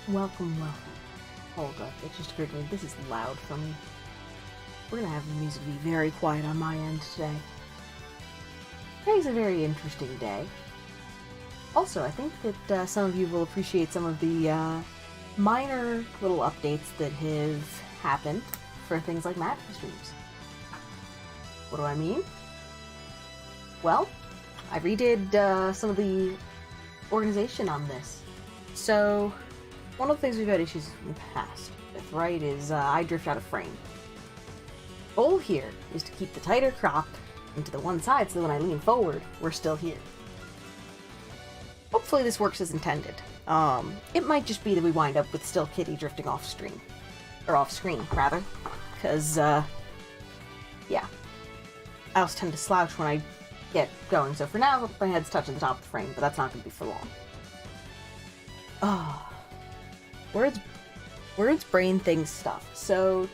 Welcome. Hold up, it just occurred to me, this is loud for me. We're gonna have the music be very quiet on my end today. Today's a very interesting day. Also, I think that some of you will appreciate some of the minor little updates that have happened for things like mapping streams. What do I mean? Well, I redid some of the organization on this. So, one of the things we've had issues in the past with, right, is I drift out of frame. The goal here is to keep the tighter crop into the one side so that when I lean forward, we're still here. Hopefully this works as intended. It might just be that we wind up with still Kitty drifting off screen. Or off screen, rather. Because, yeah. I also tend to slouch when I get going, so for now, my head's touching the top of the frame, but that's not going to be for long. Words, brain, things, stuff. So,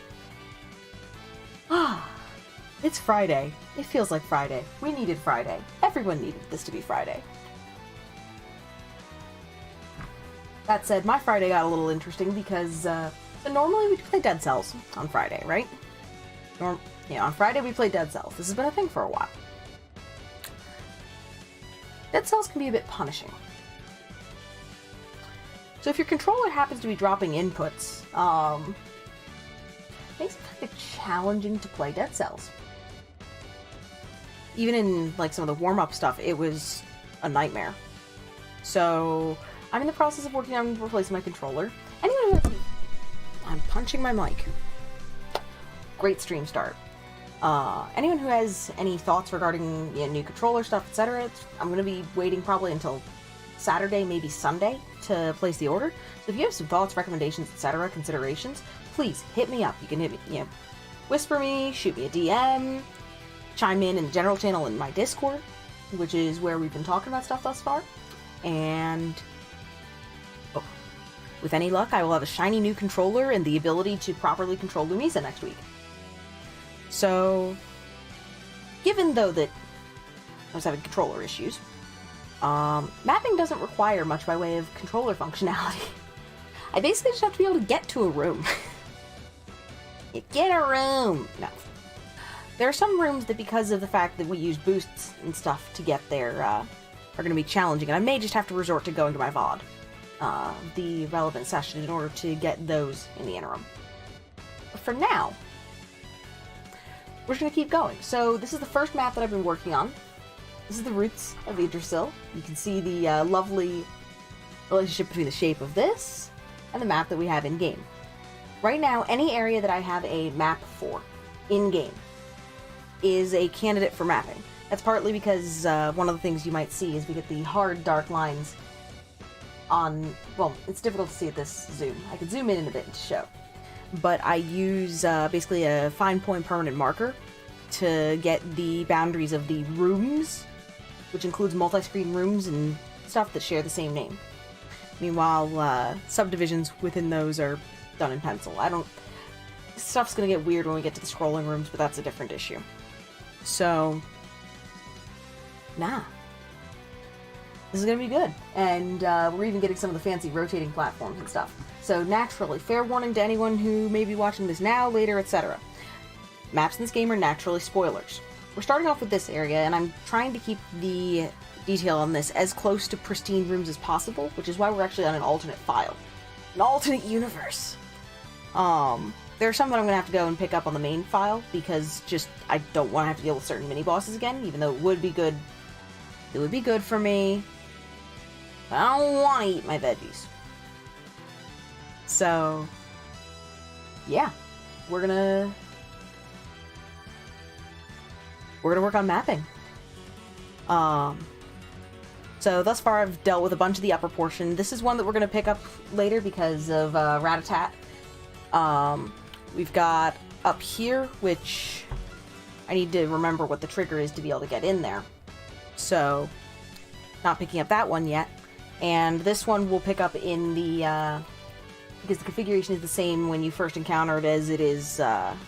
it's Friday. It feels like Friday. We needed Friday. Everyone needed this to be Friday. That said, my Friday got a little interesting because, so normally we play Dead Cells on Friday, right? On Friday we play Dead Cells. This has been a thing for a while. Dead Cells can be a bit punishing. So if your controller happens to be dropping inputs, it makes it kind of challenging to play Dead Cells. Even in like some of the warm-up stuff, it was a nightmare. So I'm in the process of working on replacing my controller. I'm punching my mic. Great stream start. Anyone who has any thoughts regarding new controller stuff, etc., I'm going to be waiting probably until Saturday, maybe Sunday, to place the order. So if you have some thoughts, recommendations, etc., considerations, please hit me up. You can hit me, whisper me, shoot me a DM, chime in the general channel in my Discord, which is where we've been talking about stuff thus far. And with any luck, I will have a shiny new controller and the ability to properly control Lumisa next week. So, given though that I was having controller issues, mapping doesn't require much by way of controller functionality. I basically just have to be able to get to a room. You get a room! No. There are some rooms that, because of the fact that we use boosts and stuff to get there, are going to be challenging, and I may just have to resort to going to my VOD, the relevant session, in order to get those in the interim. But for now, we're just going to keep going. So this is the first map that I've been working on. This is the roots of Yggdrasil. You can see the lovely relationship between the shape of this and the map that we have in-game. Right now, any area that I have a map for in-game is a candidate for mapping. That's partly because one of the things you might see is we get the hard, dark lines on... Well, it's difficult to see at this zoom. I could zoom in a bit to show. But I use basically a fine point permanent marker to get the boundaries of the rooms, which includes multi-screen rooms and stuff that share the same name. Meanwhile, subdivisions within those are done in pencil. Stuff's gonna get weird when we get to the scrolling rooms, but that's a different issue. So, this is gonna be good. And we're even getting some of the fancy rotating platforms and stuff. So naturally, fair warning to anyone who may be watching this now, later, etc. Maps in this game are naturally spoilers. We're starting off with this area, and I'm trying to keep the detail on this as close to pristine rooms as possible, which is why we're actually on an alternate file. An alternate universe! There are some that I'm going to have to go and pick up on the main file, because I don't want to have to deal with certain mini-bosses again, even though it would be good. It would be good for me. But I don't want to eat my veggies. So, yeah, we're gonna work on mapping. So thus far I've dealt with a bunch of the upper portion. This is one that we're gonna pick up later because of Rat-a-tat. We've got up here, which I need to remember what the trigger is to be able to get in there. So, not picking up that one yet. And this one we'll pick up in the, because the configuration is the same when you first encounter it as it is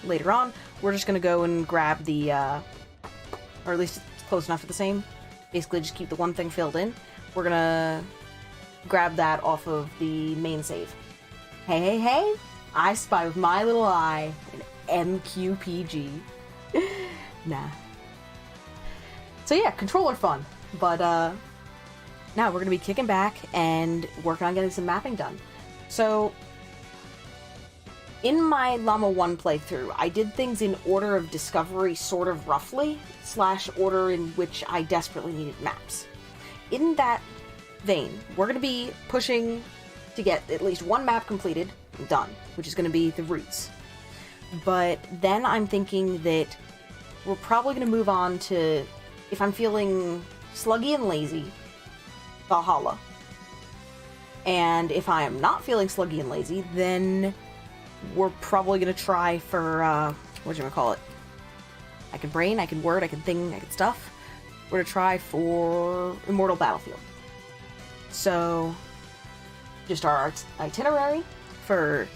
later on. We're just going to go and grab the, or at least it's close enough to the same. Basically just keep the one thing filled in. We're going to grab that off of the main save. Hey, hey, hey! I spy with my little eye an MQPG. Nah. So yeah, controller fun. But, now we're gonna be kicking back and working on getting some mapping done. So, in my Llama 1 playthrough, I did things in order of discovery sort of roughly, / order in which I desperately needed maps. In that vein, we're going to be pushing to get at least one map completed and done, which is going to be the routes. But then I'm thinking that we're probably going to move on to, if I'm feeling sluggy and lazy, Valhalla. And if I am not feeling sluggy and lazy, then we're probably going to try for, whatchamacallit? I can brain, I can word, I can thing, I can stuff. We're going to try for Immortal Battlefield. So, just our itinerary for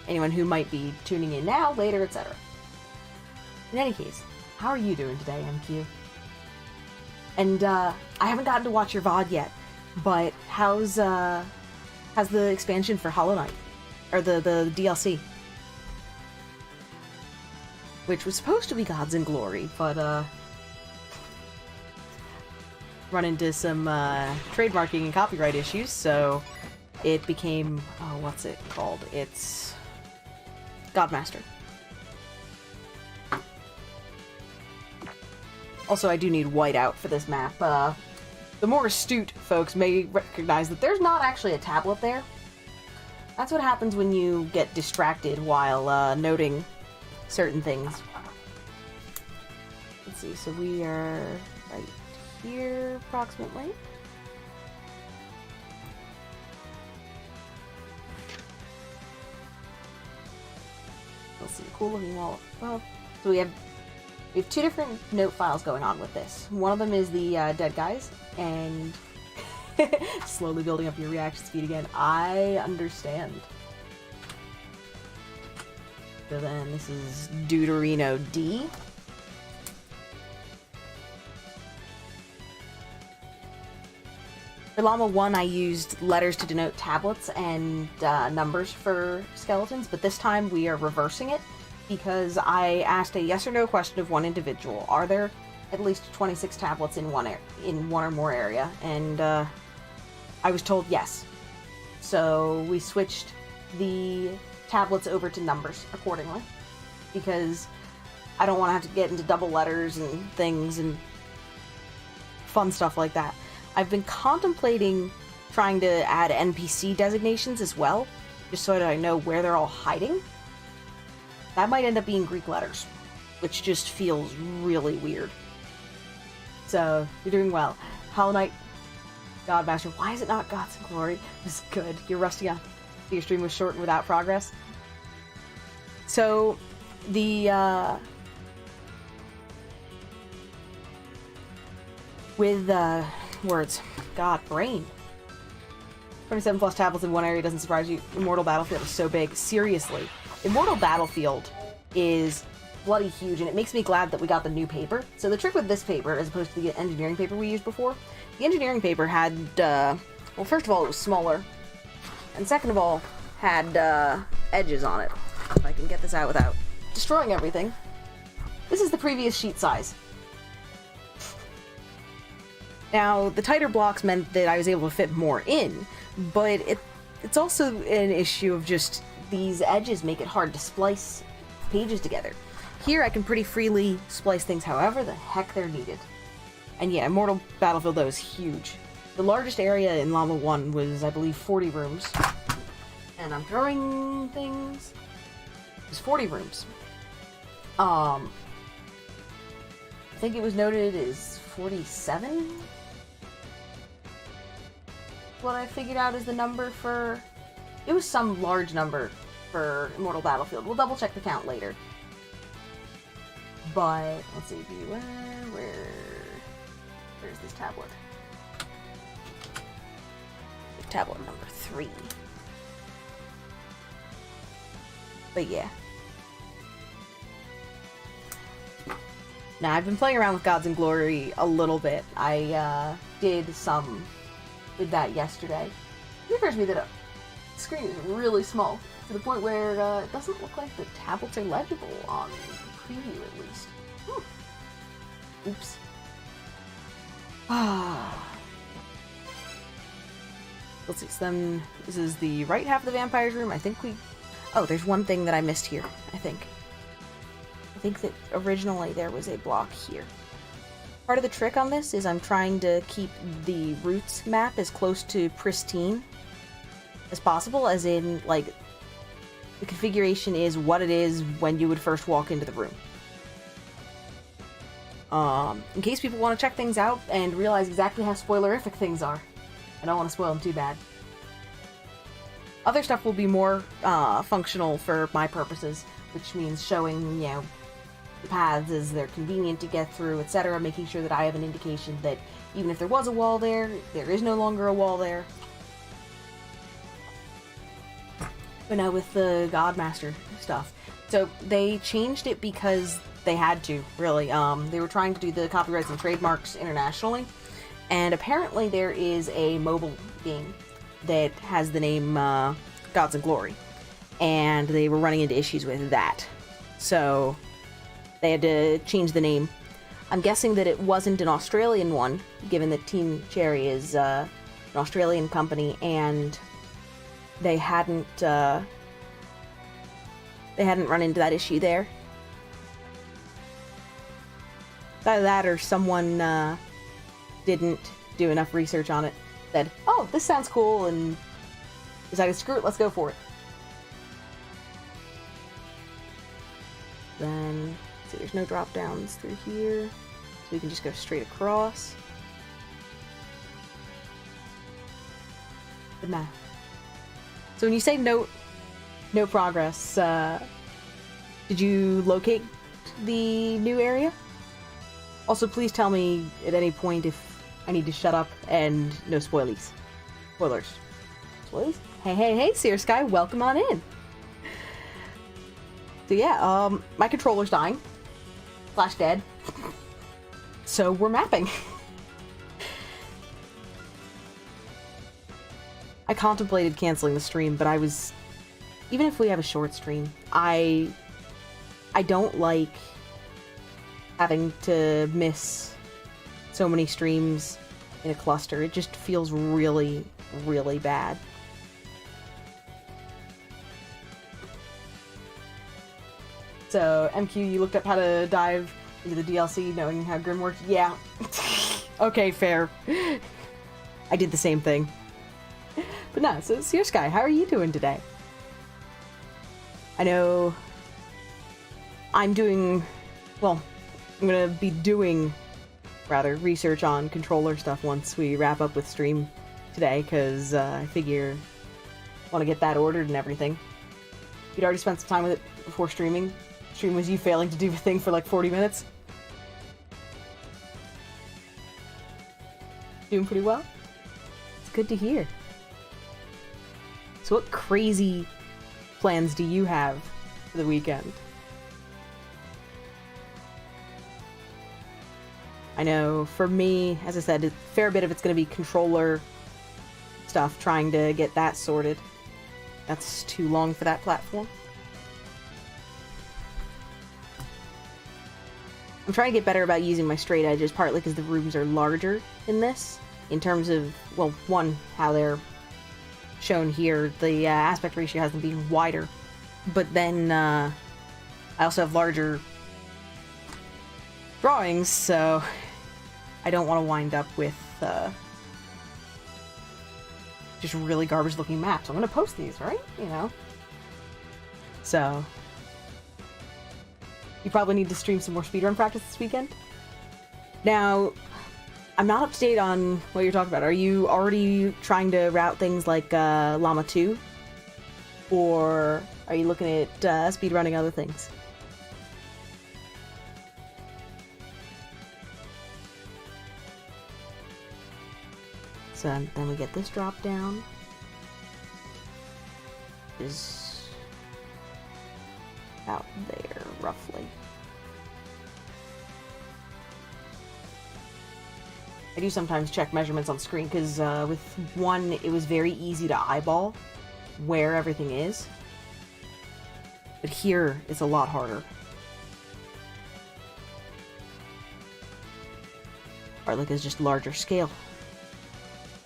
anyone who might be tuning in now, later, etc. In any case, how are you doing today, MQ? And, I haven't gotten to watch your VOD yet, but how's the expansion for Hollow Knight? Or the DLC. Which was supposed to be Gods in Glory, but, run into some, trademarking and copyright issues, so it became, oh, what's it called? It's Godmaster. Also, I do need whiteout for this map. The more astute folks may recognize that there's not actually a tablet there. That's what happens when you get distracted while noting certain things. Let's see, so we are right here, approximately. Let's see, cool looking wall above. So we have two different note files going on with this. One of them is the dead guys, and slowly building up your reaction speed again. I understand. So then this is Deuterino D. For Llama 1, I used letters to denote tablets and numbers for skeletons, but this time we are reversing it because I asked a yes or no question of one individual. Are there at least 26 tablets in one or more area? And I was told yes. So we switched the tablets over to numbers accordingly, because I don't want to have to get into double letters and things and fun stuff like that. I've been contemplating trying to add NPC designations as well, just so that I know where they're all hiding. That might end up being Greek letters, which just feels really weird. So, you're doing well. Hollow Knight, Godmaster, why is it not Gods in Glory? This is good. You're rusty on. Your stream was short and without progress. So, the, with, words. God, brain. 27 plus tablets in one area doesn't surprise you. Immortal Battlefield is so big. Seriously. Immortal Battlefield is bloody huge, and it makes me glad that we got the new paper. So the trick with this paper, as opposed to the engineering paper we used before, the engineering paper had, well, first of all, it was smaller, and second of all, had, edges on it. If I can get this out without destroying everything. This is the previous sheet size. Now, the tighter blocks meant that I was able to fit more in, but it's also an issue of just these edges make it hard to splice pages together. Here, I can pretty freely splice things however the heck they're needed. And yeah, Immortal Battlefield, though, is huge. The largest area in Llama 1 was, I believe, 40 rooms. And I'm throwing things. It was 40 rooms. I think it was noted as 47? What I figured out is the number for... It was some large number for Immortal Battlefield. We'll double check the count later. But, let's see, where's this tablet? Tablet number 3. But yeah. Now, I've been playing around with Gods in Glory a little bit. I did that yesterday. Refresh me that up. screen is really small, to the point where it doesn't look like the tablets are legible on preview, at least. Oops. Let's see, so then this is the right half of the vampire's room. I think we... Oh, there's one thing that I missed here, I think. I think that originally there was a block here. Part of the trick on this is I'm trying to keep the roots map as close to pristine as possible, as in, like, the configuration is what it is when you would first walk into the room. In case people want to check things out and realize exactly how spoilerific things are. I don't want to spoil them too bad. Other stuff will be more functional for my purposes, which means showing, you know, the paths as they're convenient to get through, etc., making sure that I have an indication that even if there was a wall there, there is no longer a wall there. But now with the Godmaster stuff. So they changed it because they had to, really. They were trying to do the copyrights and trademarks internationally, and apparently there is a mobile game that has the name Gods and Glory, and they were running into issues with that. So they had to change the name. I'm guessing that it wasn't an Australian one, given that Team Cherry is an Australian company, and they hadn't run into that issue there. Either that or someone didn't do enough research on it. Said, oh, this sounds cool, and decided, screw it, let's go for it. Then, see, there's no drop downs through here, so we can just go straight across. Good math. So when you say no progress, did you locate the new area? Also, please tell me at any point if I need to shut up and no spoilies. Spoilers. Spoilies? Hey, Seer Sky, welcome on in. So yeah, my controller's dying. Flash dead. So we're mapping. I contemplated canceling the stream, but I was... Even if we have a short stream, I don't like having to miss so many streams in a cluster. It just feels really, really bad. So, MQ, you looked up how to dive into the DLC knowing how Grim works? Yeah. Okay, fair. I did the same thing. But no, so Seer Sky, how are you doing today? I know I'm doing... Well, I'm gonna be doing, rather, research on controller stuff once we wrap up with stream today, because I figure I want to get that ordered and everything. You'd already spent some time with it before streaming. Stream was you failing to do the thing for like 40 minutes. Doing pretty well? It's good to hear. So what crazy plans do you have for the weekend? I know, for me, as I said, a fair bit of it's going to be controller stuff, trying to get that sorted. That's too long for that platform. I'm trying to get better about using my straight edges, partly because the rooms are larger in this, in terms of, well, one, how they're shown here. The aspect ratio has them being wider, but then I also have larger drawings, so I don't want to wind up with just really garbage looking maps. I'm going to post these, right? You know? So you probably need to stream some more speedrun practice this weekend. Now, I'm not up to date on what you're talking about. Are you already trying to route things like LM2? Or are you looking at speedrunning other things? So then we get this drop down. Is out there, roughly. I do sometimes check measurements on screen, because with one, it was very easy to eyeball where everything is. But here, it's a lot harder. Partly because just larger scale.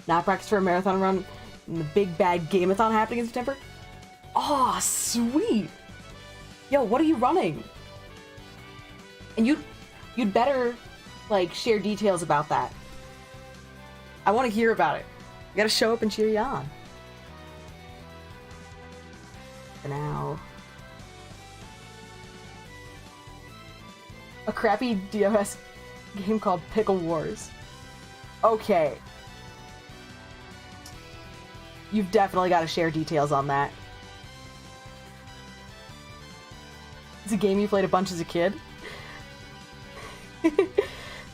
Now practice for a marathon run and the big bad game-a-thon happening in September. Aw, sweet! Yo, what are you running? And you'd better, like, share details about that. I want to hear about it. You gotta show up and cheer you on. For now. A crappy DOS game called Pickle Wars. Okay. You've definitely got to share details on that. It's a game you played a bunch as a kid?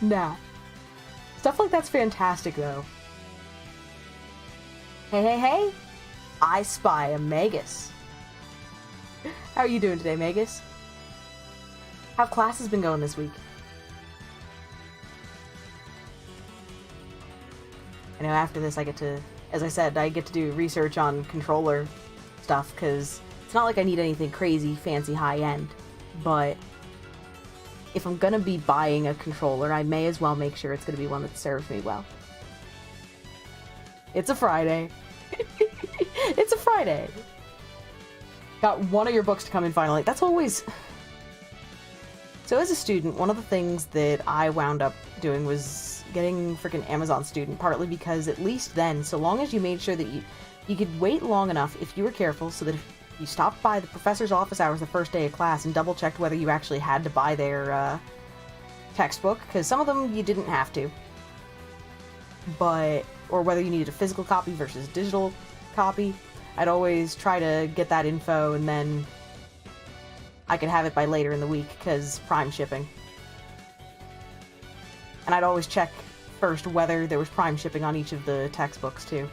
Nah. Stuff like that's fantastic, though. Hey, hey, hey! I spy a Magus. How are you doing today, Magus? How class has been going this week? I know after this I get to, as I said, I get to do research on controller stuff, because it's not like I need anything crazy, fancy, high-end, but if I'm gonna be buying a controller, I may as well make sure it's gonna be one that serves me well. It's a Friday. It's a Friday. Got one of your books to come in finally. That's always... So as a student, one of the things that I wound up doing was getting freaking Amazon Student, partly because at least then, so long as you made sure that you could wait long enough if you were careful, so that if you stopped by the professor's office hours the first day of class and double-checked whether you actually had to buy their textbook, because some of them you didn't have to, but, or whether you needed a physical copy versus digital copy, I'd always try to get that info, and then I could have it by later in the week, because Prime shipping. And I'd always check first whether there was Prime shipping on each of the textbooks, too.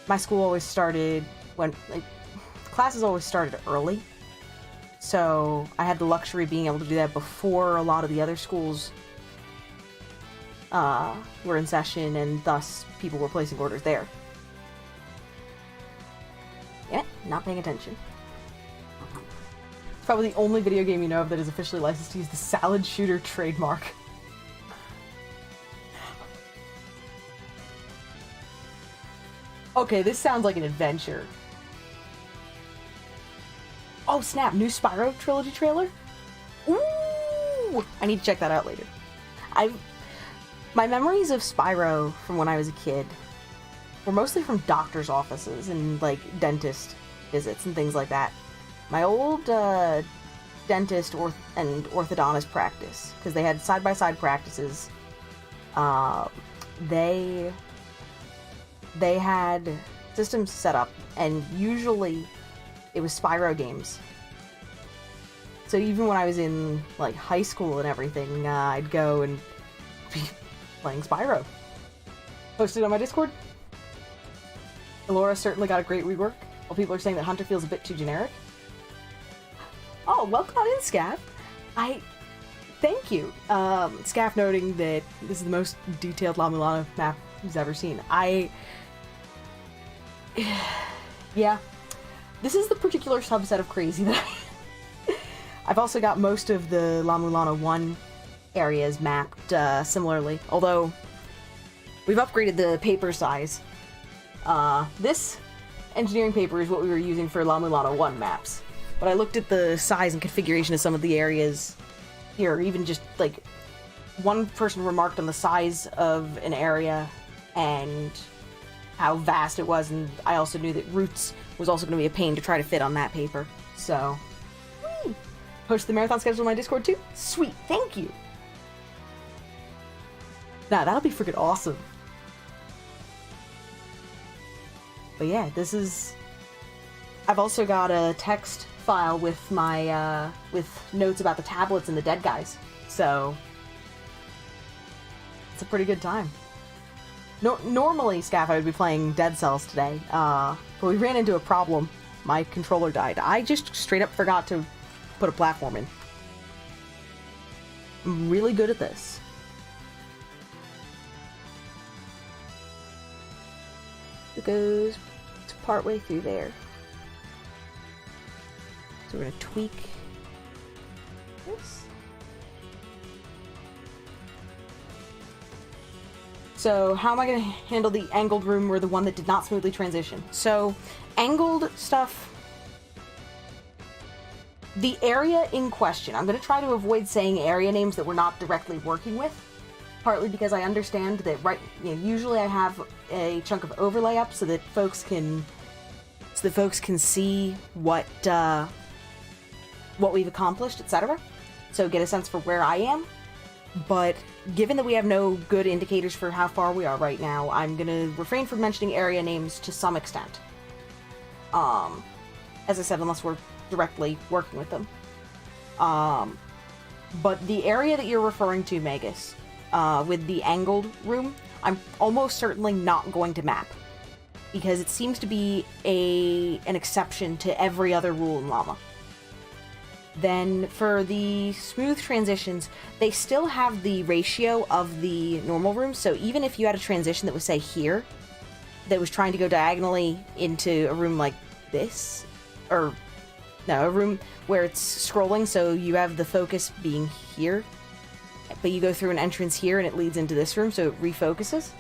My school always started when, like, classes always started early, so I had the luxury of being able to do that before a lot of the other schools were in session, and thus people were placing orders there. Yeah, not paying attention. It's probably the only video game you know of that is officially licensed to use the Salad Shooter trademark. Okay, this sounds like an adventure. Oh snap, new Spyro trilogy trailer? Ooh! I need to check that out later. My memories of Spyro from when I was a kid were mostly from doctor's offices and, like, dentist visits and things like that. My old dentist and orthodontist practice, because they had side-by-side practices, they had systems set up, and usually it was Spyro games. So even when I was in, like, high school and everything, I'd go and be playing Spyro. Posted on my Discord. Elora certainly got a great rework, while people are saying that Hunter feels a bit too generic. Oh, welcome on in, Scaff. Thank you. Scaff noting that this is the most detailed la-mulana map he's ever seen. Yeah. This is the particular subset of crazy that I've also got most of the la-mulana 1 areas mapped similarly, although we've upgraded the paper size. This engineering paper is what we were using for la-mulana 1 maps. But I looked at the size and configuration of some of the areas here, even just, like, one person remarked on the size of an area and how vast it was, and I also knew that Roots was also going to be a pain to try to fit on that paper. So, post the marathon schedule on my Discord too? Sweet, thank you! Nah, that'll be freaking awesome. But yeah, this is... I've also got a text file with my, with notes about the tablets and the dead guys. So, it's a pretty good time. Normally, Scaff, I would be playing Dead Cells today, but we ran into a problem. My controller died. I just straight up forgot to put a platform in. I'm really good at this. that goes partway through there. So we're going to tweak this. So how am I going to handle the angled room or the one that did not smoothly transition? So angled stuff, the area in question, I'm going to try to avoid saying area names that we're not directly working with, partly because I understand that usually I have a chunk of overlay up so that folks can see what we've accomplished, etc. So get a sense for where I am. But given that we have no good indicators for how far we are right now, I'm going to refrain from mentioning area names to some extent. As I said, unless we're directly working with them. But the area that you're referring to, Magus, with the angled room, I'm almost certainly not going to map. Because it seems to be an exception to every other rule in Llama. Then for the smooth transitions, they still have the ratio of the normal room. So even if you had a transition that was, say, here, that was trying to go diagonally into a room like this, or no, a room where it's scrolling, so you have the focus being here, but you go through an entrance here and it leads into this room, so it refocuses.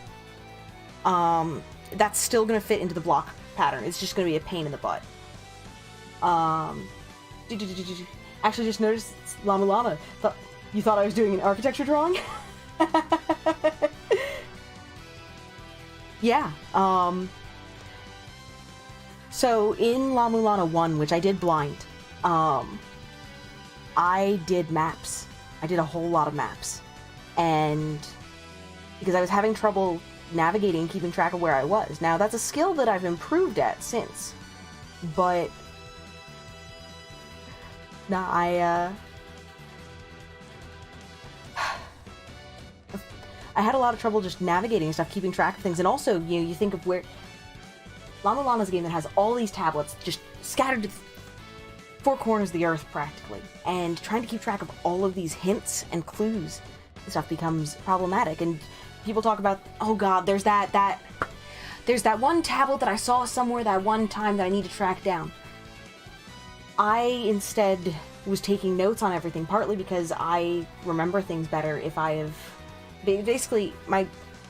That's still going to fit into the block pattern. It's just going to be a pain in the butt. Actually, just noticed it's la-mulana. You thought I was doing an architecture drawing? Yeah. So in la-mulana 1, which I did blind, I did maps. I did a whole lot of maps. And because I was having trouble navigating, keeping track of where I was. Now, that's a skill that I've improved at since. But nah, I had a lot of trouble just navigating and stuff, keeping track of things. And also, you think of where la-mulana is a game that has all these tablets just scattered to four corners of the earth, practically. And trying to keep track of all of these hints and clues and stuff becomes problematic. And people talk about, oh god, there's that one tablet that I saw somewhere that one time that I need to track down. I instead was taking notes on everything, partly because I remember things better if I have... Basically, my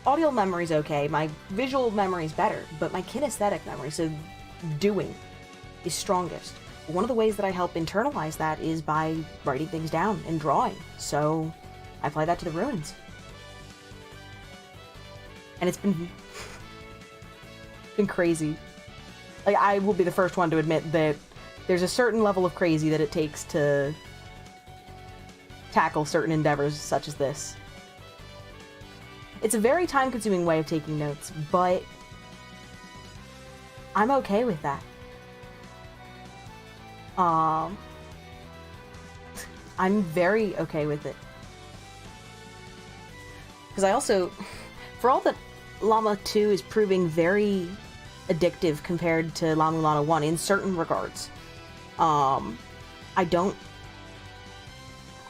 audio memory's okay, my visual memory's better, but my kinesthetic memory, so doing, is strongest. One of the ways that I help internalize that is by writing things down and drawing, so I apply that to the ruins. And it's been crazy. Like, I will be the first one to admit that there's a certain level of crazy that it takes to tackle certain endeavors such as this. It's a very time-consuming way of taking notes, but I'm okay with that. I'm very okay with it. Because I also, for all that Llama 2 is proving very addictive compared to la-mulana 1 in certain regards, I don't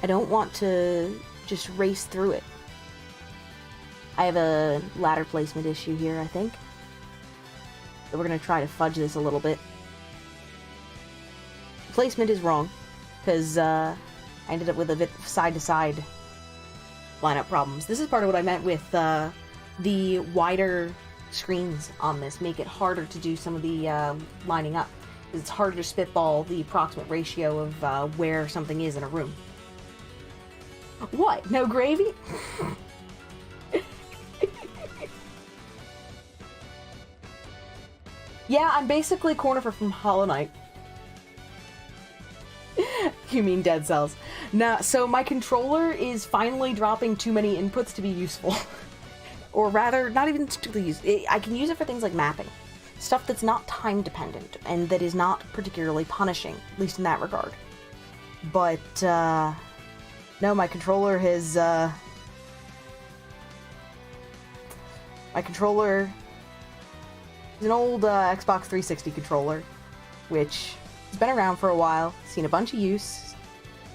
want to just race through it. I have a ladder placement issue here, I think. So we're going to try to fudge this a little bit. Placement is wrong, because I ended up with a bit side-to-side lineup problems. This is part of what I meant with the wider screens on this. Make it harder to do some of the lining up. It's harder to spitball the approximate ratio of where something is in a room. What? No gravy? Yeah, I'm basically Cornifer from Hollow Knight. You mean Dead Cells. Nah, so my controller is finally dropping too many inputs to be useful. Or rather, not even to use. I can use it for things like mapping. Stuff that's not time dependent, and that is not particularly punishing, at least in that regard. But, no, my controller has, my controller is an old Xbox 360 controller, which has been around for a while, seen a bunch of use,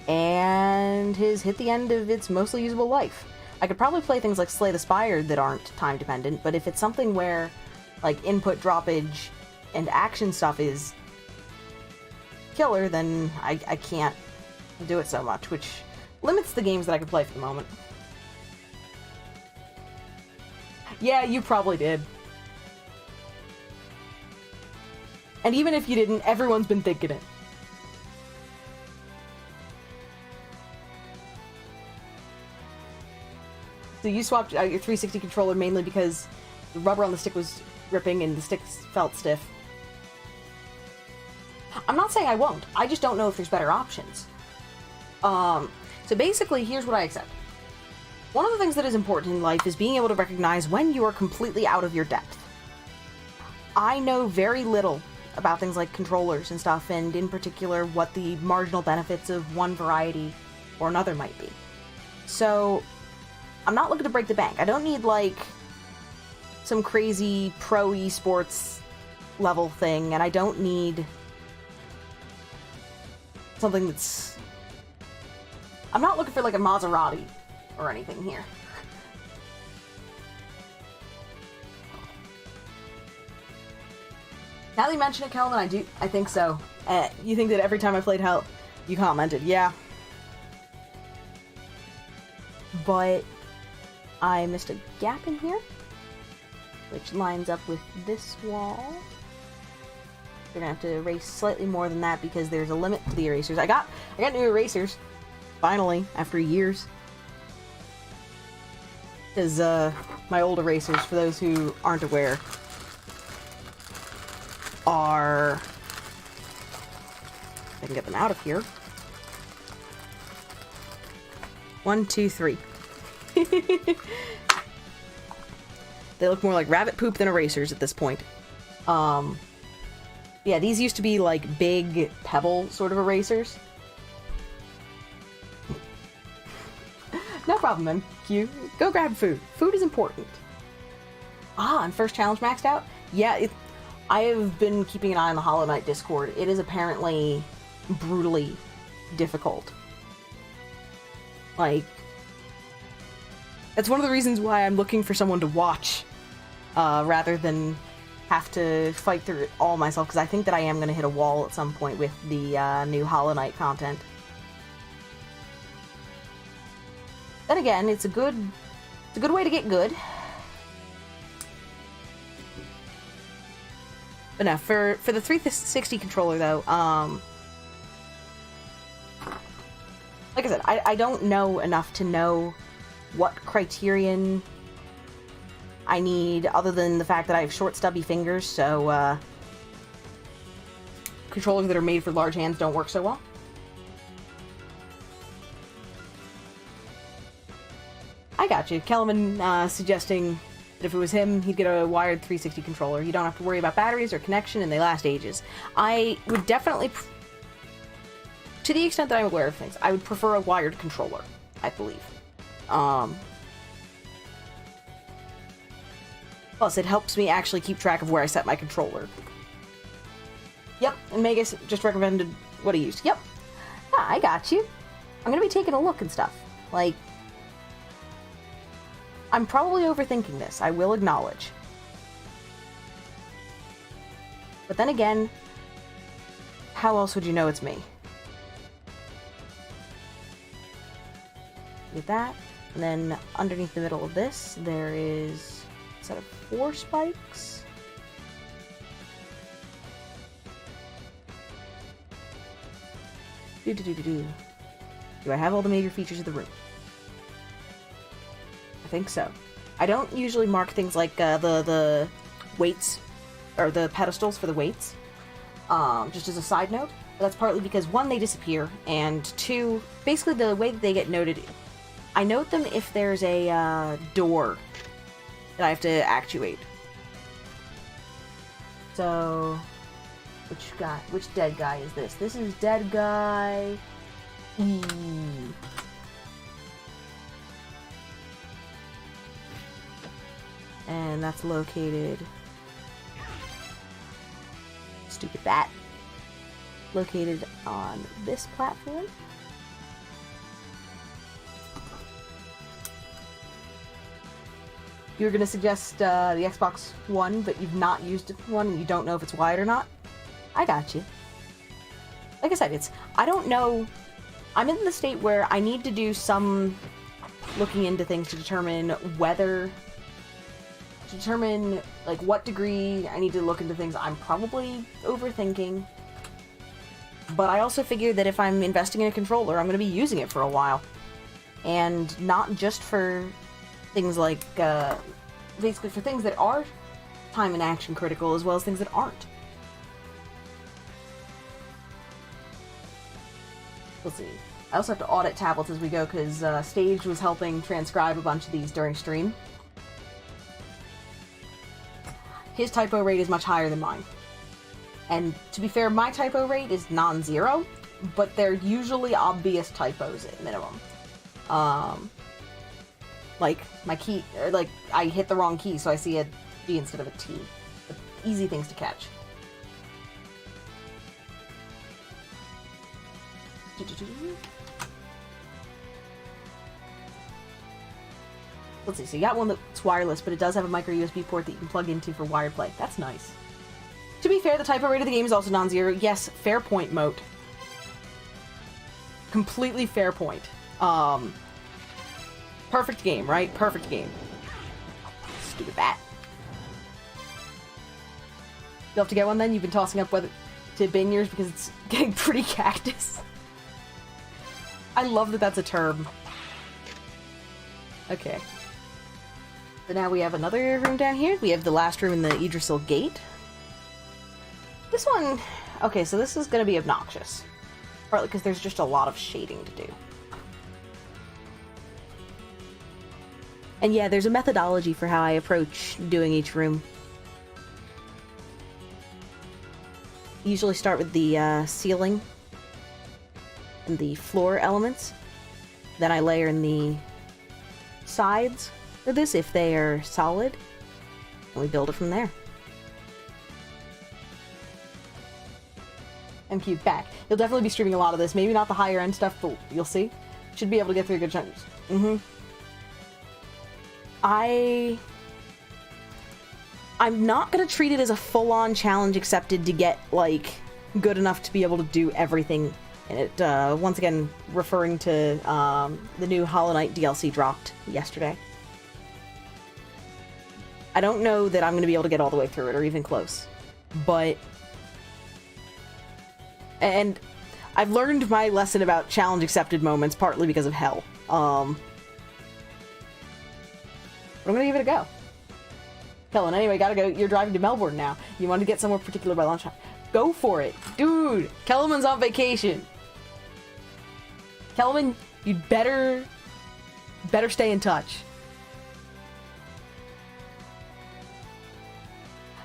and has hit the end of its mostly usable life. I could probably play things like Slay the Spire that aren't time dependent, but if it's something where like, input droppage and action stuff is killer, then I can't do it so much, which limits the games that I can play for the moment. Yeah, you probably did. And even if you didn't, everyone's been thinking it. So you swapped out your 360 controller mainly because the rubber on the stick was ripping and the sticks felt stiff. I'm not saying I won't. I just don't know if there's better options. So basically, here's what I accept. One of the things that is important in life is being able to recognize when you are completely out of your depth. I know very little about things like controllers and stuff, and in particular, what the marginal benefits of one variety or another might be. So, I'm not looking to break the bank. I don't need, like, some crazy pro esports level thing, and I don't need something that's... I'm not looking for, like, a Maserati or anything here. Now that you mention it, Kelvin, I think so. You think that every time I played Hell, you commented, yeah. But I missed a gap in here, which lines up with this wall. We're gonna have to erase slightly more than that because there's a limit to the erasers. I got new erasers, finally, after years. Because my old erasers, for those who aren't aware, are... If I can get them out of here. 1, 2, 3. They look more like rabbit poop than erasers at this point. Yeah, these used to be like big pebble sort of erasers. No problem, MQ. Go grab food. Food is important. Ah, and first challenge maxed out? Yeah, I have been keeping an eye on the Hollow Knight Discord. It is apparently brutally difficult. Like, that's one of the reasons why I'm looking for someone to watch, rather than have to fight through it all myself, because I think that I am going to hit a wall at some point with the new Hollow Knight content. Then again, it's a good way to get good. But no, for the 360 controller though, like I said, I don't know enough to know what criterion I need, other than the fact that I have short, stubby fingers, so controllers that are made for large hands don't work so well. I got you. Kellerman suggesting that if it was him, he'd get a wired 360 controller. You don't have to worry about batteries or connection, and they last ages. I would definitely, to the extent that I'm aware of things, I would prefer a wired controller, I believe. Plus, it helps me actually keep track of where I set my controller. Yep, and Megas just recommended what he used. Yep. Yeah, I got you. I'm gonna be taking a look and stuff. Like, I'm probably overthinking this, I will acknowledge. But then again, how else would you know it's me? With that, and then underneath the middle of this, there is a set of 4 spikes. Do I have all the major features of the room? I think so. I don't usually mark things like the weights, or the pedestals for the weights, just as a side note. But that's partly because, 1, they disappear, and 2, basically the way that they get noted, I note them if there's a door that I have to actuate. So, which dead guy is this? This is dead guy E. And that's located... Stupid bat. Located on this platform. You were going to suggest the Xbox One, but you've not used one and you don't know if it's wired or not. I got you. Like I said, I don't know. I'm in the state where I need to do some looking into things to determine like what degree I need to look into things. I'm probably overthinking. But I also figure that if I'm investing in a controller, I'm going to be using it for a while. And not just for things like, basically for things that are time and action critical, as well as things that aren't. Let's see. I also have to audit tablets as we go, because Stage was helping transcribe a bunch of these during stream. His typo rate is much higher than mine. And to be fair, my typo rate is non-zero, but they're usually obvious typos at minimum. Like my key, or like I hit the wrong key, so I see a G instead of a T. But easy things to catch. Let's see, so you got one that's wireless, but it does have a micro USB port that you can plug into for wired play. That's nice. To be fair, the typo rate of the game is also non-zero. Yes, fair point, Moat. Completely fair point. Perfect game, right? Perfect game. Stupid bat. You'll have to get one then? You've been tossing up whether to bin yours because it's getting pretty cactus. I love that that's a term. Okay. So now we have another room down here. We have the last room in the Yggdrasil Gate. This one... Okay, so this is going to be obnoxious. Partly because there's just a lot of shading to do. And yeah, there's a methodology for how I approach doing each room. Usually start with the ceiling and the floor elements. Then I layer in the sides for this if they are solid. And we build it from there. MQ back. You'll definitely be streaming a lot of this. Maybe not the higher end stuff, but you'll see. Should be able to get through good chunks. I'm not gonna treat it as a full-on challenge accepted to get, like, good enough to be able to do everything in it. Once again, referring to the new Hollow Knight DLC dropped yesterday. I don't know that I'm gonna be able to get all the way through it, or even close. But... And I've learned my lesson about challenge accepted moments, partly because of hell. But I'm gonna give it a go. Kellen, anyway, gotta go. You're driving to Melbourne now. You want to get somewhere particular by lunchtime. Go for it. Dude, Kellerman's on vacation. Kellerman, you'd better stay in touch.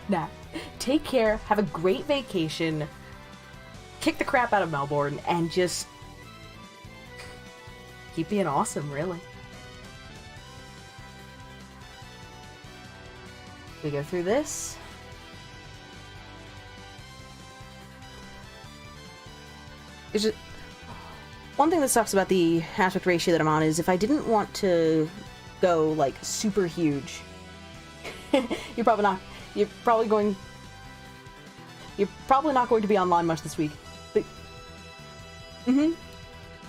Nah, take care, have a great vacation, kick the crap out of Melbourne, and just keep being awesome, really. We go through this. There's just one thing that sucks about the aspect ratio that I'm on is if I didn't want to go like super huge, you're probably not going to be online much this week. But,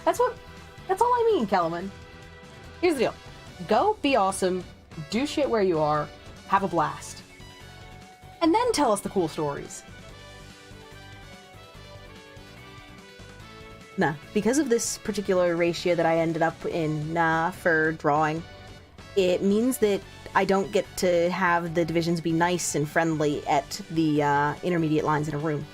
that's all I mean, Kellerman. Here's the deal. Go be awesome, do shit where you are, have a blast. And then tell us the cool stories. Nah, because of this particular ratio that I ended up in for drawing, it means that I don't get to have the divisions be nice and friendly at the intermediate lines in a room.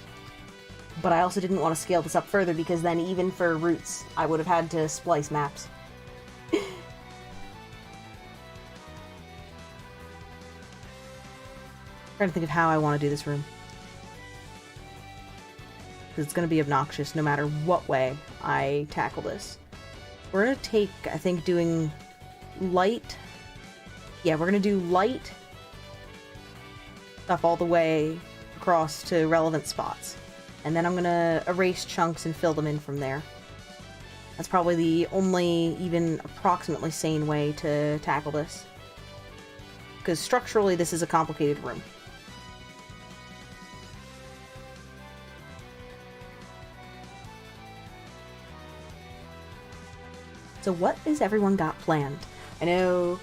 But I also didn't want to scale this up further because then even for roots, I would have had to splice maps. Trying to think of how I want to do this room. Because it's going to be obnoxious no matter what way I tackle this. We're going to take, I think, doing light. Yeah, we're going to do light stuff all the way across to relevant spots. And then I'm going to erase chunks and fill them in from there. That's probably the only even approximately sane way to tackle this. because structurally this is a complicated room. So what has everyone got planned? I know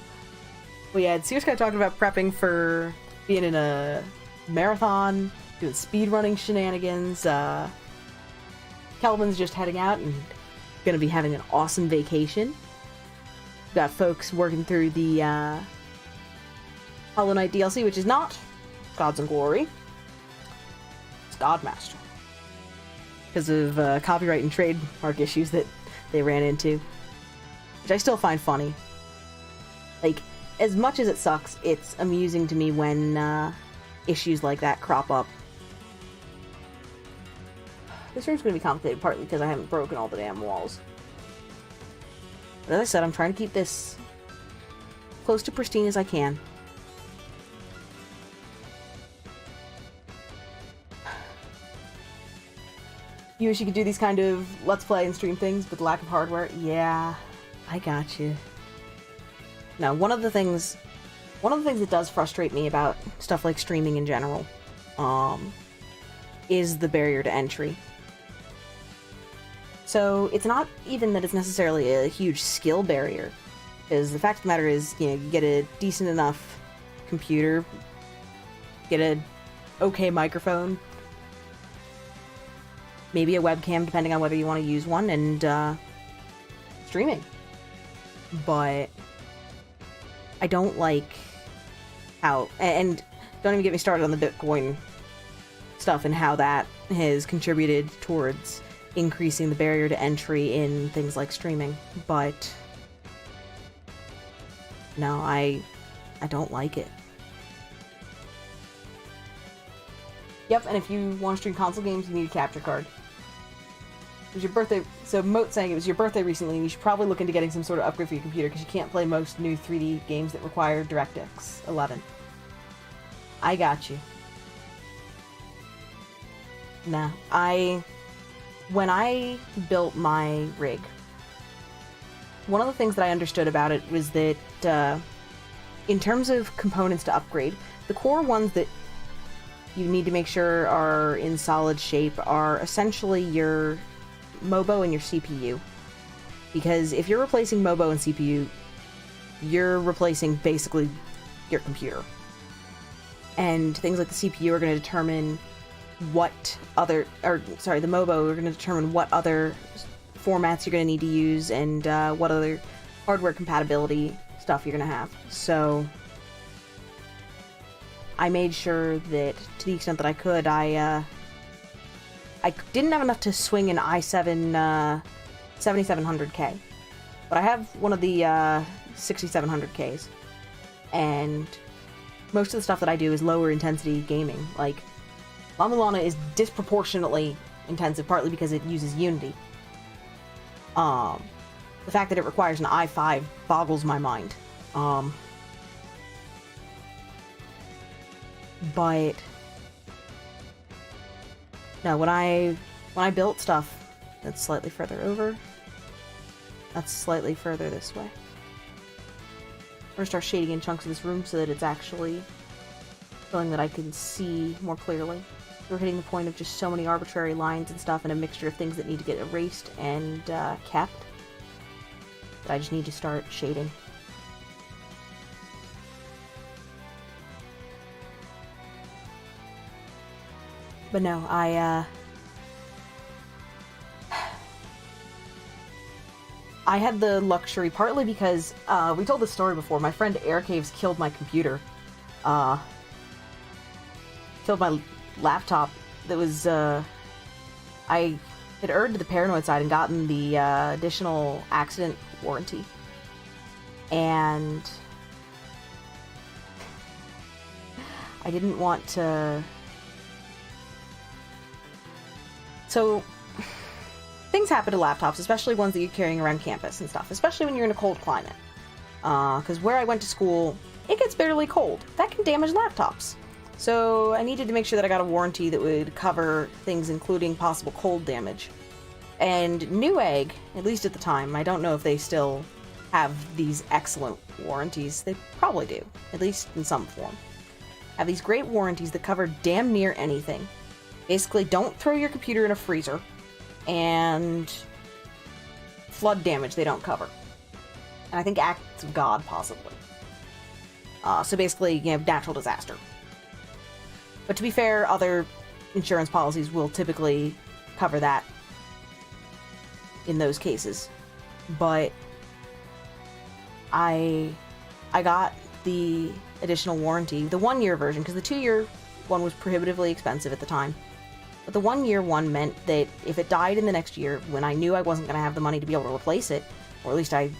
we had Searsky talking about prepping for being in a marathon, doing speedrunning shenanigans. Kelvin's just heading out and gonna be having an awesome vacation. We've got folks working through the Hollow Knight DLC, which is not Gods and Glory. It's Godmaster. Because of copyright and trademark issues that they ran into. Which I still find funny. Like, as much as it sucks, it's amusing to me when issues like that crop up. This room's going to be complicated partly because I haven't broken all the damn walls. But as I said, I'm trying to keep this close to pristine as I can. You wish you could do these kind of let's play and stream things, but the lack of hardware? Yeah, I got you. Now, one of the things that does frustrate me about stuff like streaming in general, is the barrier to entry. So it's not even that it's necessarily a huge skill barrier, because the fact of the matter is, you know, you get a decent enough computer, get a okay microphone, maybe a webcam, depending on whether you want to use one, and streaming. But I don't like how, and don't even get me started on the Bitcoin stuff and how that has contributed towards increasing the barrier to entry in things like streaming. But no, I don't like it. Yep, and if you want to stream console games, you need a capture card. It was your birthday, so Moat saying it was your birthday recently, and you should probably look into getting some sort of upgrade for your computer, because you can't play most new 3D games that require DirectX 11. I got you. Nah, when I built my rig, one of the things that I understood about it was that, in terms of components to upgrade, the core ones that you need to make sure are in solid shape are essentially your MOBO and your CPU. Because if you're replacing MOBO and CPU, you're replacing basically your computer. And things like the CPU are going to determine what other, the MOBO are going to determine what other formats you're going to need to use and what other hardware compatibility stuff you're going to have. So I made sure that, to the extent that I could, I didn't have enough to swing an i7 7700K, but I have one of the 6700Ks, and most of the stuff that I do is lower intensity gaming. Like, la-mulana is disproportionately intensive, partly because it uses Unity. The fact that it requires an i5 boggles my mind. But no, when I built stuff, that's slightly further over. That's slightly further this way. I'm gonna start shading in chunks of this room so that it's actually feeling that I can see more clearly. We're hitting the point of just so many arbitrary lines and stuff, and a mixture of things that need to get erased and kept, that I just need to start shading. But no, I had the luxury, partly because, we told this story before, my friend Aircaves killed my computer. Killed my laptop that was, I had erred to the paranoid side and gotten the additional accident warranty. And I didn't want to... So, things happen to laptops, especially ones that you're carrying around campus and stuff, especially when you're in a cold climate. Because where I went to school, it gets barely cold. That can damage laptops. So I needed to make sure that I got a warranty that would cover things including possible cold damage. And Newegg, at least at the time, I don't know if they still have these excellent warranties. They probably do, at least in some form. Have these great warranties that cover damn near anything. Basically, don't throw your computer in a freezer, and flood damage they don't cover. And I think acts of God, possibly. So basically, natural disaster. But to be fair, other insurance policies will typically cover that in those cases. But I got the additional warranty, the 1-year version, because the 2-year one was prohibitively expensive at the time. But the 1-year one meant that if it died in the next year, when I knew I wasn't going to have the money to be able to replace it, or at least I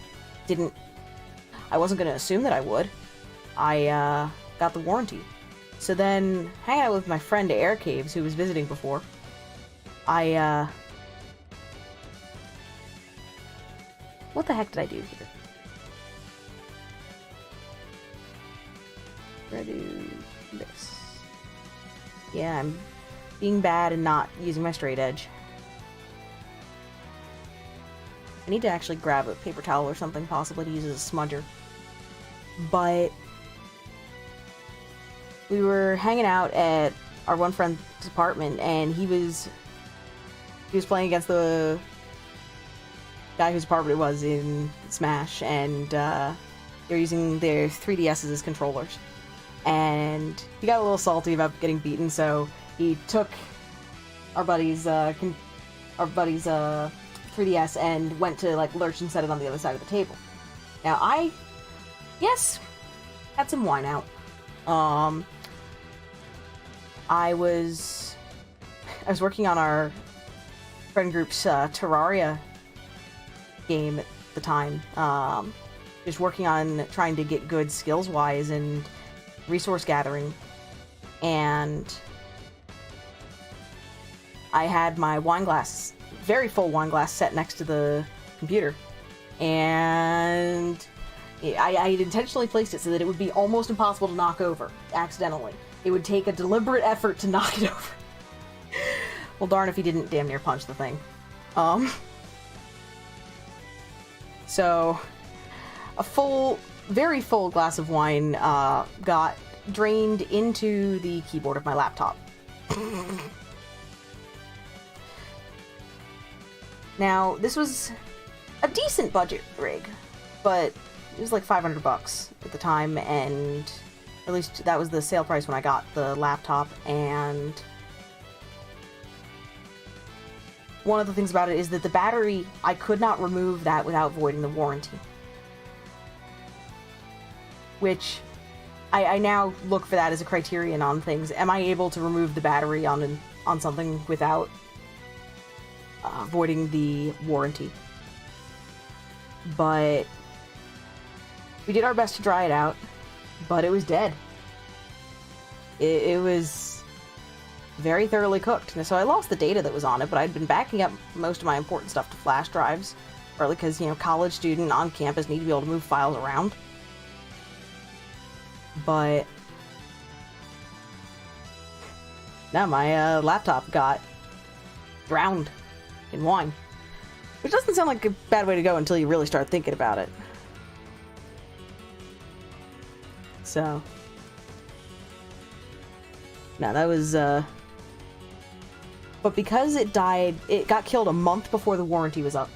wasn't going to assume that I would, I got the warranty. So then, hanging out with my friend Air Caves, who was visiting before, what the heck did I do here? Try to do this. Yeah, I'm being bad and not using my straight edge. I need to actually grab a paper towel or something, possibly to use as a smudger. But we were hanging out at our one friend's apartment, and he was playing against the guy whose apartment it was in Smash, and they're using their 3DSs as controllers. And he got a little salty about getting beaten, so he took our buddy's 3DS and went to lurch and set it on the other side of the table. Now I had some wine out. I was working on our friend group's Terraria game at the time. Just working on trying to get good skills-wise and resource gathering. And I had my wine glass, very full wine glass, set next to the computer. And I had intentionally placed it so that it would be almost impossible to knock over, accidentally. It would take a deliberate effort to knock it over. Well, darn if he didn't damn near punch the thing. So, a very full glass of wine got drained into the keyboard of my laptop. Now, this was a decent budget rig, but it was like $500 at the time, and at least that was the sale price when I got the laptop. And one of the things about it is that the battery, I could not remove that without voiding the warranty. Which, I now look for that as a criterion on things. Am I able to remove the battery on something without voiding the warranty? But we did our best to dry it out, but it was dead. It was very thoroughly cooked. And so I lost the data that was on it, but I'd been backing up most of my important stuff to flash drives, partly because, college student on campus need to be able to move files around. But now my laptop got drowned in wine. Which doesn't sound like a bad way to go until you really start thinking about it. So, now that was, but because it died, it got killed a month before the warranty was up.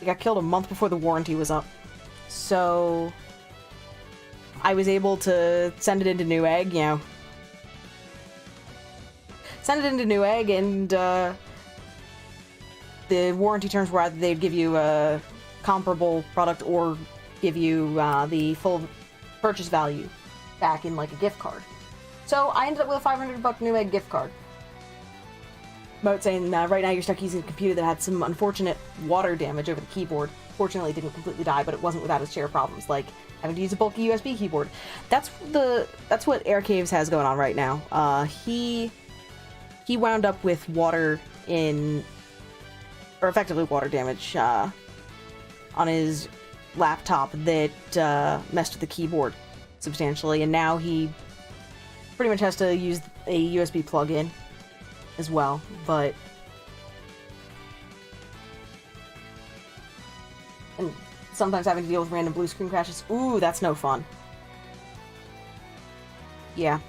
It got killed a month before the warranty was up. So, I was able to send it into Newegg, send it into Newegg, and the warranty terms were either they'd give you a comparable product or give you the full purchase value back in a gift card. So I ended up with a $500 Newegg gift card. About saying right now you're stuck using a computer that had some unfortunate water damage over the keyboard. Fortunately, it didn't completely die, but it wasn't without its share of problems, like having to use a bulky USB keyboard. That's what Air Caves has going on right now. He wound up with water effectively water damage on his laptop that messed with the keyboard substantially, and now he pretty much has to use a USB plug-in as well. But And sometimes having to deal with random blue screen crashes. Ooh, that's no fun. Yeah.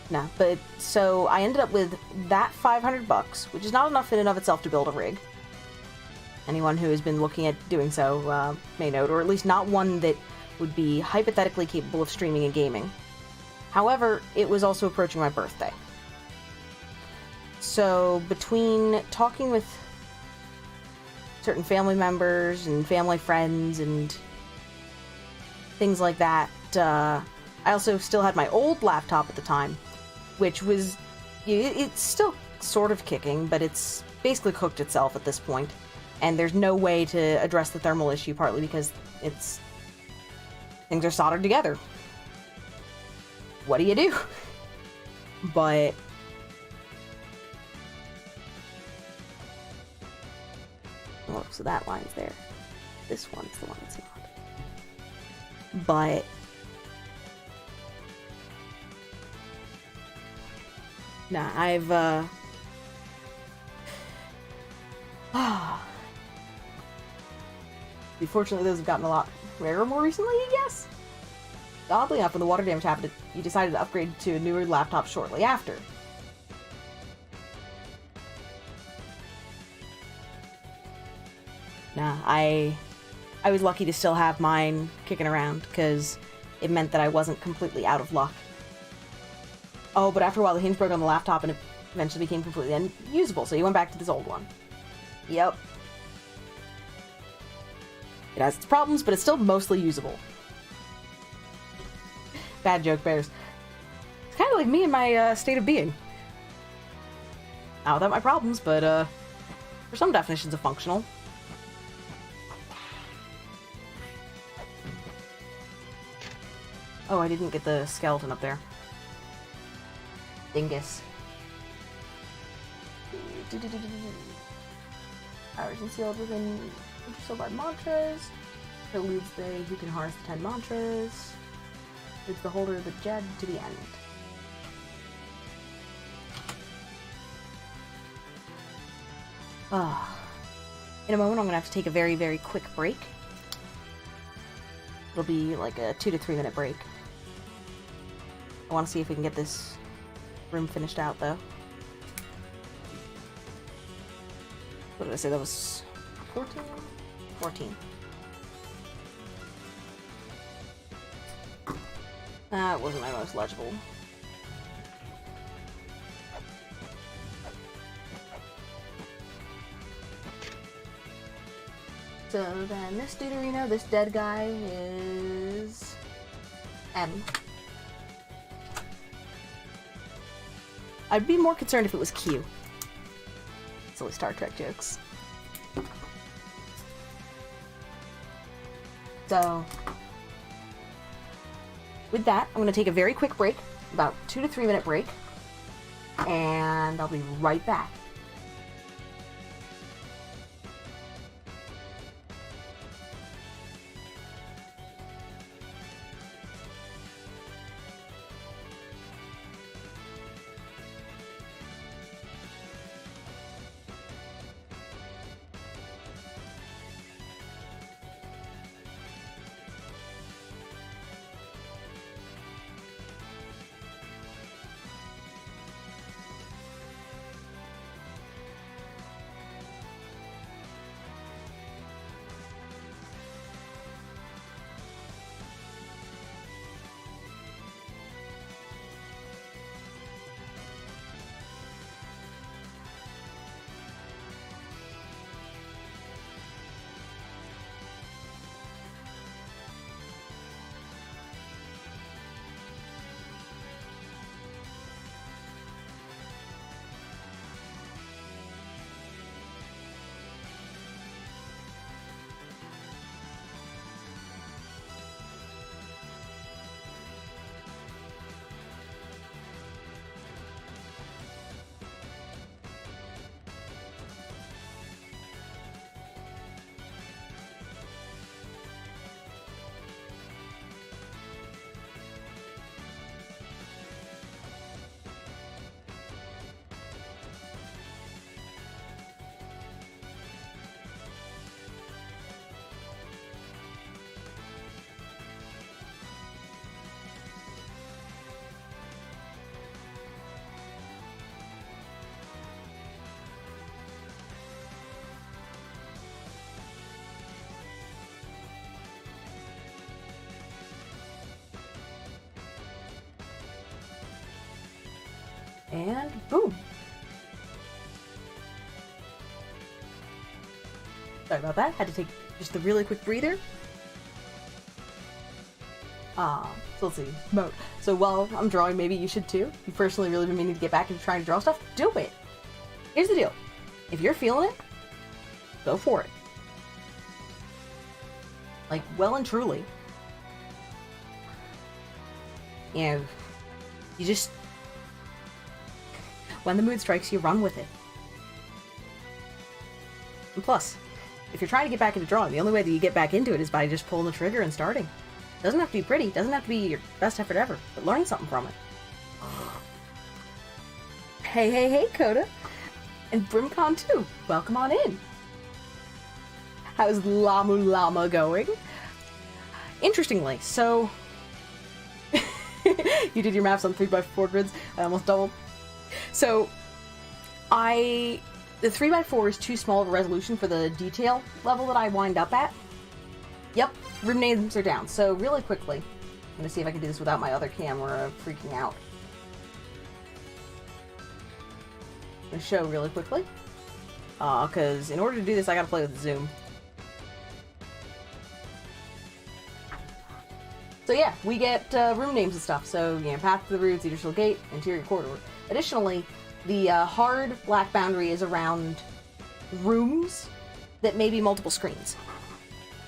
Nah, but so I ended up with that $500, which is not enough in and of itself to build a rig. Anyone who has been looking at doing so may note, or at least not one that would be hypothetically capable of streaming and gaming. However, it was also approaching my birthday. So between talking with certain family members and family friends and things like that, I also still had my old laptop at the time, which was, it's still sort of kicking, but it's basically cooked itself at this point. And there's no way to address the thermal issue, partly because things are soldered together. What do you do? But oh, so that line's there. This one's the one that's not. But nah, I've Fortunately, those have gotten a lot rarer more recently, I guess. Oddly enough, when the water damage happened, you decided to upgrade to a newer laptop shortly after. Nah, I was lucky to still have mine kicking around, because it meant that I wasn't completely out of luck. Oh, but after a while, the hinge broke on the laptop, and it eventually became completely unusable, so you went back to this old one. Yep. It has its problems, but it's still mostly usable. Bad joke, bears. It's kind of like me and my state of being. Not without my problems, but for some definitions of functional. Oh, I didn't get the skeleton up there. Dingus. Hours and sealed within so by mantras. It leads the who can harness the 10 mantras. It's the holder of the Jed to the end. In a moment, I'm gonna have to take a very, very quick break. It'll be like a 2 to 3 minute break. I want to see if we can get this room finished out, though. What did I say? That was 14? 14. That wasn't my most legible. So then this Deuterino, this dead guy, is M. I'd be more concerned if it was Q. Silly Star Trek jokes. So, with that, I'm going to take a very quick break, about 2 to 3 minute break, and I'll be right back. And boom. Sorry about that. Had to take just a really quick breather. So let's see. Mode. So while I'm drawing, maybe you should too. You've personally really been meaning to get back into trying to draw stuff. Do it. Here's the deal. If you're feeling it, go for it. Like, well and truly. You know, you just... when the mood strikes, you run with it. And plus, if you're trying to get back into drawing, the only way that you get back into it is by just pulling the trigger and starting. Doesn't have to be pretty, doesn't have to be your best effort ever, but learn something from it. Hey, Coda. And Brimcon too. Welcome on in. How's la-mulana going? Interestingly, so... you did your maps on 3x4 grids. I almost doubled. So, the 3x4 is too small of a resolution for the detail level that I wind up at. Yep, room names are down. So, really quickly, I'm going to see if I can do this without my other camera freaking out. I'm going to show really quickly. Because in order to do this, I got to play with zoom. So yeah, we get room names and stuff. So, you know, path to the roots, Eatershill Gate, interior corridor. Additionally, the hard black boundary is around rooms that may be multiple screens.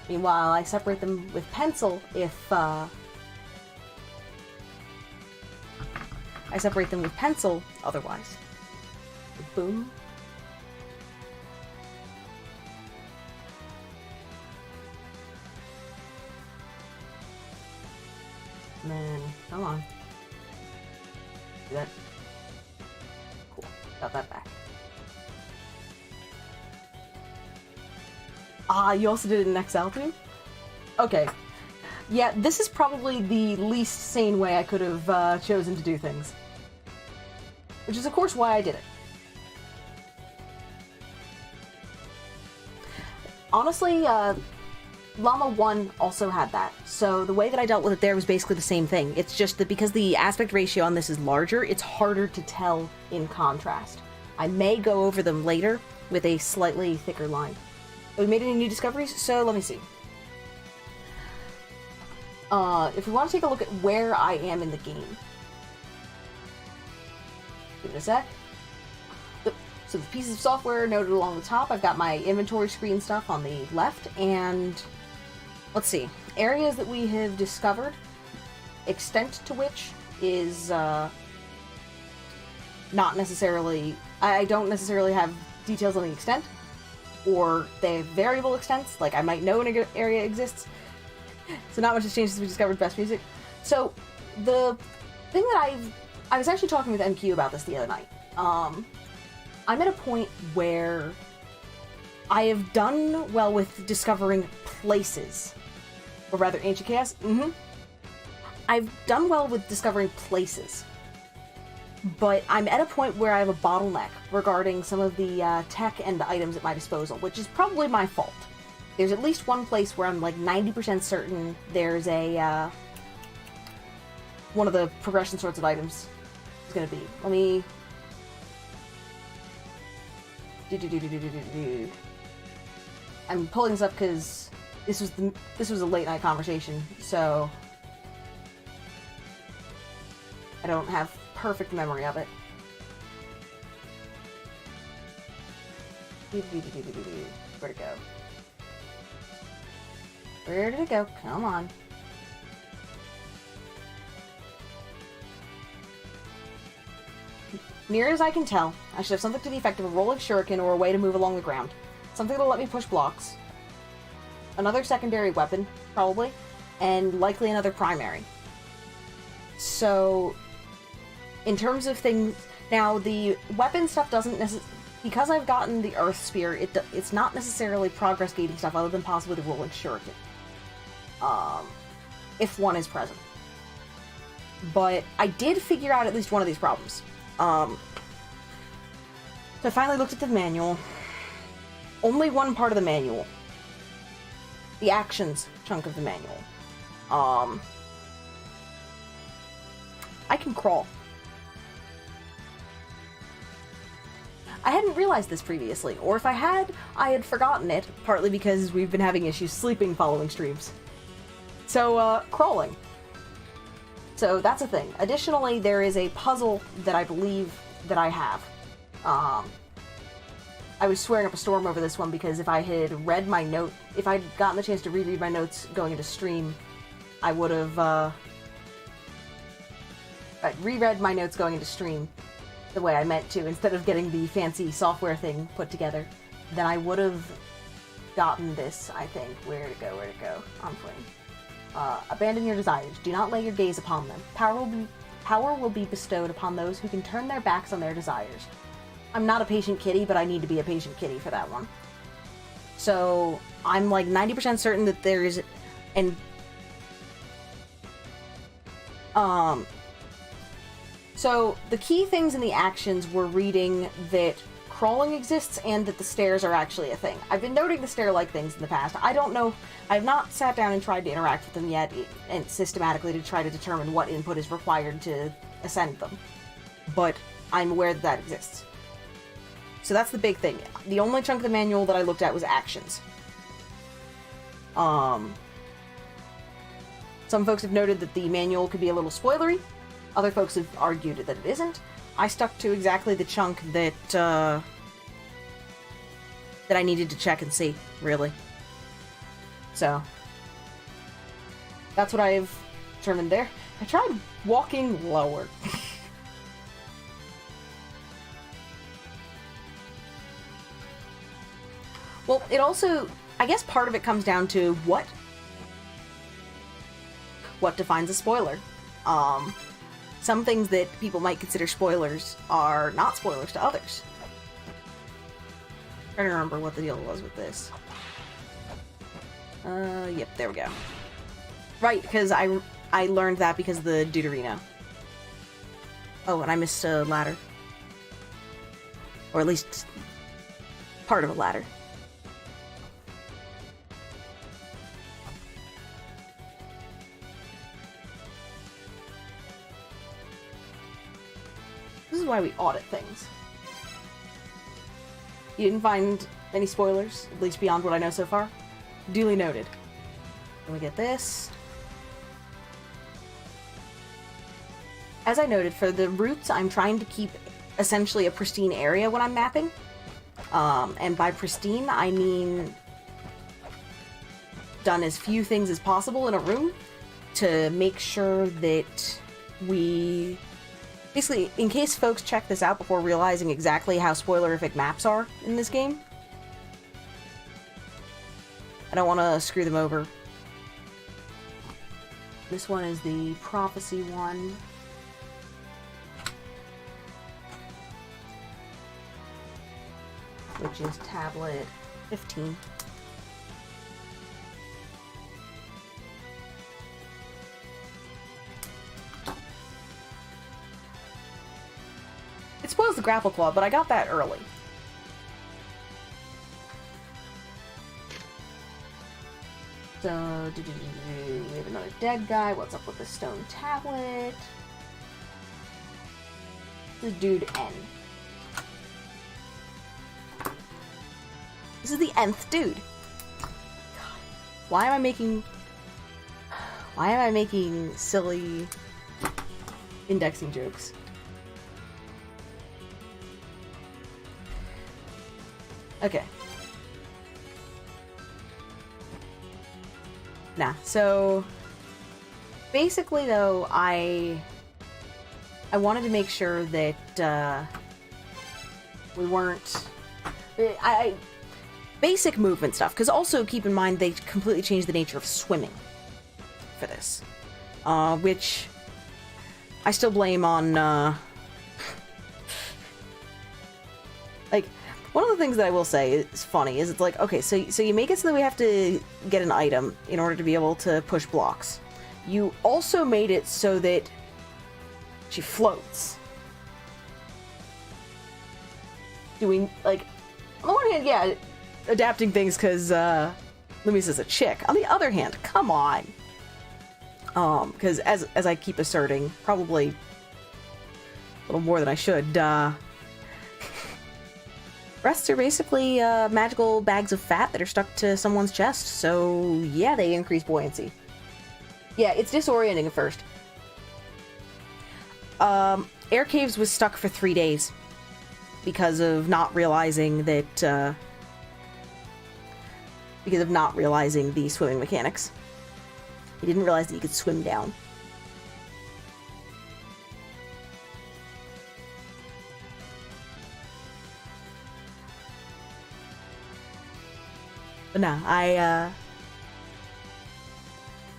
Meanwhile, I separate them with pencil if, I separate them with pencil otherwise. Boom. Man, come on. Do that. Cool. Got that back. Ah, you also did it in Excel too? Okay. Yeah, this is probably the least sane way I could have chosen to do things. Which is, of course, why I did it. Honestly, Llama 1 also had that, so the way that I dealt with it there was basically the same thing. It's just that because the aspect ratio on this is larger, it's harder to tell in contrast. I may go over them later with a slightly thicker line. Have we made any new discoveries? So, let me see. If we want to take a look at where I am in the game. Give it a sec. So the pieces of software noted along the top, I've got my inventory screen stuff on the left, and let's see, areas that we have discovered, extent to which is not necessarily, I don't necessarily have details on the extent, or they have variable extents, like I might know an area exists, so not much has changed since we discovered best music. So the thing that I was actually talking with MQ about this the other night. I'm at a point where I have done well with discovering places. Or rather, Ancient Chaos? I've done well with discovering places. But I'm at a point where I have a bottleneck regarding some of the tech and the items at my disposal, which is probably my fault. There's at least one place where I'm like 90% certain there's a, one of the progression sorts of items is going to be. Let me... I'm pulling this up because this was a late night conversation, so I don't have perfect memory of it. Where'd it go? Where did it go? Come on. Near as I can tell, I should have something to the effect of a rolling shuriken or a way to move along the ground. Something that'll let me push blocks. Another secondary weapon, probably. And likely another primary. So, in terms of things... Now, the weapon stuff doesn't necessarily... Because I've gotten the Earth Spear, it's not necessarily progress gating stuff other than possibly the rolling shuriken. If one is present. But I did figure out at least one of these problems. So I finally looked at the manual. Only one part of the manual. The actions chunk of the manual. I can crawl. I hadn't realized this previously, or if I had forgotten it, partly because we've been having issues sleeping following streams. So, crawling. So that's a thing. Additionally, there is a puzzle that I believe that I have. I was swearing up a storm over this one because if I had read my note, if I'd gotten the chance to reread my notes going into stream, I would have, I'd reread my notes going into stream the way I meant to, instead of getting the fancy software thing put together, then I would have gotten this, I think. Where to go? On flame. Abandon your desires. Do not lay your gaze upon them. Power will be bestowed upon those who can turn their backs on their desires. I'm not a patient kitty, but I need to be a patient kitty for that one. So, I'm like 90% certain that there's an... So, the key things in the actions were reading that crawling exists and that the stairs are actually a thing. I've been noting the stair-like things in the past. I don't know... I've not sat down and tried to interact with them yet, and systematically to try to determine what input is required to ascend them. But I'm aware that that exists. So that's the big thing. The only chunk of the manual that I looked at was actions. Some folks have noted that the manual could be a little spoilery. Other folks have argued that it isn't. I stuck to exactly the chunk that that I needed to check and see, really. So that's what I've determined there. I tried walking lower. Well, it also, I guess part of it comes down to what defines a spoiler. Some things that people might consider spoilers are not spoilers to others. I'm trying to remember what the deal was with this. Yep, there we go. Right, because I learned that because of the Deuterino. Oh, and I missed a ladder. Or at least part of a ladder. This is why we audit things. You didn't find any spoilers, at least beyond what I know so far? Duly noted. Then we get this. As I noted, for the routes, I'm trying to keep essentially a pristine area when I'm mapping. And by pristine, I mean done as few things as possible in a room to make sure that we... Basically, in case folks check this out before realizing exactly how spoilerific maps are in this game, I don't want to screw them over. This one is the prophecy one. Which is tablet 15. It spoils the grapple claw, but I got that early. So, we have another dead guy. What's up with the stone tablet? This is dude N. This is the nth dude. God. Why am I making silly indexing jokes? Okay. Nah, so basically though, I wanted to make sure that we weren't basic movement stuff, because also keep in mind they completely changed the nature of swimming for this, which I still blame on like, one of the things that I will say is funny is it's like, okay, so you make it so that we have to get an item in order to be able to push blocks. You also made it so that she floats. Doing, like, on the one hand, yeah, adapting things because Lumisa's a chick. On the other hand, come on. Because as I keep asserting, probably a little more than I should, Breasts are basically magical bags of fat that are stuck to someone's chest, so yeah, they increase buoyancy. Yeah, it's disorienting at first. Air Caves was stuck for 3 days because of not realizing that, because of not realizing the swimming mechanics. He didn't realize that you could swim down. But no,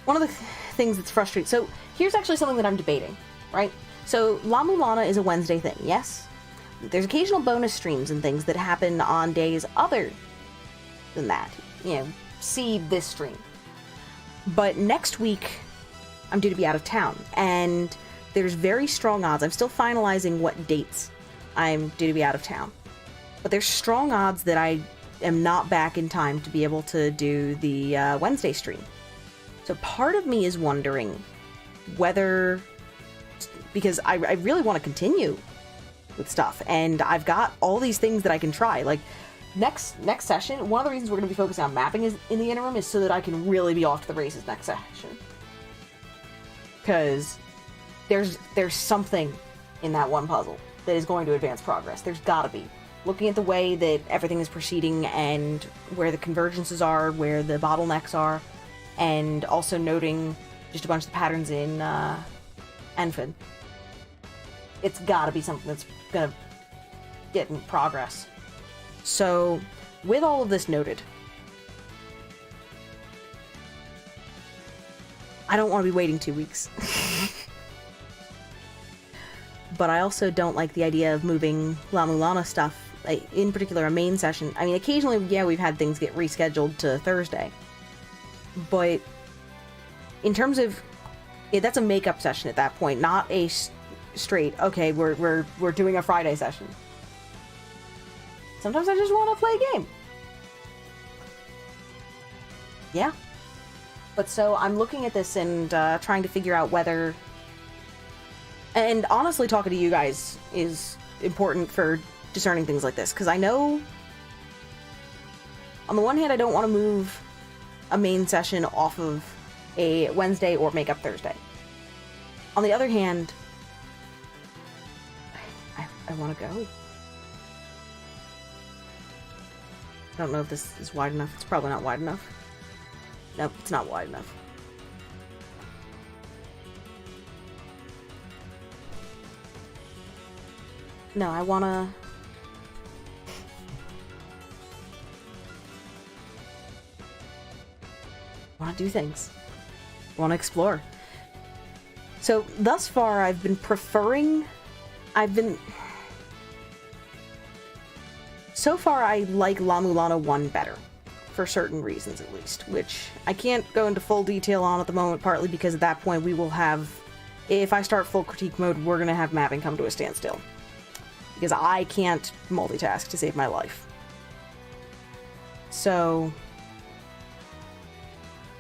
one of the things that's frustrating... So, here's actually something that I'm debating, right? So, la-mulana is a Wednesday thing, yes? There's occasional bonus streams and things that happen on days other than that. You know, see this stream. But next week, I'm due to be out of town, and there's very strong odds. I'm still finalizing what dates I'm due to be out of town. But there's strong odds that I am not back in time to be able to do the Wednesday stream. So part of me is wondering whether... Because I really want to continue with stuff, and I've got all these things that I can try. Like, next session, one of the reasons we're going to be focusing on mapping is in the interim is so that I can really be off to the races next session. Because there's something in that one puzzle that is going to advance progress. There's gotta be. Looking at the way that everything is proceeding and where the convergences are, where the bottlenecks are, and also noting just a bunch of the patterns in Enfid. It's gotta be something that's gonna get in progress. So, with all of this noted, I don't want to be waiting 2 weeks. But I also don't like the idea of moving la-mulana stuff, like, in particular a main session. I mean, occasionally, yeah, we've had things get rescheduled to Thursday. But in terms of... Yeah, that's a makeup session at that point, not a straight, okay, we're doing a Friday session. Sometimes I just want to play a game. Yeah. But so I'm looking at this and trying to figure out whether... And honestly, talking to you guys is important for discerning things like this, because I know... On the one hand, I don't want to move a main session off of a Wednesday or make up Thursday. On the other hand, I want to go. I don't know if this is wide enough. It's probably not wide enough. Nope, it's not wide enough. No, I wanna... do things. I wanna explore. So, thus far, I've been preferring... So far, I like la-mulana 1 better. For certain reasons, at least. Which I can't go into full detail on at the moment, partly because at that point we will have... If I start full critique mode, we're gonna have mapping come to a standstill. Because I can't multitask to save my life. So...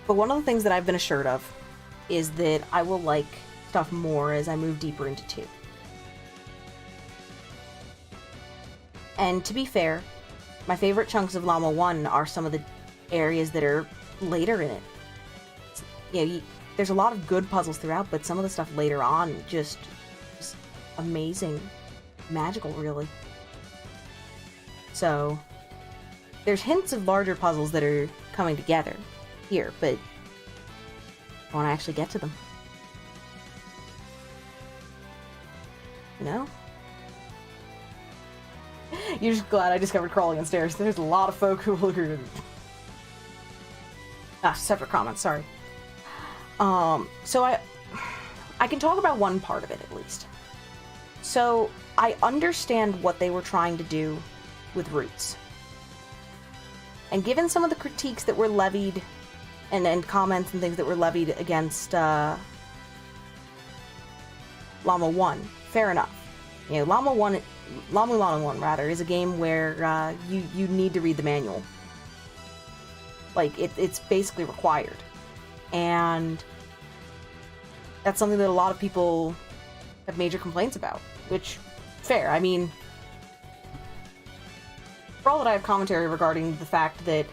But one of the things that I've been assured of is that I will like stuff more as I move deeper into 2. And to be fair, my favorite chunks of Llama 1 are some of the areas that are later in it. You know, there's a lot of good puzzles throughout, but some of the stuff later on just amazing. Magical, really. So, there's hints of larger puzzles that are coming together here, but I want to actually get to them. You know? You're just glad I discovered crawling on stairs. There's a lot of folk who will agree with me. Separate comments, sorry. So I can talk about one part of it, at least. So, I understand what they were trying to do with Roots. And given some of the critiques that were levied, and comments and things that were levied against Llama 1, fair enough. You know, la-mulana 1, rather, is a game where you need to read the manual. Like, it's basically required. And that's something that a lot of people have major complaints about, which, fair. I mean, For all that I have commentary regarding the fact that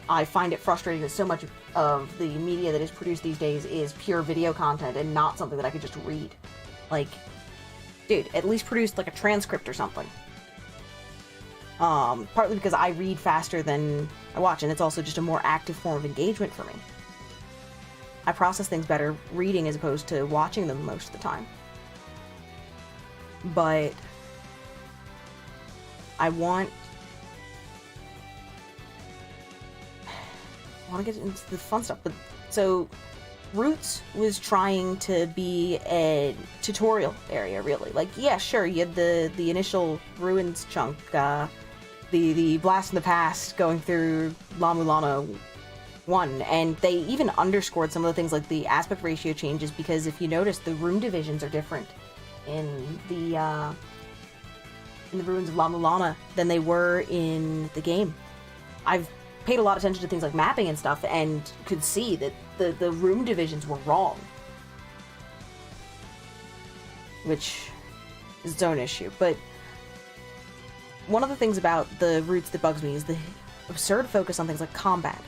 I find it frustrating that so much of the media that is produced these days is pure video content and not something that I could just read. Like, dude, at least produce like a transcript or something. Partly because I read faster than I watch, and it's also just a more active form of engagement for me. I process things better reading as opposed to watching them most of the time. But I want to get into the fun stuff. But so Roots was trying to be a tutorial area, really. Like, yeah, sure, you had the initial ruins chunk, the blast in the past going through La-mulana 1, and they even underscored some of the things like the aspect ratio changes, because if you notice, the room divisions are different in the ruins of La-mulana than they were in the game. I've paid a lot of attention to things like mapping and stuff, and could see that the room divisions were wrong, which is its own issue. But one of the things about the Roots that bugs me is the absurd focus on things like combat.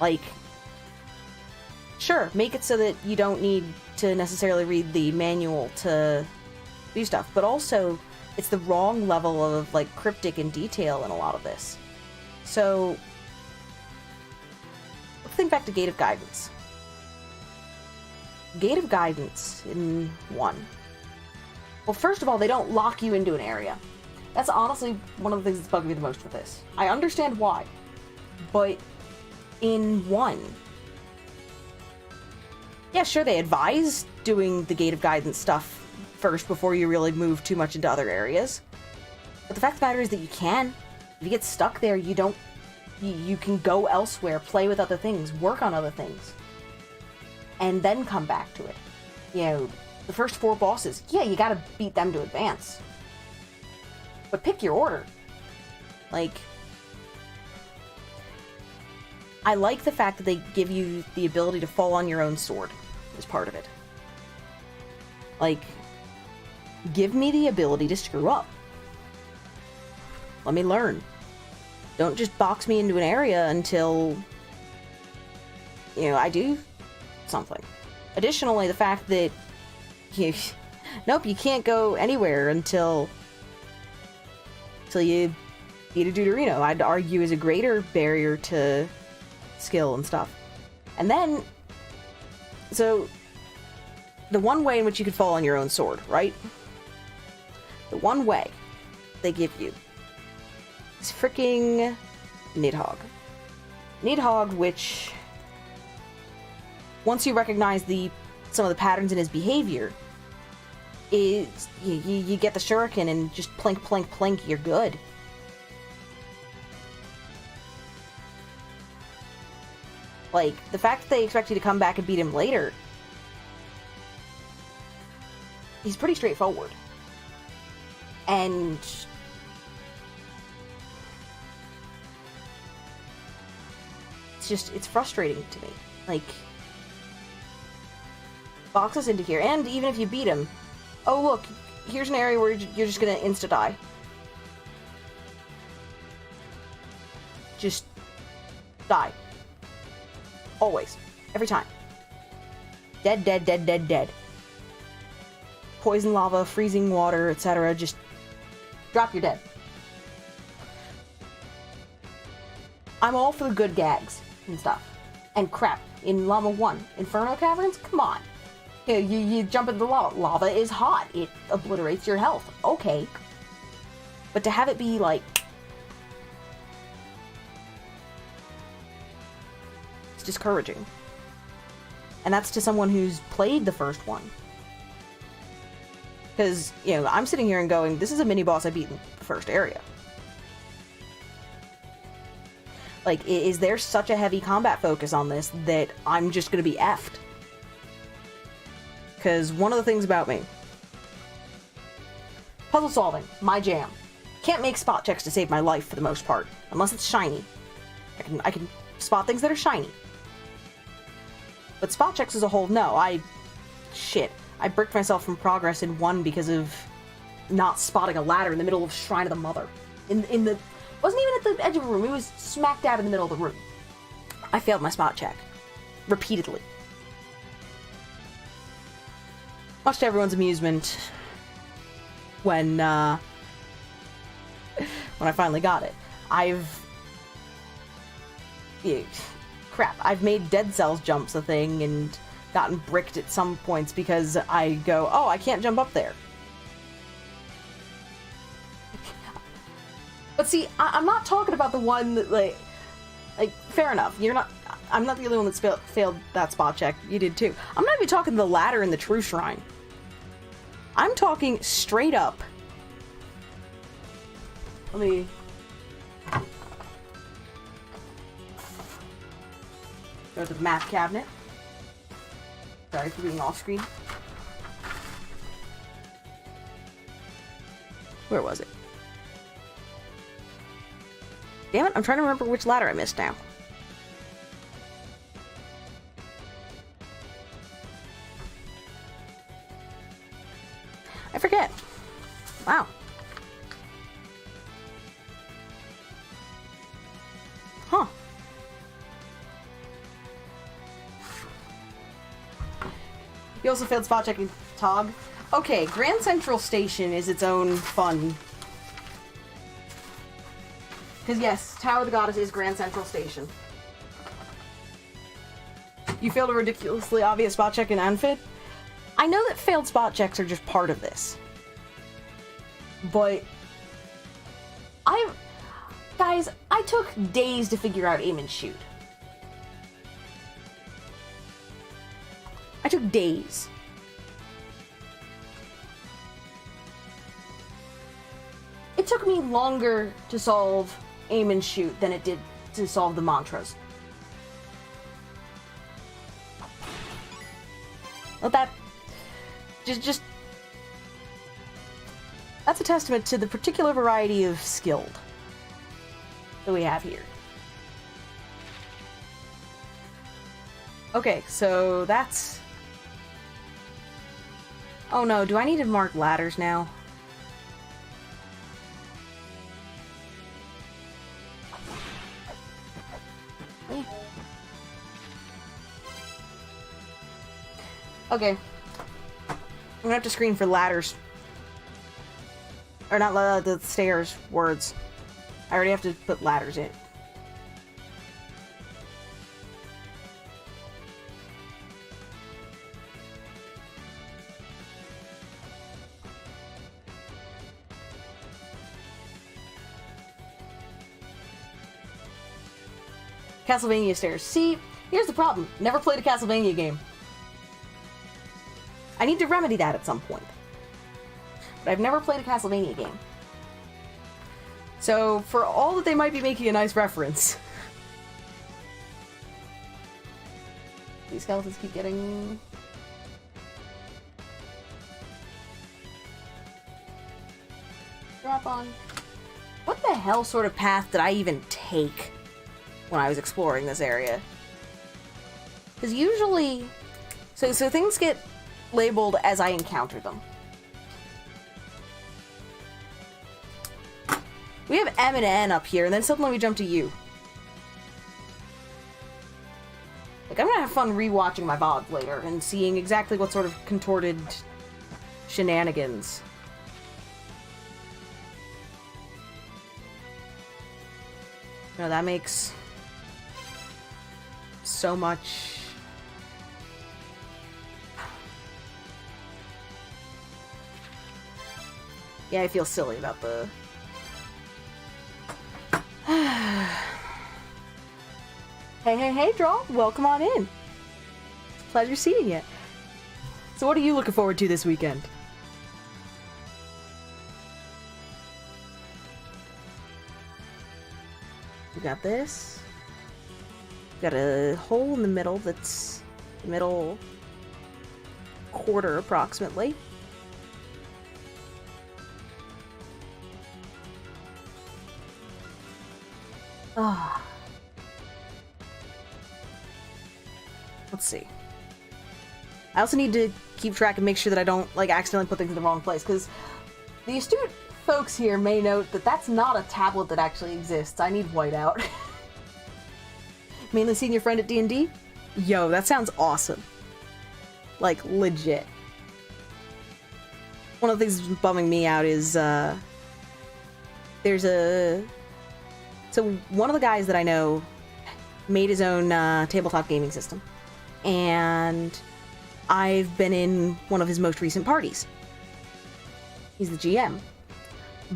Like, sure, make it so that you don't need to necessarily read the manual to do stuff, but also it's the wrong level of, like, cryptic and detail in a lot of this. So, let's think back to Gate of Guidance. Gate of Guidance in 1. Well, first of all, they don't lock you into an area. That's honestly one of the things that's bugged me the most with this. I understand why, but in 1, yeah, sure, they advise doing the Gate of Guidance stuff first before you really move too much into other areas. But the fact of the matter is that you can. If you get stuck there, you don't... You can go elsewhere, play with other things, work on other things, and then come back to it. You know, the first 4 bosses, yeah, you gotta beat them to advance. But pick your order. Like, I like the fact that they give you the ability to fall on your own sword as part of it. Like, give me the ability to screw up. Let me learn. Don't just box me into an area until, you know, I do something. Additionally, the fact that nope, you can't go anywhere until you beat a Deuterino, I'd argue is a greater barrier to skill and stuff. And then, so, the one way in which you could fall on your own sword, right? The one way they give you is freaking Nidhogg. Nidhogg, which, once you recognize some of the patterns in his behavior, is you get the shuriken and just plink, plink, plink, you're good. Like, the fact that they expect you to come back and beat him later, he's pretty straightforward. And it's frustrating to me. Like, box us into here, and even if you beat him, oh look, here's an area where you're just gonna insta-die. Just die. Always. Every time. Dead, dead, dead, dead, dead. Poison lava, freezing water, etc. Just drop, you're dead. I'm all for the good gags and stuff. And crap, in Llama 1, Inferno Caverns? Come on. You jump into the lava. Lava is hot. It obliterates your health. Okay. But to have it be like... it's discouraging. And that's to someone who's played the first one. Because, you know, I'm sitting here and going, this is a mini-boss I beat in the first area. Like, is there such a heavy combat focus on this that I'm just gonna be effed? Because one of the things about me, puzzle solving, my jam. Can't make spot checks to save my life for the most part, unless it's shiny. I can spot things that are shiny. But spot checks as a whole, no. I bricked myself from progress in 1 because of not spotting a ladder in the middle of Shrine of the Mother. In the... Wasn't even at the edge of a room, it was smack dab in the middle of the room. I failed my spot check. Repeatedly. Much to everyone's amusement, when I finally got it. I've made dead cells jumps a thing and gotten bricked at some points because I go, oh, I can't jump up there. But see, I'm not talking about the one that, like, fair enough, I'm not the only one that's failed that spot check. You did too. I'm not even talking the ladder in the true shrine. I'm talking straight up. Let me... go to the map cabinet. Sorry for being off screen. Where was it? Damn it, I'm trying to remember which ladder I missed now. I forget. Wow. Huh. You also failed spot checking Tog. Okay, Grand Central Station is its own fun. Because yes, Tower of the Goddess is Grand Central Station. You failed a ridiculously obvious spot check in Anfit. I know that failed spot checks are just part of this. But... Guys, I took days to figure out aim and shoot. I took days. It took me longer to solve aim and shoot than it did to solve the mantras. Well, that... Just... That's a testament to the particular variety of skilled that we have here. Okay, so that's... Oh no, do I need to mark ladders now? Yeah. Okay. I'm gonna have to screen for ladders. Or not the stairs words. I already have to put ladders in. Castlevania stairs. See, here's the problem. Never played a Castlevania game. I need to remedy that at some point. But I've never played a Castlevania game. So, for all that they might be making a nice reference... These skeletons keep getting... Drop on. What the hell sort of path did I even take when I was exploring this area? Because usually... So things get labeled as I encounter them. We have M and N up here, and then suddenly we jump to U. Like, I'm gonna have fun rewatching my VOD later and seeing exactly what sort of contorted shenanigans. You know, that makes so much... Yeah, I feel silly about the... Hey, Draw. Welcome on in. Pleasure seeing you. So what are you looking forward to this weekend? We got this. We got a hole in the middle that's the middle quarter approximately. Ah. Let's see. I also need to keep track and make sure that I don't, like, accidentally put things in the wrong place, because The astute folks here may note that that's not a tablet that actually exists. I need whiteout. Mainly seen your friend at D&D? Yo, that sounds awesome. Like, legit. One of the things that's bumming me out is, there's a... So, one of the guys that I know made his own, tabletop gaming system. And I've been in one of his most recent parties. He's the GM.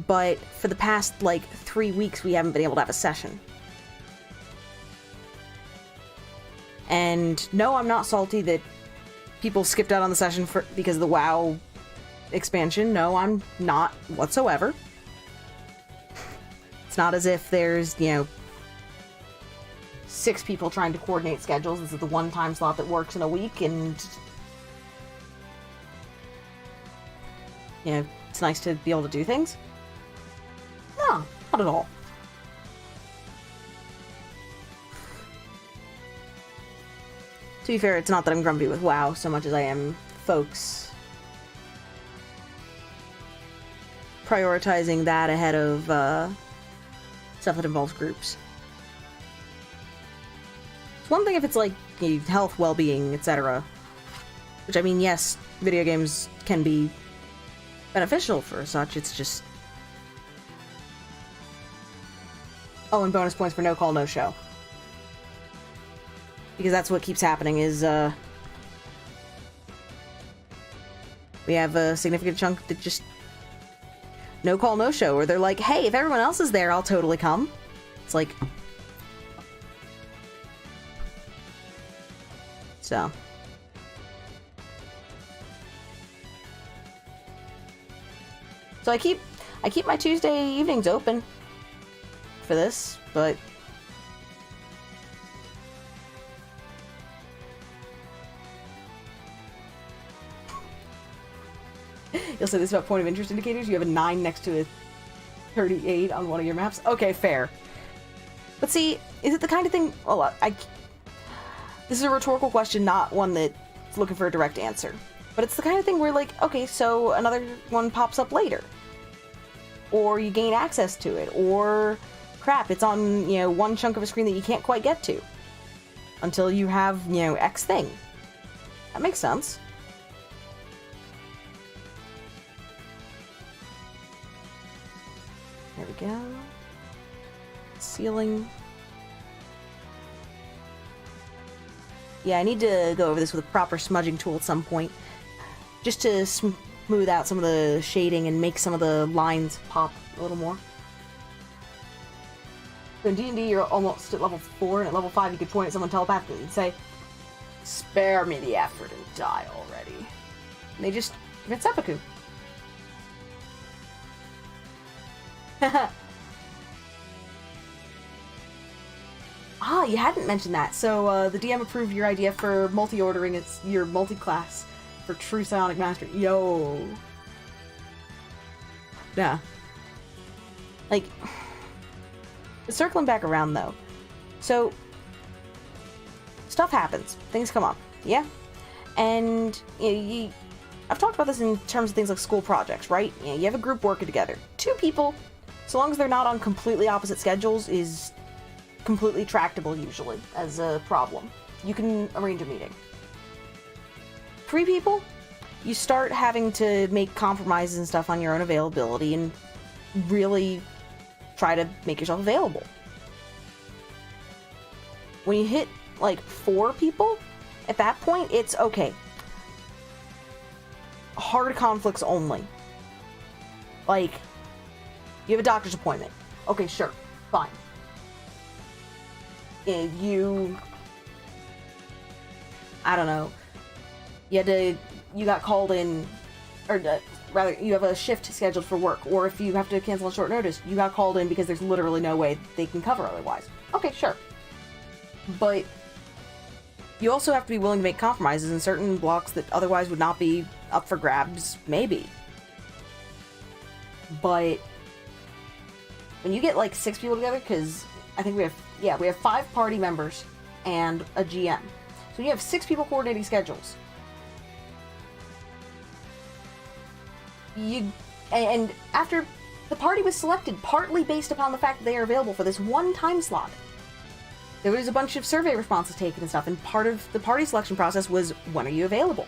But for the past, like, 3 weeks, we haven't been able to have a session. And no, I'm not salty that people skipped out on the session because of the WoW expansion. No, I'm not whatsoever. It's not as if there's, 6 people trying to coordinate schedules. This is the one time slot that works in a week, and it's nice to be able to do things. No, not at all. To be fair, it's not that I'm grumpy with WoW so much as I am folks prioritizing that ahead of stuff that involves groups. It's one thing if it's like health, well-being, etc. Which, I mean, yes, video games can be beneficial for such, it's just... Oh, and bonus points for no call, no show. Because that's what keeps happening is, we have a significant chunk that just no call, no show, or they're like, hey, if everyone else is there, I'll totally come. It's like... So... So I keep my Tuesday evenings open for this, but you'll say this about point of interest indicators. You have a 9 next to a 38 on one of your maps. Okay, fair. But see, is it the kind of thing... Well, this is a rhetorical question, not one that's looking for a direct answer. But it's the kind of thing where, like, okay, so another one pops up later. Or you gain access to it. Or, crap, it's on, one chunk of a screen that you can't quite get to. Until you have, X thing. That makes sense. There we go. Ceiling. Yeah, I need to go over this with a proper smudging tool at some point. Just to smooth out some of the shading and make some of the lines pop a little more. So in D&D, you're almost at level 4, and at level 5 you could point at someone telepathically and say, spare me the effort and die already. And they just commit seppuku. Ah, you hadn't mentioned that. So, the DM approved your idea for multi-ordering your multi-class for true psionic mastery. Yo. Yeah. Like, circling back around, though. So, stuff happens. Things come up. Yeah? And, I've talked about this in terms of things like school projects, right? You have a group working together. 2 people, so long as they're not on completely opposite schedules, is completely tractable, usually, as a problem. You can arrange a meeting. 3 people, you start having to make compromises and stuff on your own availability and really try to make yourself available. When you hit, like, 4 people, at that point, it's okay. Hard conflicts only. Like, you have a doctor's appointment. Okay, sure, fine. You... I don't know. You got called in, or rather, you have a shift scheduled for work, or if you have to cancel on short notice, you got called in because there's literally no way they can cover otherwise. Okay, sure. But you also have to be willing to make compromises in certain blocks that otherwise would not be up for grabs, maybe. But when you get like 6 people together, because I think we have 5 party members and a GM. So you have 6 people coordinating schedules. You And after the party was selected, partly based upon the fact that they are available for this one time slot, there was a bunch of survey responses taken and stuff, and part of the party selection process was, when are you available?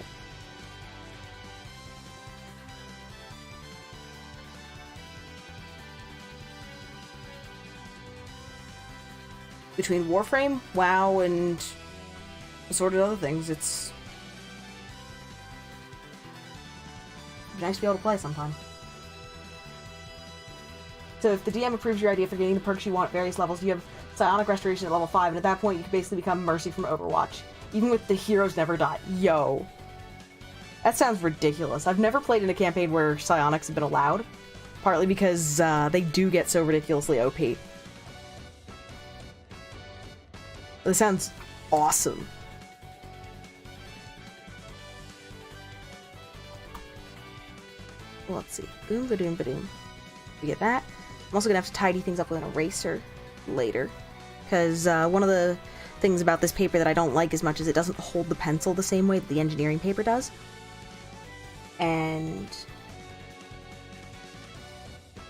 Between Warframe, WoW, and assorted other things, it's nice to be able to play sometime. So if the DM approves your idea for getting the perks you want at various levels, you have Psionic Restoration at level 5, and at that point you can basically become Mercy from Overwatch, even with the heroes never die. Yo. That sounds ridiculous. I've never played in a campaign where psionics have been allowed, partly because they do get so ridiculously OP. This sounds awesome. Well, let's see. Boom, ba-doom, ba-doom. We get that. I'm also gonna have to tidy things up with an eraser later, because one of the things about this paper that I don't like as much is it doesn't hold the pencil the same way that the engineering paper does. And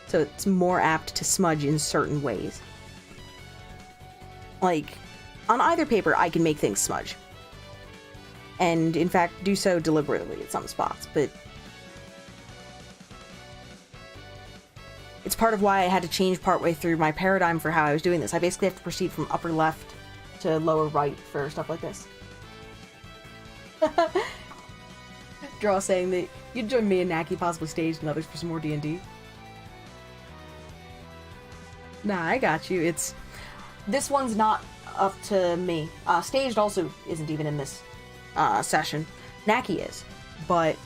so it's more apt to smudge in certain ways. Like, on either paper, I can make things smudge. And, in fact, do so deliberately at some spots, but it's part of why I had to change partway through my paradigm for how I was doing this. I basically have to proceed from upper left to lower right for stuff like this. Draw saying that you'd join me and Naki possibly staged and others for some more D&D. Nah, I got you. This one's not up to me. Staged also isn't even in this session. Naki is, but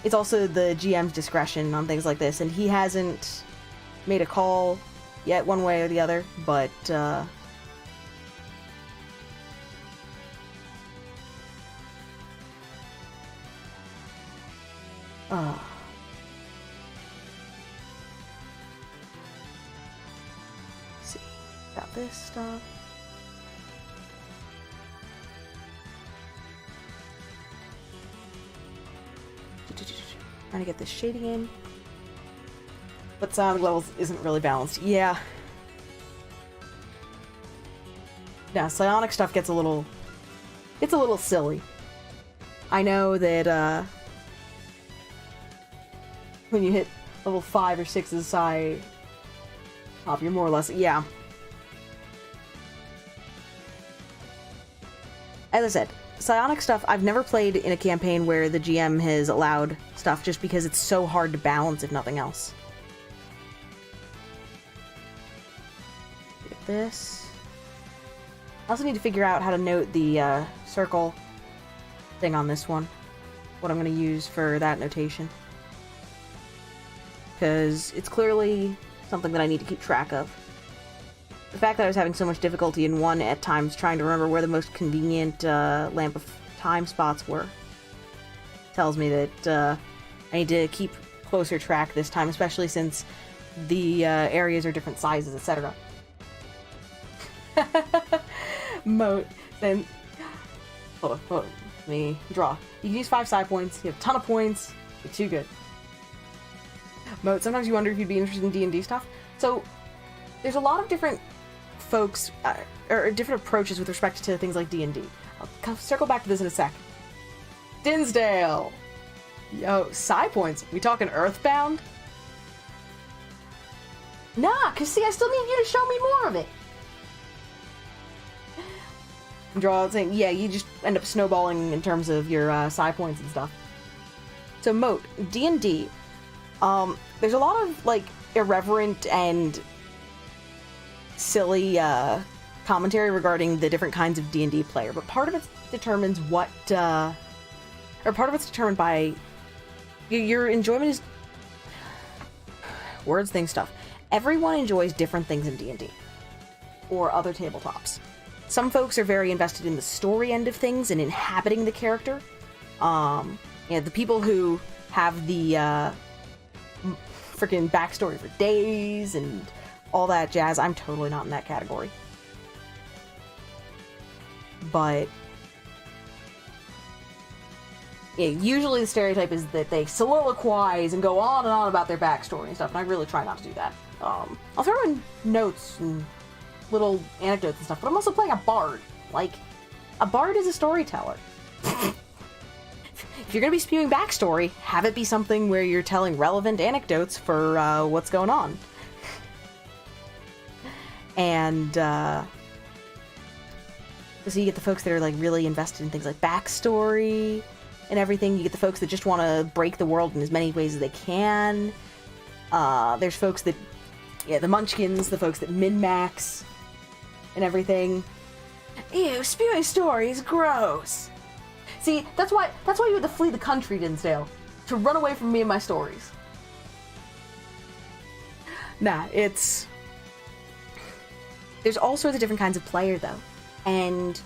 it's also the GM's discretion on things like this, and he hasn't made a call yet one way or the other, but let's see. Got this stuff. Trying to get this shading in. But sound levels isn't really balanced. Yeah. Yeah, psionic stuff gets a little silly. I know that when you hit level 5 or 6 as psi pop, you're more or less, yeah. As I said, psionic stuff, I've never played in a campaign where the GM has allowed stuff just because it's so hard to balance, if nothing else. Get this. I also need to figure out how to note the circle thing on this one. What I'm going to use for that notation. Because it's clearly something that I need to keep track of. The fact that I was having so much difficulty in one at times trying to remember where the most convenient lamp of time spots were tells me that I need to keep closer track this time, especially since the areas are different sizes, etc. Moat, then hold on, let me draw. You can use 5 psi points, you have a ton of points, you're too good. Moat, sometimes you wonder if you'd be interested in D&D stuff. So, there's a lot of different folks, or different approaches with respect to things like D&D. I'll circle back to this in a sec. Dinsdale! Yo, psi points. We talking Earthbound? Nah, cause see, I still need you to show me more of it. Draw saying, yeah, you just end up snowballing in terms of your psi points and stuff. So, Moat, D&D. There's a lot of, like, irreverent and silly commentary regarding the different kinds of D&D player, but part of it determines what, or part of it's determined by your enjoyment is words, things, stuff. Everyone enjoys different things in D&D or other tabletops. Some folks are very invested in the story end of things and inhabiting the character. The people who have the freaking backstory for days and all that jazz, I'm totally not in that category. But Yeah, usually the stereotype is that they soliloquize and go on and on about their backstory and stuff, and I really try not to do that. I'll throw in notes and little anecdotes and stuff, but I'm also playing a bard. Like, a bard is a storyteller. If you're gonna be spewing backstory, have it be something where you're telling relevant anecdotes for what's going on. And so you get the folks that are like really invested in things like backstory and everything. You get the folks that just want to break the world in as many ways as they can. There's folks that, yeah, the munchkins, the folks that min-max and everything. Ew, spewing stories, gross. See, that's why you had to flee the country, Dinsdale, to run away from me and my stories. Nah, there's all sorts of different kinds of player, though, and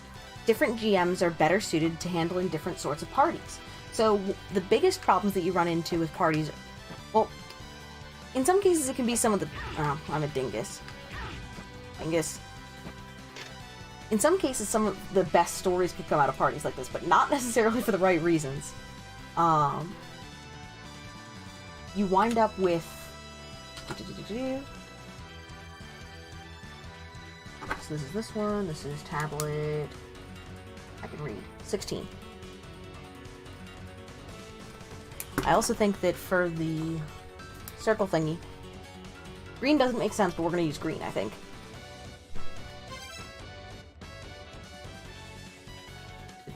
different GMs are better suited to handling different sorts of parties. So the biggest problems that you run into with parties, well, in some cases it can be some of the... Oh, I'm a dingus. In some cases, some of the best stories could come out of parties like this, but not necessarily for the right reasons. You wind up with... So this is this one, this is tablet... I can read. 16. I also think that for the circle thingy, green doesn't make sense, but we're going to use green, I think.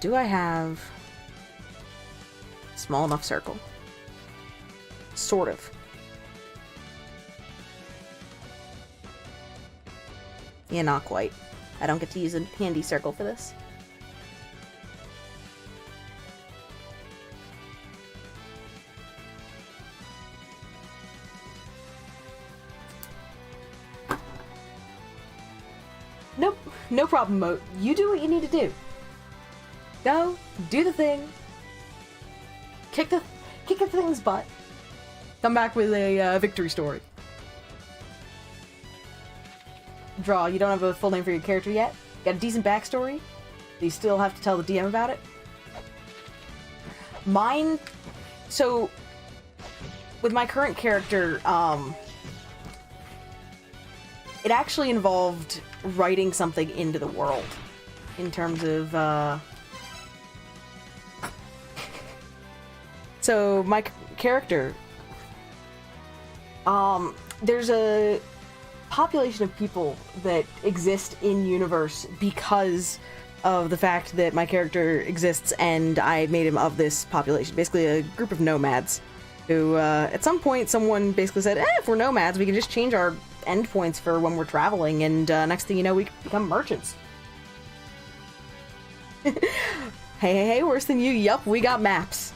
Do I have a small enough circle? Sort of. Yeah, not quite. I don't get to use a handy circle for this. Nope, no problem, Moat. You do what you need to do. Go, do the thing. Kick the thing's butt. Come back with a victory story. Draw, you don't have a full name for your character yet? Got a decent backstory? Do you still have to tell the DM about it? Mine... So, with my current character, it actually involved writing something into the world. In terms of, So, my character, there's a population of people that exist in universe because of the fact that my character exists and I made him of this population. Basically a group of nomads who, at some point someone basically said, if we're nomads, we can just change our endpoints for when we're traveling, and next thing you know, we become merchants. Hey, worse than you. Yup, we got maps.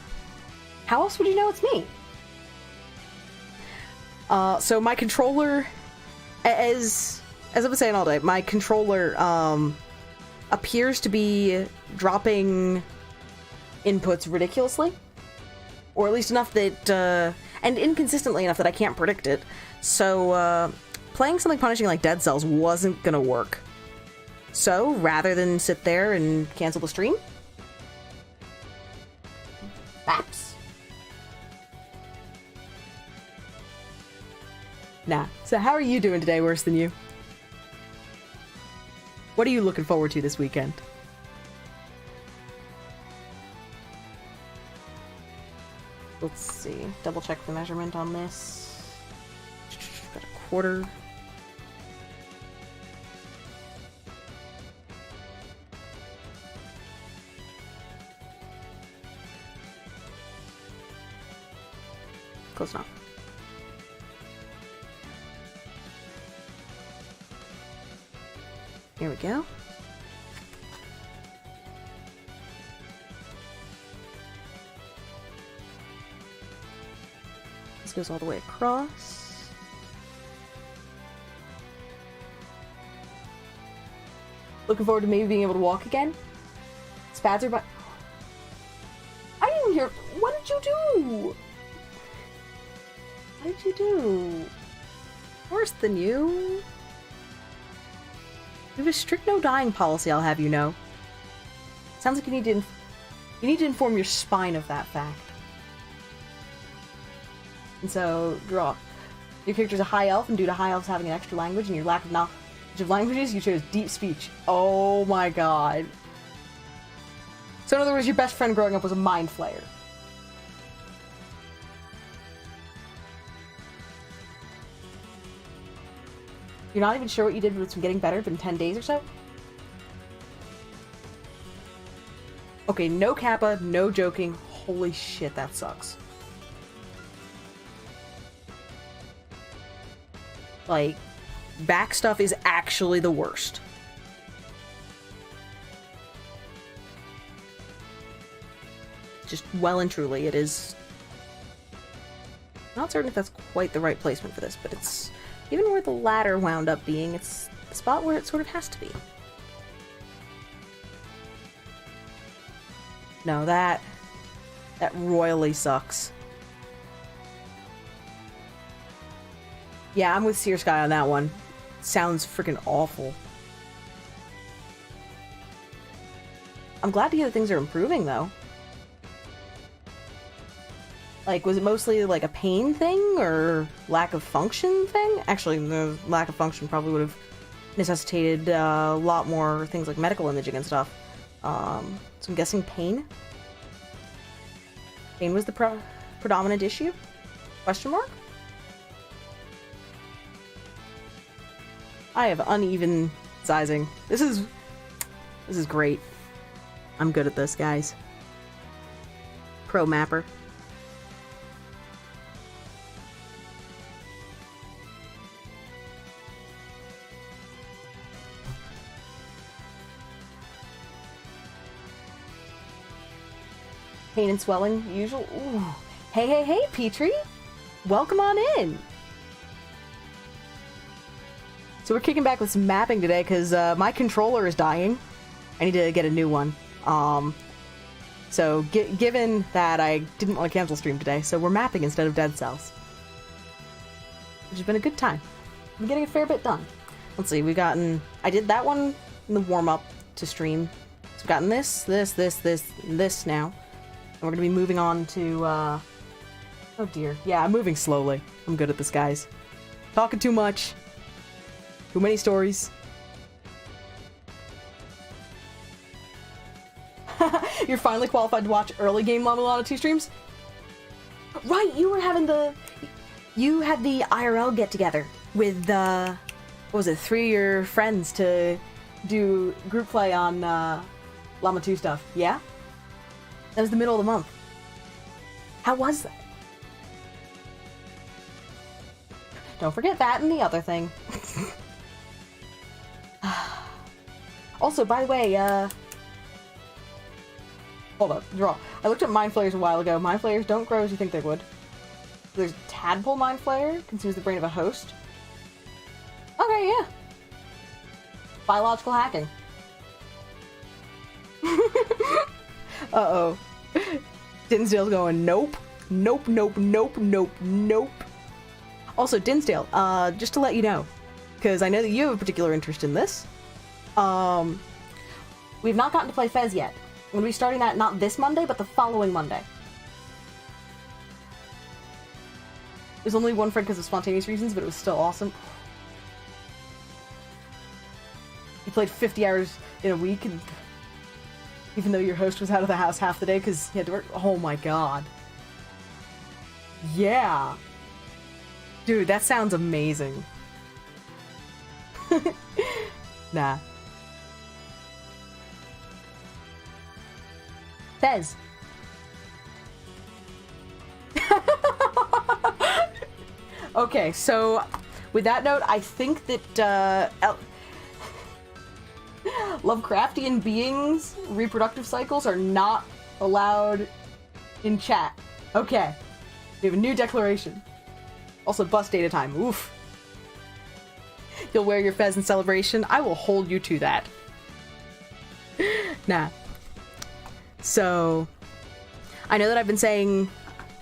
How else would you know it's me? So my controller, as I've been saying all day, my controller appears to be dropping inputs ridiculously, or at least enough that, and inconsistently enough that I can't predict it. So playing something punishing like Dead Cells wasn't gonna work. So rather than sit there and cancel the stream, maps. Nah. So how are you doing today, worse than you? What are you looking forward to this weekend? Let's see. Double check the measurement on this. Got a quarter. Close enough. Here we go. This goes all the way across. Looking forward to maybe being able to walk again. Spads are by... I didn't hear... What did you do? What did you do? Worse than you. We have a strict no dying policy, I'll have you know. Sounds like you need to You need to inform your spine of that fact. And so, draw. Your character's a high elf, and due to high elves having an extra language and your lack of knowledge of languages, you chose deep speech. Oh my god. So in other words, your best friend growing up was a mind flayer. You're not even sure what you did with some getting better in 10 days or so? Okay, no kappa, no joking. Holy shit, that sucks. Like, back stuff is actually the worst. Just well and truly, it is... Not certain if that's quite the right placement for this, but it's... Even where the ladder wound up being, it's the spot where it sort of has to be. No, that royally sucks. Yeah, I'm with Seer Sky on that one. Sounds freaking awful. I'm glad to hear that things are improving, though. Like, was it mostly, like, a pain thing, or lack of function thing? Actually, the lack of function probably would have necessitated a lot more things like medical imaging and stuff. So I'm guessing pain? Pain was the predominant issue? Question mark? I have uneven sizing. This is great. I'm good at this, guys. Pro mapper. Pain and swelling, usual. Ooh. Hey, Petrie! Welcome on in! So we're kicking back with some mapping today, because my controller is dying. I need to get a new one. So given that I didn't want to cancel stream today, so we're mapping instead of Dead Cells. Which has been a good time. I'm getting a fair bit done. Let's see, we've gotten... I did that one in the warm-up to stream. So we've gotten this, and this now. And we're going to be moving on to, oh dear. Yeah, I'm moving slowly. I'm good at this, guys. Talking too much. Too many stories. You're finally qualified to watch early game la-mulana 2 streams? Right, you were having the... You had the IRL get-together with, what was it, 3 of your friends to do group play on, Llama 2 stuff, yeah? That was the middle of the month. How was that? Don't forget that and the other thing. Also, by the way, hold up, draw. I looked at mind flayers a while ago. Mind flayers don't grow as you think they would. There's tadpole mind flayer, consumes the brain of a host. Okay, yeah. Biological hacking. Uh-oh. Dinsdale's going, nope. Nope. Also, Dinsdale, just to let you know, because I know that you have a particular interest in this, we've not gotten to play Fez yet. I'm going to be starting that not this Monday, but the following Monday. There's only one friend because of spontaneous reasons, but it was still awesome. You played 50 hours in a week, and even though your host was out of the house half the day because he had to work. Oh my god. Yeah. Dude, that sounds amazing. Nah. Fez. Okay, so with that note, I think that Lovecraftian beings' reproductive cycles are not allowed in chat. Okay. We have a new declaration. Also, bus data time. Oof. You'll wear your Fez in celebration. I will hold you to that. Nah. So, I know that I've been saying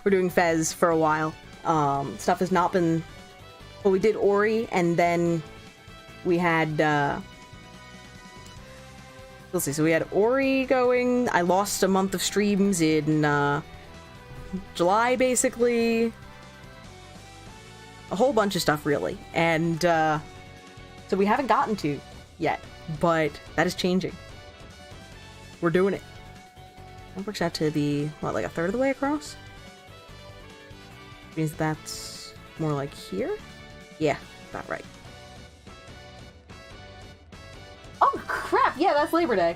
we're doing Fez for a while. Stuff has not been... Well, we did Ori, and then we had, We'll see. So we had Ori going. I lost a month of streams in July, basically. A whole bunch of stuff, really. And so we haven't gotten to yet, but that is changing. We're doing it. That works out to be, what, like a third of the way across? Which means that's more like here? Yeah, about right. Oh, crap! Yeah, that's Labor Day.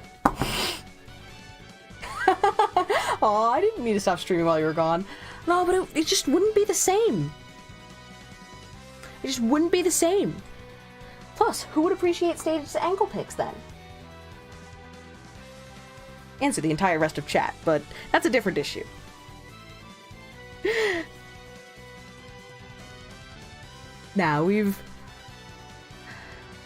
Oh, I didn't mean to stop streaming while you were gone. No, but it just wouldn't be the same. It just wouldn't be the same. Plus, who would appreciate Stage's ankle pics then? Answer the entire rest of chat, but that's a different issue. Now,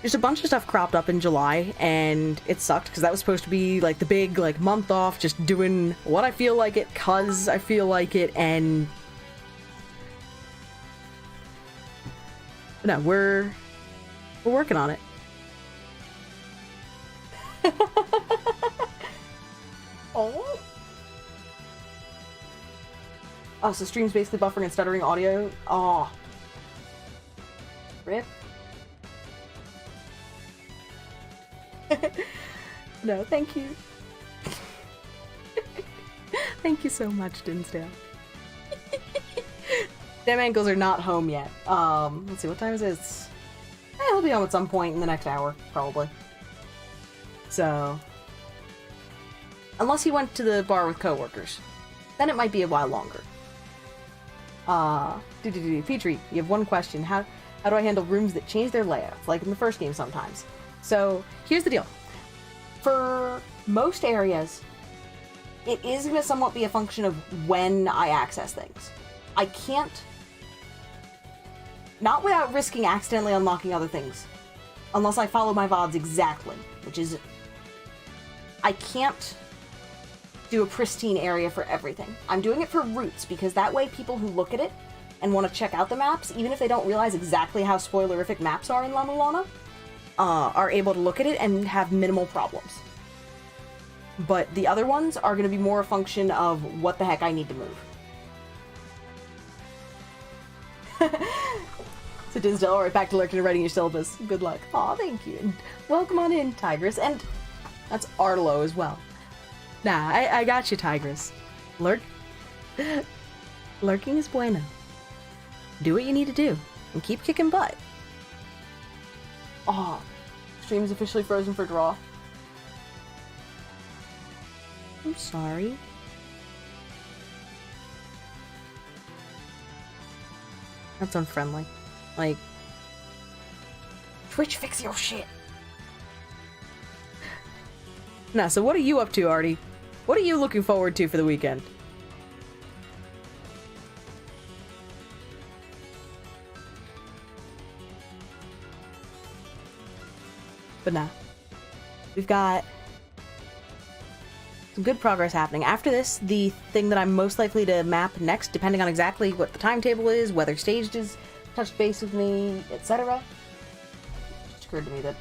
there's a bunch of stuff cropped up in July, and it sucked, because that was supposed to be, like, the big, like, month off, just doing what I feel like it, cause I feel like it, and... No, we're working on it. Oh. Oh, so stream's basically buffering and stuttering audio? Oh. Rip. No, thank you. Thank you so much, Dinsdale. Them ankles are not home yet. Let's see, what time is it? He'll be home at some point in the next hour, probably. So... Unless he went to the bar with coworkers. Then it might be a while longer. Petrie, you have one question. How do I handle rooms that change their layouts, like in the first game sometimes? So, here's the deal. For most areas, it is going to somewhat be a function of when I access things. I can't... Not without risking accidentally unlocking other things. Unless I follow my VODs exactly, which is... I can't do a pristine area for everything. I'm doing it for routes, because that way people who look at it and want to check out the maps, even if they don't realize exactly how spoilerific maps are in la-mulana, are able to look at it and have minimal problems. But the other ones are going to be more a function of what the heck I need to move. So Dinsdale, alright, back to lurking and writing your syllabus. Good luck. Aw, thank you. And welcome on in, Tigress. And that's Arlo as well. Nah, I got you, Tigress. Lurking is bueno. Do what you need to do, and keep kicking butt. Aw, stream's officially frozen for draw. I'm sorry. That's unfriendly. Like, Twitch, fix your shit. Nah, so what are you up to, Artie? What are you looking forward to for the weekend? But nah. We've got some good progress happening. After this, the thing that I'm most likely to map next, depending on exactly what the timetable is, whether Staged is touched base with me, etc. It just occurred to me that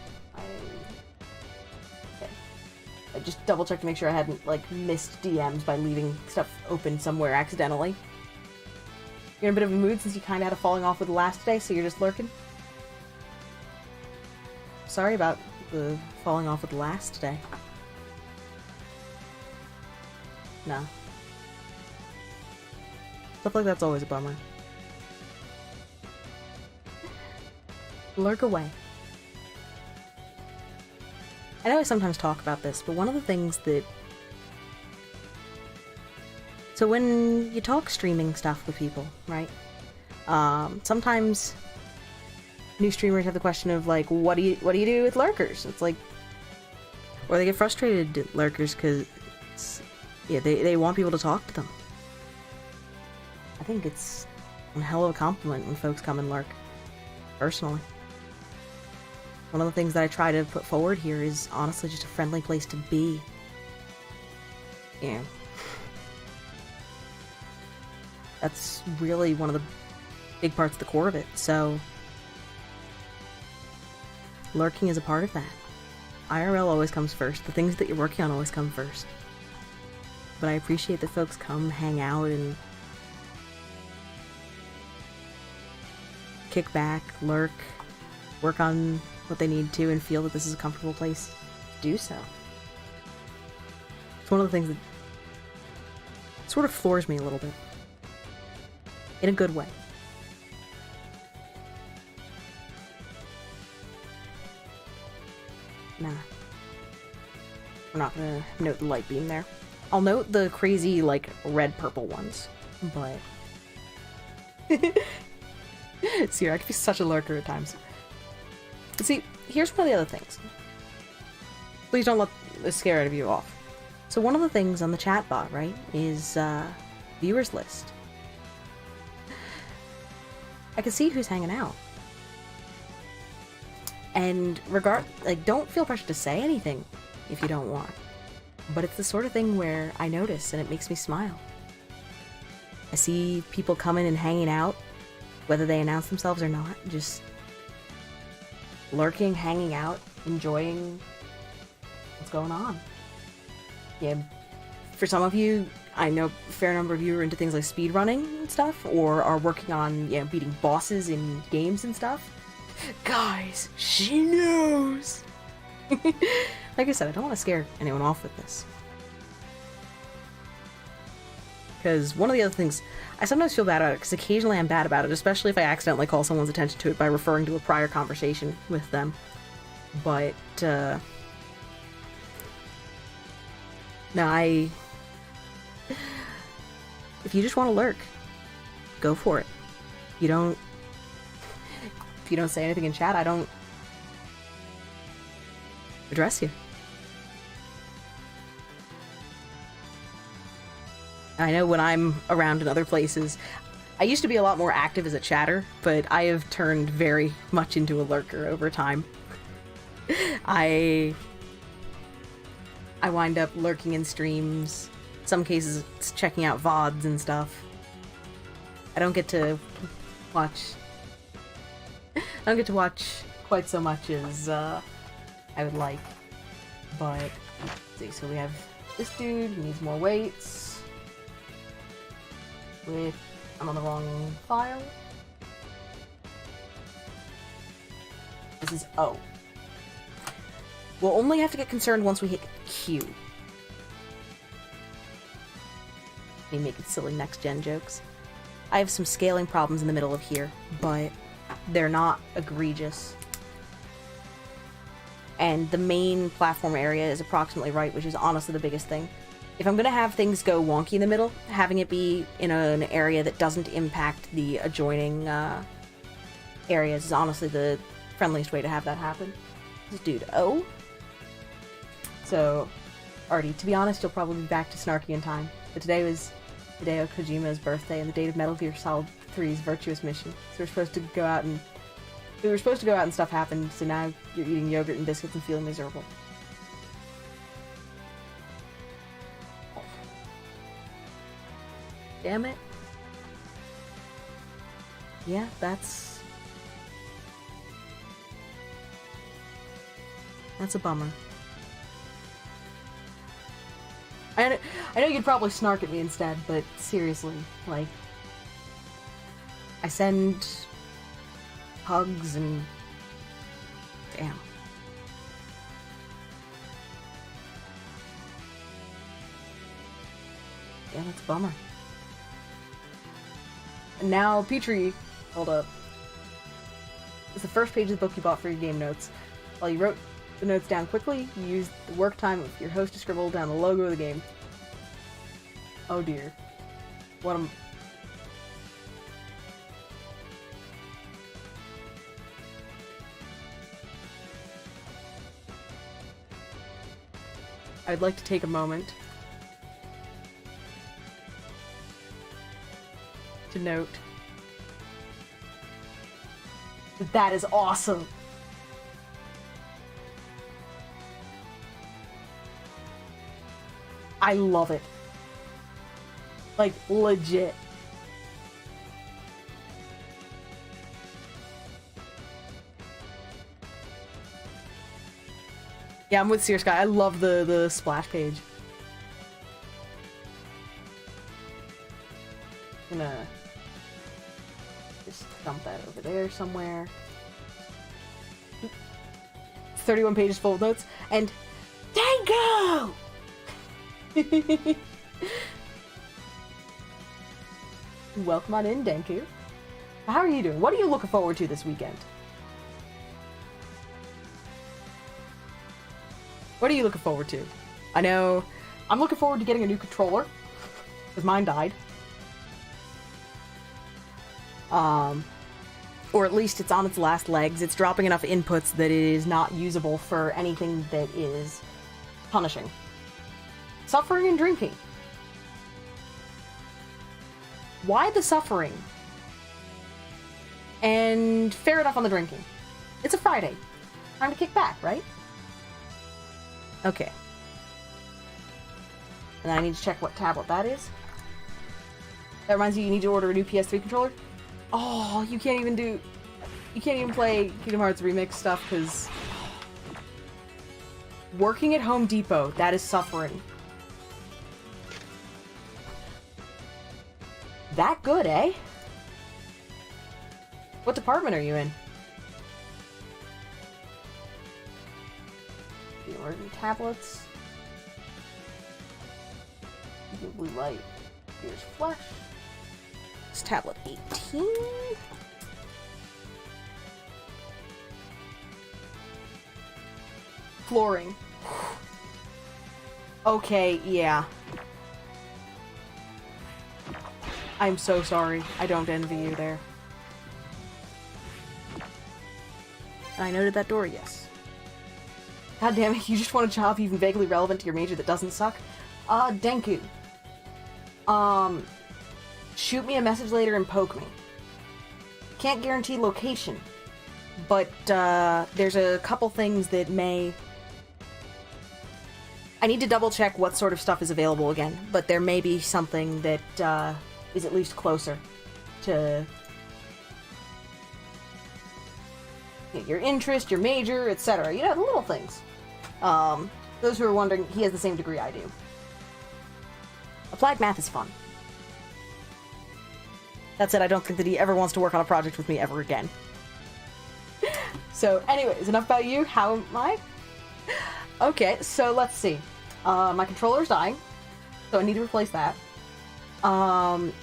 I just double checked to make sure I hadn't, like, missed DMs by leaving stuff open somewhere accidentally. You're in a bit of a mood since you kind of had a falling off with the last day, so you're just lurking? Sorry about the falling off with the last day. No. Stuff like that's always a bummer. Lurk away. I know I sometimes talk about this, but one of the things that... So when you talk streaming stuff with people, right? Sometimes new streamers have the question of, like, what do you do with lurkers? It's like... Or they get frustrated at lurkers because... Yeah, they want people to talk to them. I think it's a hell of a compliment when folks come and lurk. Personally. One of the things that I try to put forward here is honestly just a friendly place to be. Yeah. That's really one of the big parts of the core of it, so... Lurking is a part of that. IRL always comes first. The things that you're working on always come first. But I appreciate that folks come, hang out, and kick back, lurk, work on what they need to, and feel that this is a comfortable place to do so. It's one of the things that sort of floors me a little bit. In a good way. Nah. We're not gonna note the light beam there. I'll note the crazy, like, red-purple ones, but... See, I could be such a lurker at times. See, here's one of the other things. Please don't let this scare out of you off. So one of the things on the chat bot, right, is, viewers list. I can see who's hanging out. And don't feel pressured to say anything if you don't want. But it's the sort of thing where I notice and it makes me smile. I see people coming and hanging out, whether they announce themselves or not, just lurking, hanging out, enjoying what's going on. Yeah, for some of you, I know a fair number of you are into things like speedrunning and stuff, or are working on, beating bosses in games and stuff. Guys, she knows! Like I said, I don't want to scare anyone off with this. Because one of the other things, I sometimes feel bad about it, because occasionally I'm bad about it, especially if I accidentally call someone's attention to it by referring to a prior conversation with them. But, no, if you just want to lurk, go for it. If you don't say anything in chat, I don't address you. I know when I'm around in other places, I used to be a lot more active as a chatter, but I have turned very much into a lurker over time. I wind up lurking in streams. Some cases, it's checking out VODs and stuff. I don't get to watch quite so much as I would like. But let's see, so we have this dude who needs more weights. I'm on the wrong file. This is O. We'll only have to get concerned once we hit Q. Me making silly next-gen jokes. I have some scaling problems in the middle of here, but they're not egregious. And the main platform area is approximately right, which is honestly the biggest thing. If I'm gonna have things go wonky in the middle, having it be in an area that doesn't impact the adjoining areas is honestly the friendliest way to have that happen. This dude, O. So, Artie, to be honest, you'll probably be back to snarky in time. But today was Hideo Kojima's birthday and the date of Metal Gear Solid 3's Virtuous Mission. So we were supposed to go out and stuff happened, so now you're eating yogurt and biscuits and feeling miserable. Damn it. Yeah, that's a bummer. I know you'd probably snark at me instead, but seriously, like, I send hugs and... Damn. Yeah, that's a bummer. And now, Petrie, hold up. It's the first page of the book you bought for your game notes. While you wrote the notes down quickly, you used the work time of your host to scribble down the logo of the game. Oh dear. What am... I'd like to take a moment to note that that is awesome. I love it. Like, legit. Yeah, I'm with Sear Sky. I love the splash page. Gonna just dump that over there somewhere. 31 pages full of notes, and Dango! Welcome on in, Denku. How are you doing? What are you looking forward to this weekend? What are you looking forward to? I know I'm looking forward to getting a new controller, because mine died. Or at least it's on its last legs. It's dropping enough inputs that it is not usable for anything that is punishing. Suffering and drinking. Why the suffering? And fair enough on the drinking. It's a Friday. Time to kick back, right? Okay. And I need to check what tablet that is. That reminds you need to order a new PS3 controller? Oh, you can't even play Kingdom Hearts Remix stuff, because working at Home Depot, that is suffering. That good, eh? What department are you in? You ordering tablets? Blue light. Here's flesh. It's tablet 18. Flooring. Okay, yeah. I'm so sorry. I don't envy you there. I noted that door, yes. God damn it, you just want a job even vaguely relevant to your major that doesn't suck? Denku. Shoot me a message later and poke me. Can't guarantee location, but, there's a couple things that may... I need to double check what sort of stuff is available again, but there may be something that, is at least closer to your interest, your major, etc. You know, the little things. Those who are wondering, he has the same degree I do. Applied math is fun. That said, I don't think that he ever wants to work on a project with me ever again. So, anyways, enough about you. How am I? Okay, so let's see. My controller's dying, so I need to replace that.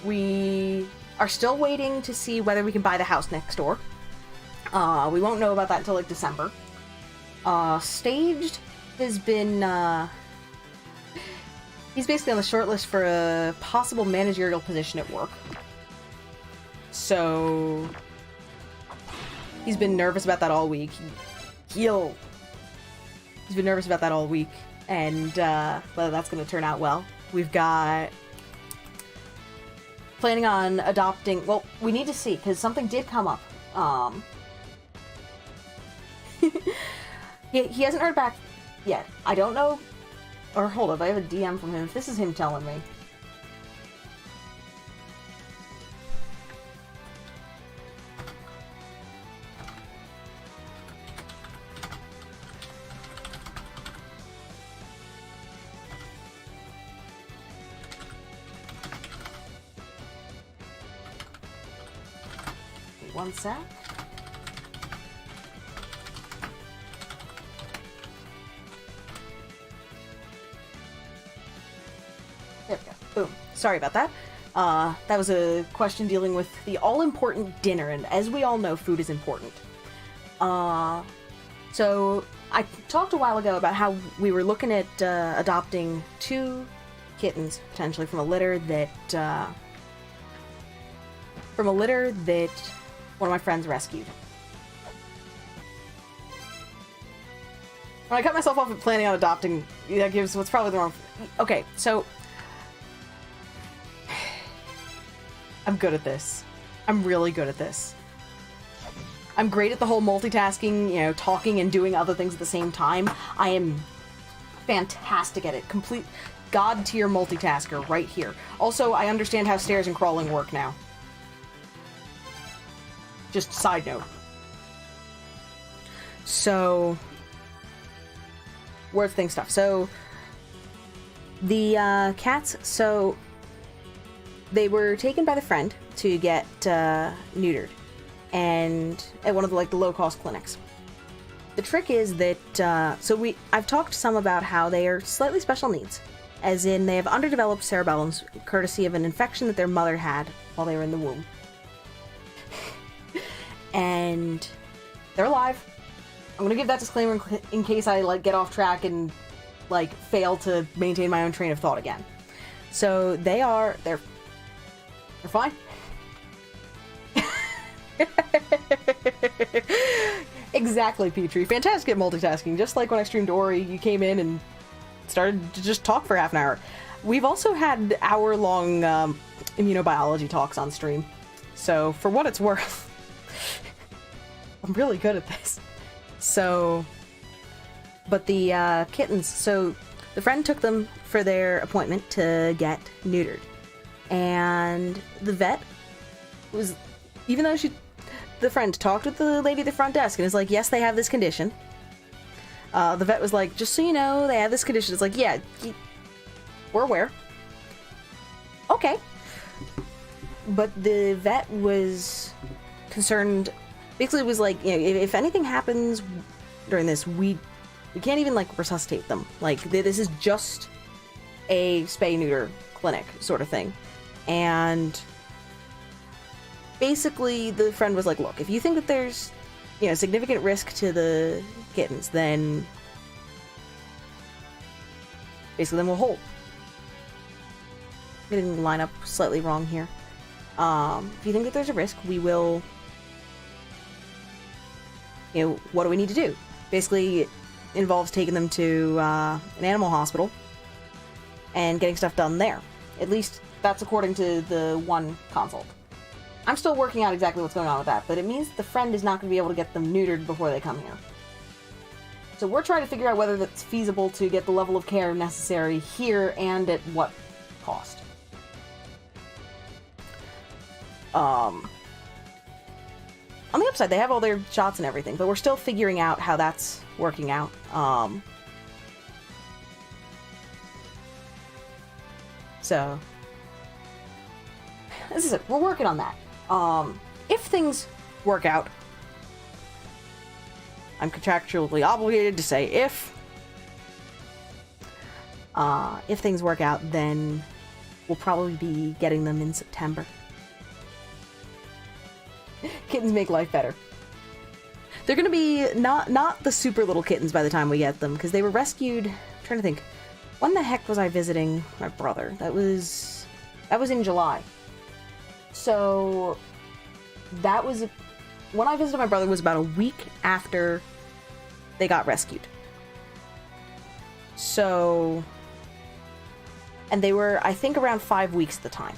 We are still waiting to see whether we can buy the house next door. We won't know about that until, like, December. Staged has been, he's basically on the short list for a possible managerial position at work. So... he's been nervous about that all week. He's been nervous about that all week, and, whether that's gonna turn out well. We've got... planning on adopting... well, we need to see, because something did come up. He hasn't heard back yet. I don't know... or hold up, I have a DM from him. If this is him telling me. One sec. There we go. Boom. Sorry about that. That was a question dealing with the all-important dinner, and as we all know, food is important. So I talked a while ago about how we were looking at adopting 2 kittens, potentially, from a litter that one of my friends rescued. When I cut myself off at planning on adopting, that gives what's probably the wrong... okay, so... I'm good at this. I'm really good at this. I'm great at the whole multitasking, you know, talking and doing other things at the same time. I am fantastic at it. Complete god-tier multitasker right here. Also, I understand how stairs and crawling work now. Just side note. So... worst thing stuff. So the cats, so they were taken by the friend to get neutered, and at one of the low-cost clinics. The trick is that I've talked some about how they are slightly special needs, as in they have underdeveloped cerebellums courtesy of an infection that their mother had while they were in the womb. And they're alive. I'm gonna give that disclaimer in case I get off track and fail to maintain my own train of thought again. So they're fine. Exactly, Petrie. Fantastic at multitasking. Just like when I streamed Ori, you came in and started to just talk for half an hour. We've also had hour-long immunobiology talks on stream. So, for what it's worth, I'm really good at this. So, but the kittens, so the friend took them for their appointment to get neutered. And the vet was, even though the friend talked with the lady at the front desk and is like, yes, they have this condition. The vet was like, just so you know, they have this condition. It's like, yeah, we're aware. Okay. But the vet was concerned, basically was like, if anything happens during this, we can't even resuscitate them. This is just a spay-neuter clinic sort of thing. And basically the friend was like, look, if you think that there's significant risk to the kittens, then basically then we'll hold. Getting line up slightly wrong here. If you think that there's a risk, we will, what do we need to do? Basically it involves taking them to an animal hospital and getting stuff done there. At least that's according to the one consult. I'm still working out exactly what's going on with that, but it means the friend is not going to be able to get them neutered before they come here. So we're trying to figure out whether that's feasible to get the level of care necessary here and at what cost. On the upside, they have all their shots and everything, but we're still figuring out how that's working out. So, this is it. We're working on that. If things work out, I'm contractually obligated to say if things work out, then we'll probably be getting them in September. Kittens make life better. They're gonna be not the super little kittens by the time we get them, because they were rescued. I'm trying to think, when the heck was I visiting my brother? That was in July. So that was when I visited my brother was about a week after they got rescued. So, and they were, I think, around 5 weeks at the time.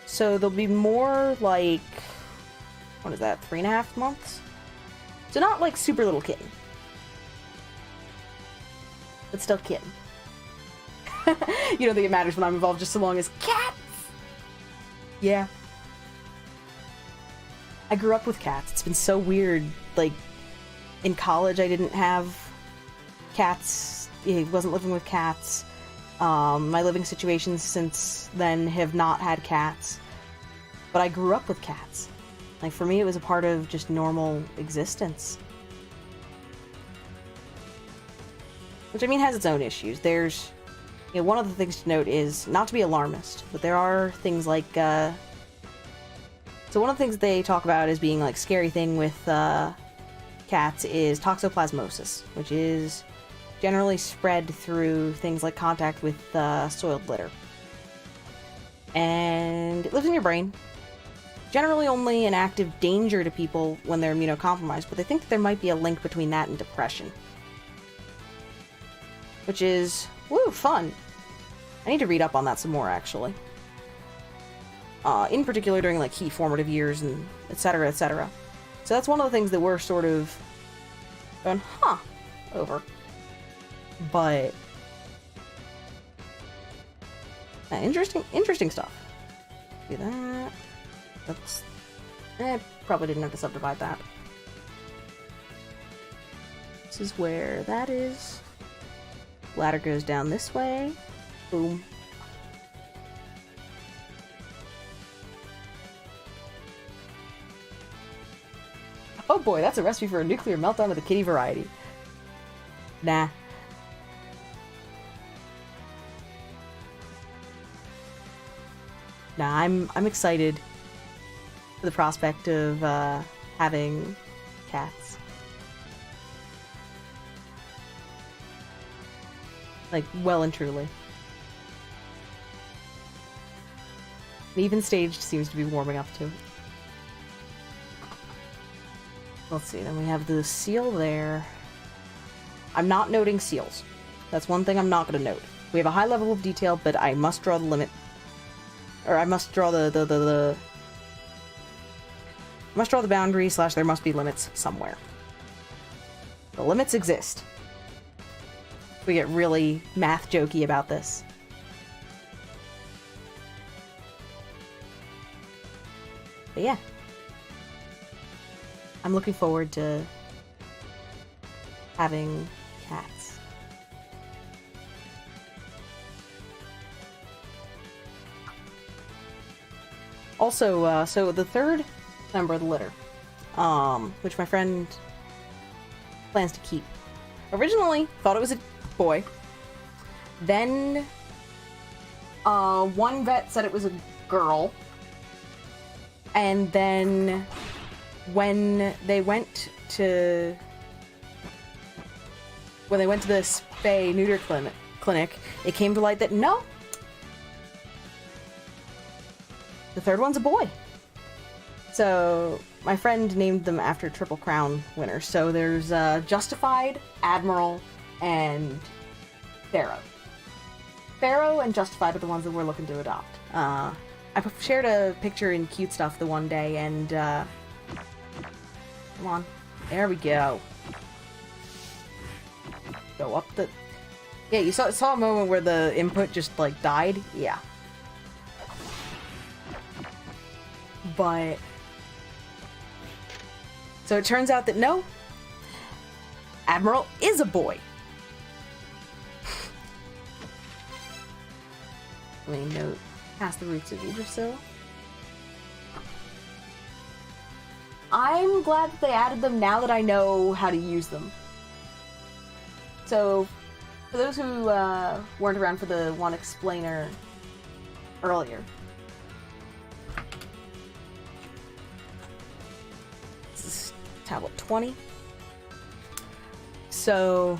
So they'll be more like, what is that, 3.5 months? So not super little kitten. But still kitten. You don't think it matters when I'm involved just so long as cats? Yeah. I grew up with cats. It's been so weird. In college I didn't have cats. I wasn't living with cats. My living situations since then have not had cats. But I grew up with cats. For me, it was a part of just normal existence. Which, has its own issues. There's, one of the things to note is, not to be alarmist, but there are things so one of the things they talk about as being, scary thing with, cats is toxoplasmosis, which is generally spread through things like contact with, soiled litter. And it lives in your brain. Generally only an active danger to people when they're immunocompromised, but they think that there might be a link between that and depression. Which is, woo, fun. I need to read up on that some more, actually. In particular during, key formative years and etc., etc. So that's one of the things that we're sort of going, over. But, interesting stuff. Do that. That's, probably didn't have to subdivide that. this is where that is. Ladder goes down this way. Boom. Oh boy, that's a recipe for a nuclear meltdown of the kitty variety. Nah. Nah, I'm excited for the prospect of having cats. Like, well and truly. An even stage seems to be warming up to it. Let's see, then we have the seal there. I'm not noting seals. That's one thing I'm not going to note. We have a high level of detail, but I must draw the limit. Or I must draw the must draw the boundary / there must be limits somewhere. The limits exist. We get really math jokey about this. But yeah. I'm looking forward to having cats. Also, so the third member of the litter, which my friend plans to keep. Originally, thought it was a boy. Then, one vet said it was a girl. And then, when they went to the spay neuter clinic, it came to light that no, the third one's a boy. So my friend named them after Triple Crown winners. So there's Justified, Admiral, and Pharaoh. Pharaoh and Justified are the ones that we're looking to adopt. I shared a picture in Cute Stuff the one day, and come on, there we go. Go up the... Yeah, you saw a moment where the input just, like, died? Yeah. But... So it turns out that no, Admiral is a boy. Let me note, past the roots of Yggdrasil. I'm glad that they added them now that I know how to use them. So, for those who weren't around for the one explainer earlier, this is tablet 20. So,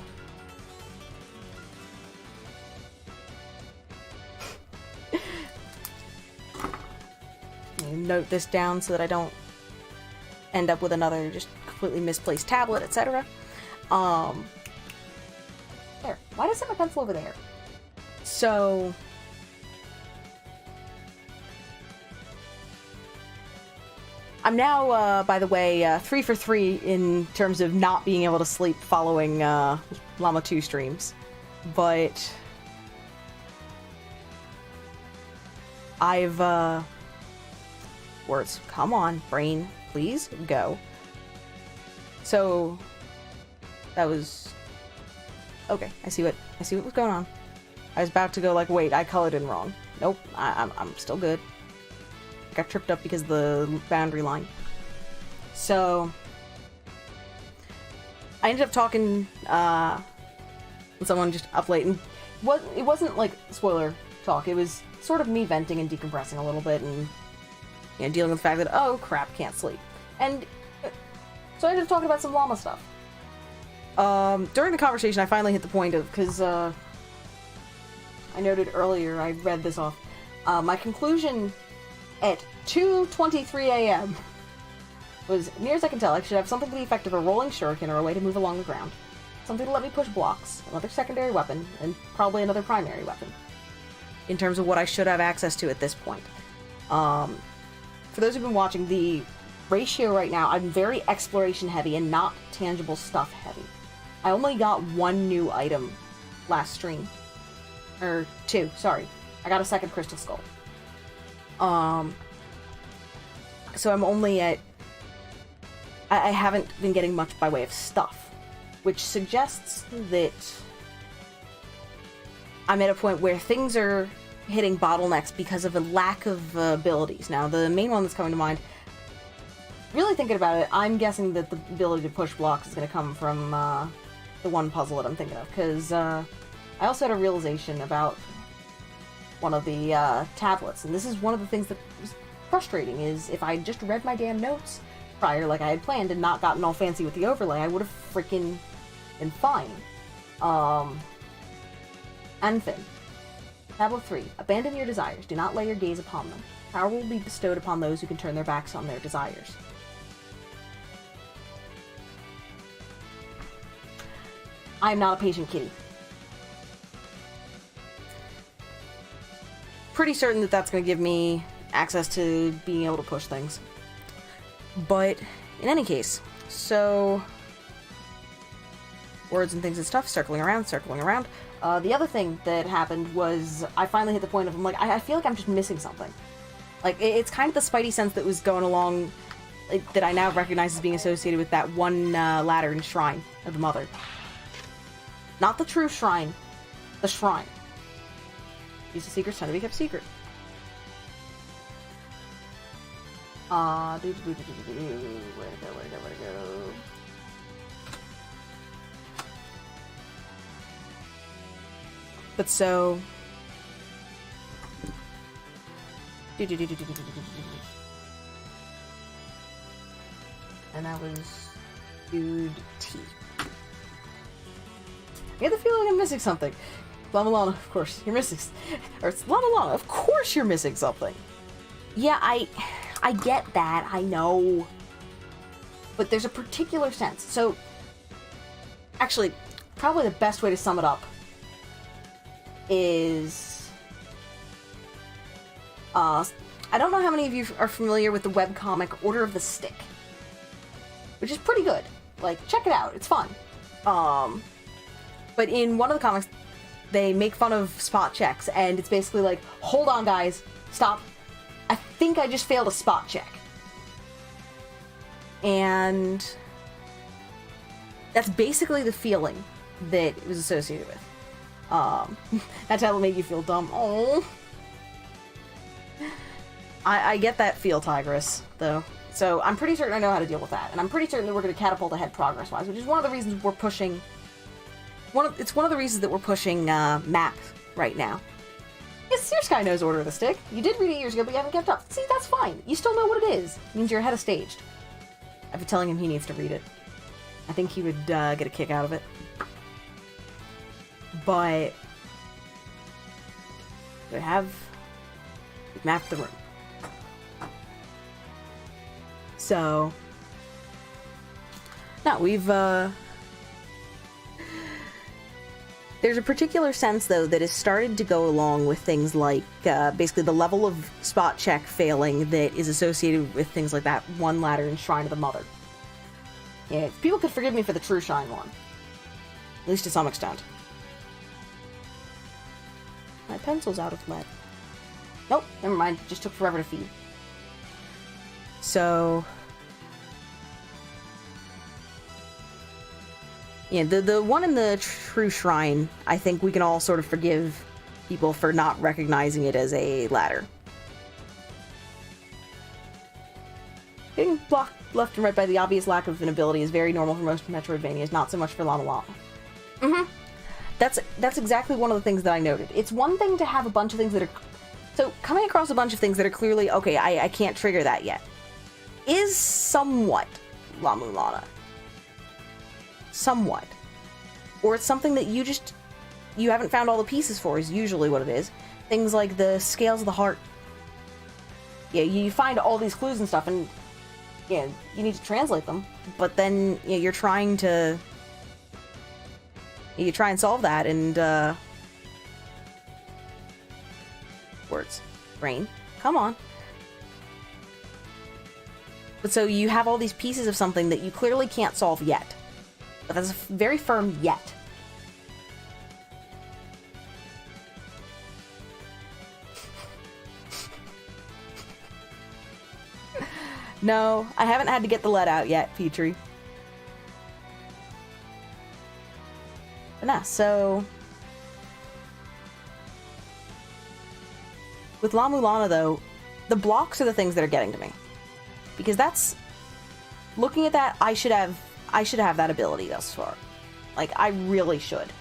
note this down so that I don't end up with another just completely misplaced tablet, etc. There. Why did I set my pencil over there? So... I'm now, by the way, 3 for 3 in terms of not being able to sleep following LM2 streams. But... I've, words. Come on, brain. Please, go. So... That was... Okay, I see what was going on. I was about to go like, wait, I colored in wrong. Nope, I'm still good. I got tripped up because of the boundary line. So I ended up talking with someone just up late, and it wasn't like spoiler talk. It was sort of me venting and decompressing a little bit, and dealing with the fact that oh crap, can't sleep. And so I ended up talking about some llama stuff. During the conversation, I finally hit the point of, because, I noted earlier, I read this off, my conclusion at 2:23 a.m. was, near as I can tell, I should have something to the effect of a rolling shuriken or a way to move along the ground. Something to let me push blocks, another secondary weapon, and probably another primary weapon. In terms of what I should have access to at this point. For those who've been watching, the ratio right now, I'm very exploration heavy and not tangible stuff heavy. I only got one new item last stream. Or two, sorry. I got a second crystal skull. So I'm only at... I haven't been getting much by way of stuff. which suggests that I'm at a point where things are hitting bottlenecks because of a lack of abilities. Now, the main one that's coming to mind, really thinking about it, I'm guessing that the ability to push blocks is going to come from the one puzzle that I'm thinking of, because I also had a realization about one of the tablets, and this is one of the things that was frustrating, is if I just read my damn notes prior like I had planned and not gotten all fancy with the overlay, I would have freaking been fine. Anything. Tablet 3. Abandon your desires. Do not lay your gaze upon them. Power will be bestowed upon those who can turn their backs on their desires. I am not a patient kitty. Pretty certain that that's going to give me access to being able to push things. But, in any case, so... words and things and stuff, circling around, circling around. The other thing that happened was I finally hit the point of, I'm like, I feel like I'm just missing something. Like, it's kind of the spidey sense that was going along, that I now recognize as being associated with that one ladder and shrine of the mother. Not the true shrine, the shrine. These are secrets tend to be kept secret. Where'd it go? But so... And that was... Dude T. I get the feeling I'm missing something. La-mulana, of course, you're missing... Or it's la-mulana, of course you're missing something! Yeah, I get that, I know. But there's a particular sense. So, actually, probably the best way to sum it up is... I don't know how many of you are familiar with the webcomic Order of the Stick. Which is pretty good. Like, check it out, it's fun. But in one of the comics, they make fun of spot checks, and it's basically like, hold on guys, stop. I think I just failed a spot check. And that's basically the feeling that it was associated with. That's how it'll make you feel dumb. Oh, I get that feel, Tigress, though. So I'm pretty certain I know how to deal with that, and I'm pretty certain that we're going to catapult ahead progress-wise, which is one of the reasons we're pushing. It's one of the reasons that we're pushing map right now. Yes, your Sky knows Order of the Stick. You did read it years ago, but you haven't kept up. See, that's fine. You still know what it is. It means you're ahead of staged. I've been telling him he needs to read it. I think he would get a kick out of it. But we've mapped the room. So no, we've there's a particular sense though that has started to go along with things like basically the level of spot check failing that is associated with things like that one ladder and Shrine of the Mother. Yeah, people could forgive me for the true Shrine one, at least to some extent. My pencil's out of lead. Nope, never mind. It just took forever to feed. So... yeah, the one in the true shrine, I think we can all sort of forgive people for not recognizing it as a ladder. Getting blocked left and right by the obvious lack of an ability is very normal for most Metroidvanias, not so much for la-mulana. Mm-hmm. That's exactly one of the things that I noted. It's one thing to have a bunch of things that are... So, coming across a bunch of things that are clearly, okay, I can't trigger that yet, is somewhat la-mulana. Somewhat. Or it's something that you haven't found all the pieces for, is usually what it is. Things like the scales of the heart. Yeah, you find all these clues and stuff, and yeah, you need to translate them, but then you're trying to... You try and solve that, and, words. Brain. Come on. But so you have all these pieces of something that you clearly can't solve yet. But that's a very firm yet. No, I haven't had to get the lead out yet, Petrie. But nah, so... With la-mulana, though, the blocks are the things that are getting to me. Because that's... Looking at that, I should have that ability thus far. Like, I really should.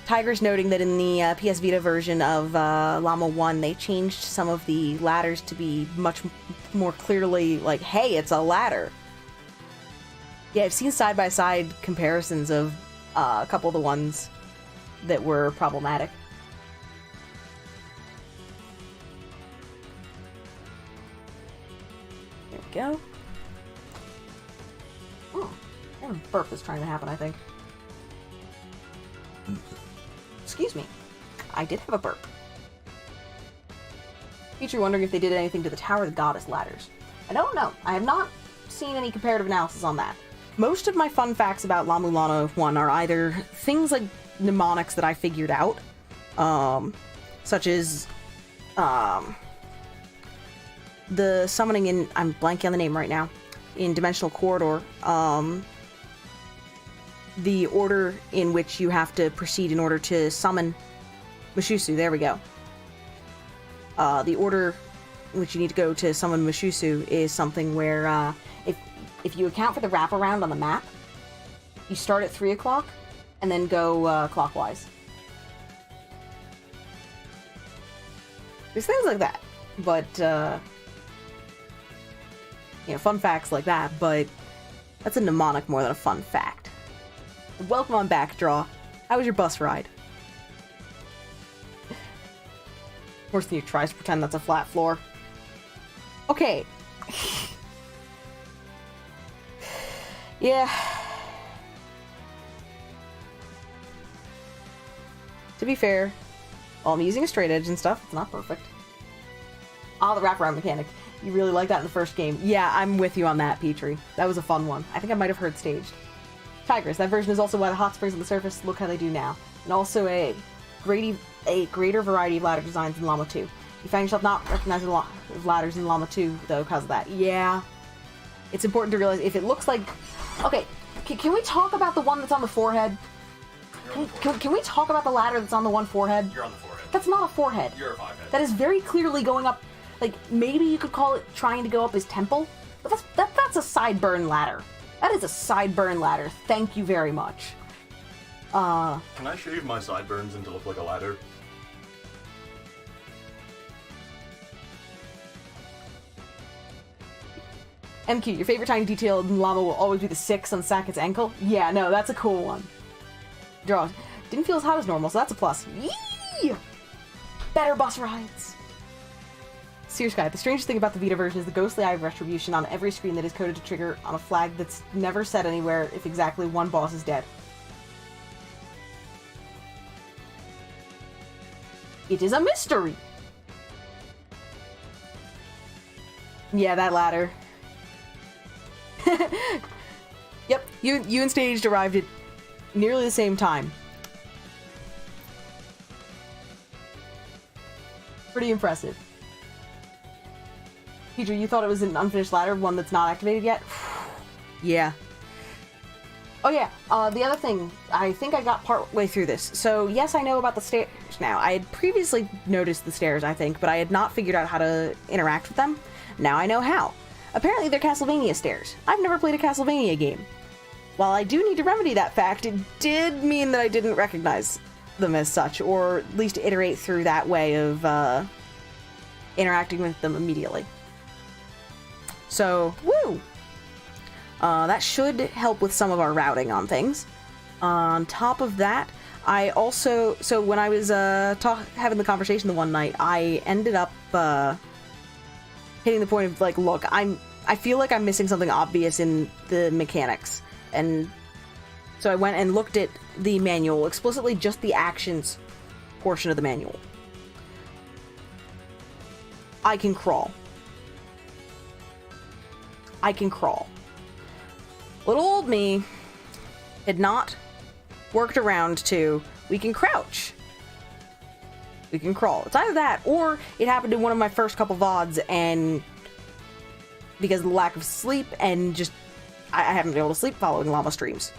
Tiger's noting that in the PS Vita version of Llama 1, they changed some of the ladders to be much more clearly like, hey, it's a ladder. Yeah, I've seen side-by-side comparisons of a couple of the ones that were problematic. There we go. Oh, a burp is trying to happen, I think. Excuse me. I did have a burp. Feature wondering if they did anything to the Tower of the Goddess ladders. I don't know. I have not seen any comparative analysis on that. Most of my fun facts about la-mulana 1 are either things like mnemonics that I figured out, such as the summoning in, I'm blanking on the name right now, in Dimensional Corridor, the order in which you have to proceed in order to summon Mushusu. There we go. The order in which you need to go to summon Mushusu is something where if you account for the wraparound on the map, you start at 3 o'clock and then go clockwise. There's things like that, but you know, fun facts like that, but that's a mnemonic more than a fun fact. Welcome on back, Draw. How was your bus ride? Worse than you tries to pretend that's a flat floor. Okay. Yeah. To be fair, while I'm using a straight edge and stuff, it's not perfect. Ah, the wraparound mechanic. You really like that in the first game. Yeah, I'm with you on that, Petrie. That was a fun one. I think I might have heard staged. Tigress, that version is also why the hot springs on the surface look how they do now. And also a greater variety of ladder designs in Llama 2. You find yourself not recognizing a lot of ladders in Llama 2, though, because of that. Yeah. It's important to realize if it looks like... Okay, can we talk about the one that's on the forehead? Can we talk about the ladder that's on the one forehead? You're on the forehead. That's not a forehead. You're a 5-head. That is very clearly going up... Like, maybe you could call it trying to go up his temple, but that's a sideburn ladder. That is a sideburn ladder. Thank you very much. Can I shave my sideburns and to look like a ladder? MQ, your favorite tiny detail in Llama will always be the 6 on Sacket's ankle? Yeah, no, that's a cool one. Draw. Didn't feel as hot as normal, so that's a plus. Yee! Better bus rides. Seer Sky, the strangest thing about the Vita version is the ghostly eye of retribution on every screen that is coded to trigger on a flag that's never said anywhere if exactly one boss is dead. It is a mystery! Yeah, that ladder. Yep, you and Staged arrived at nearly the same time. Pretty impressive. Peter, you thought it was an unfinished ladder, one that's not activated yet? Yeah. Oh yeah, the other thing, I think I got part way through this. So yes, I know about the stairs now. I had previously noticed the stairs, I think, but I had not figured out how to interact with them. Now I know how. Apparently they're Castlevania stairs. I've never played a Castlevania game. While I do need to remedy that fact, it did mean that I didn't recognize them as such, or at least iterate through that way of interacting with them immediately. So, woo! That should help with some of our routing on things. On top of that, I also... So when I was having the conversation the one night, I ended up hitting the point of, like, look, I feel like I'm missing something obvious in the mechanics. And so I went and looked at the manual, explicitly just the actions portion of the manual. I can crawl. I can crawl. Little old me had not worked around to, we can crouch. We can crawl. It's either that, or it happened in one of my first couple VODs, and because of the lack of sleep and just I haven't been able to sleep following llama streams.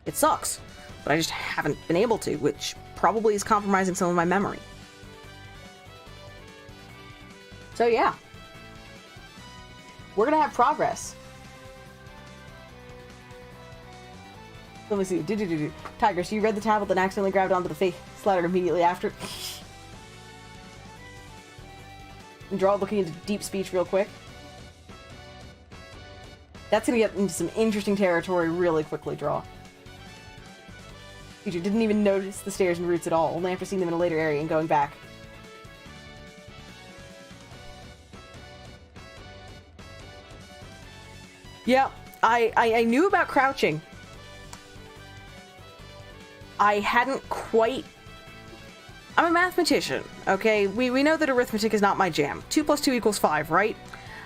It sucks, but I just haven't been able to, which probably is compromising some of my memory. So yeah, we're gonna have progress. Let me see. Tiger, so you read the tablet, then accidentally grabbed onto the face slider immediately after. And Draw looking into deep speech real quick. That's gonna get into some interesting territory really quickly, Draw. You didn't even notice the stairs and roots at all, only after seeing them in a later area and going back. Yeah, I knew about crouching. I hadn't quite... I'm a mathematician, okay? We know that arithmetic is not my jam. 2 plus 2 equals 5, right?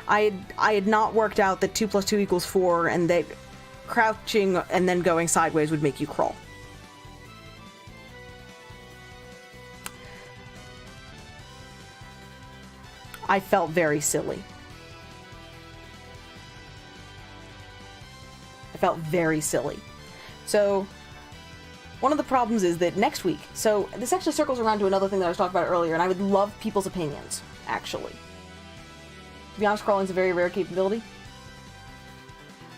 I had not worked out that 2 plus 2 equals 4 and that crouching and then going sideways would make you crawl. I felt very silly. I felt very silly. So, one of the problems is that next week, so this actually circles around to another thing that I was talking about earlier, and I would love people's opinions, actually. To be honest, crawling's a very rare capability.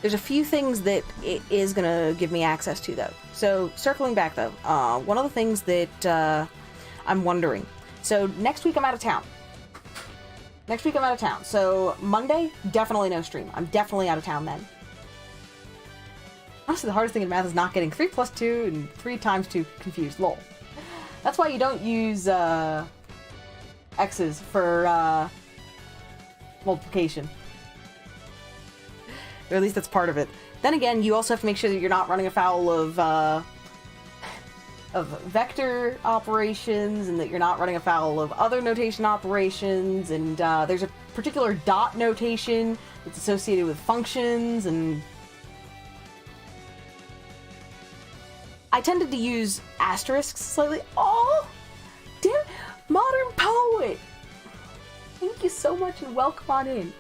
There's a few things that it is going to give me access to, though. So, circling back, though, one of the things that I'm wondering. So, next week I'm out of town. So, Monday, definitely no stream. I'm definitely out of town then. Honestly, the hardest thing in math is not getting 3 plus 2 and 3 times 2 confused. Lol. That's why you don't use X's for multiplication. Or at least that's part of it. Then again, you also have to make sure that you're not running afoul of vector operations, and that you're not running afoul of other notation operations, and there's a particular dot notation that's associated with functions, and I tended to use asterisks slightly. Oh, damn, Modern Poet! Thank you so much and welcome on in.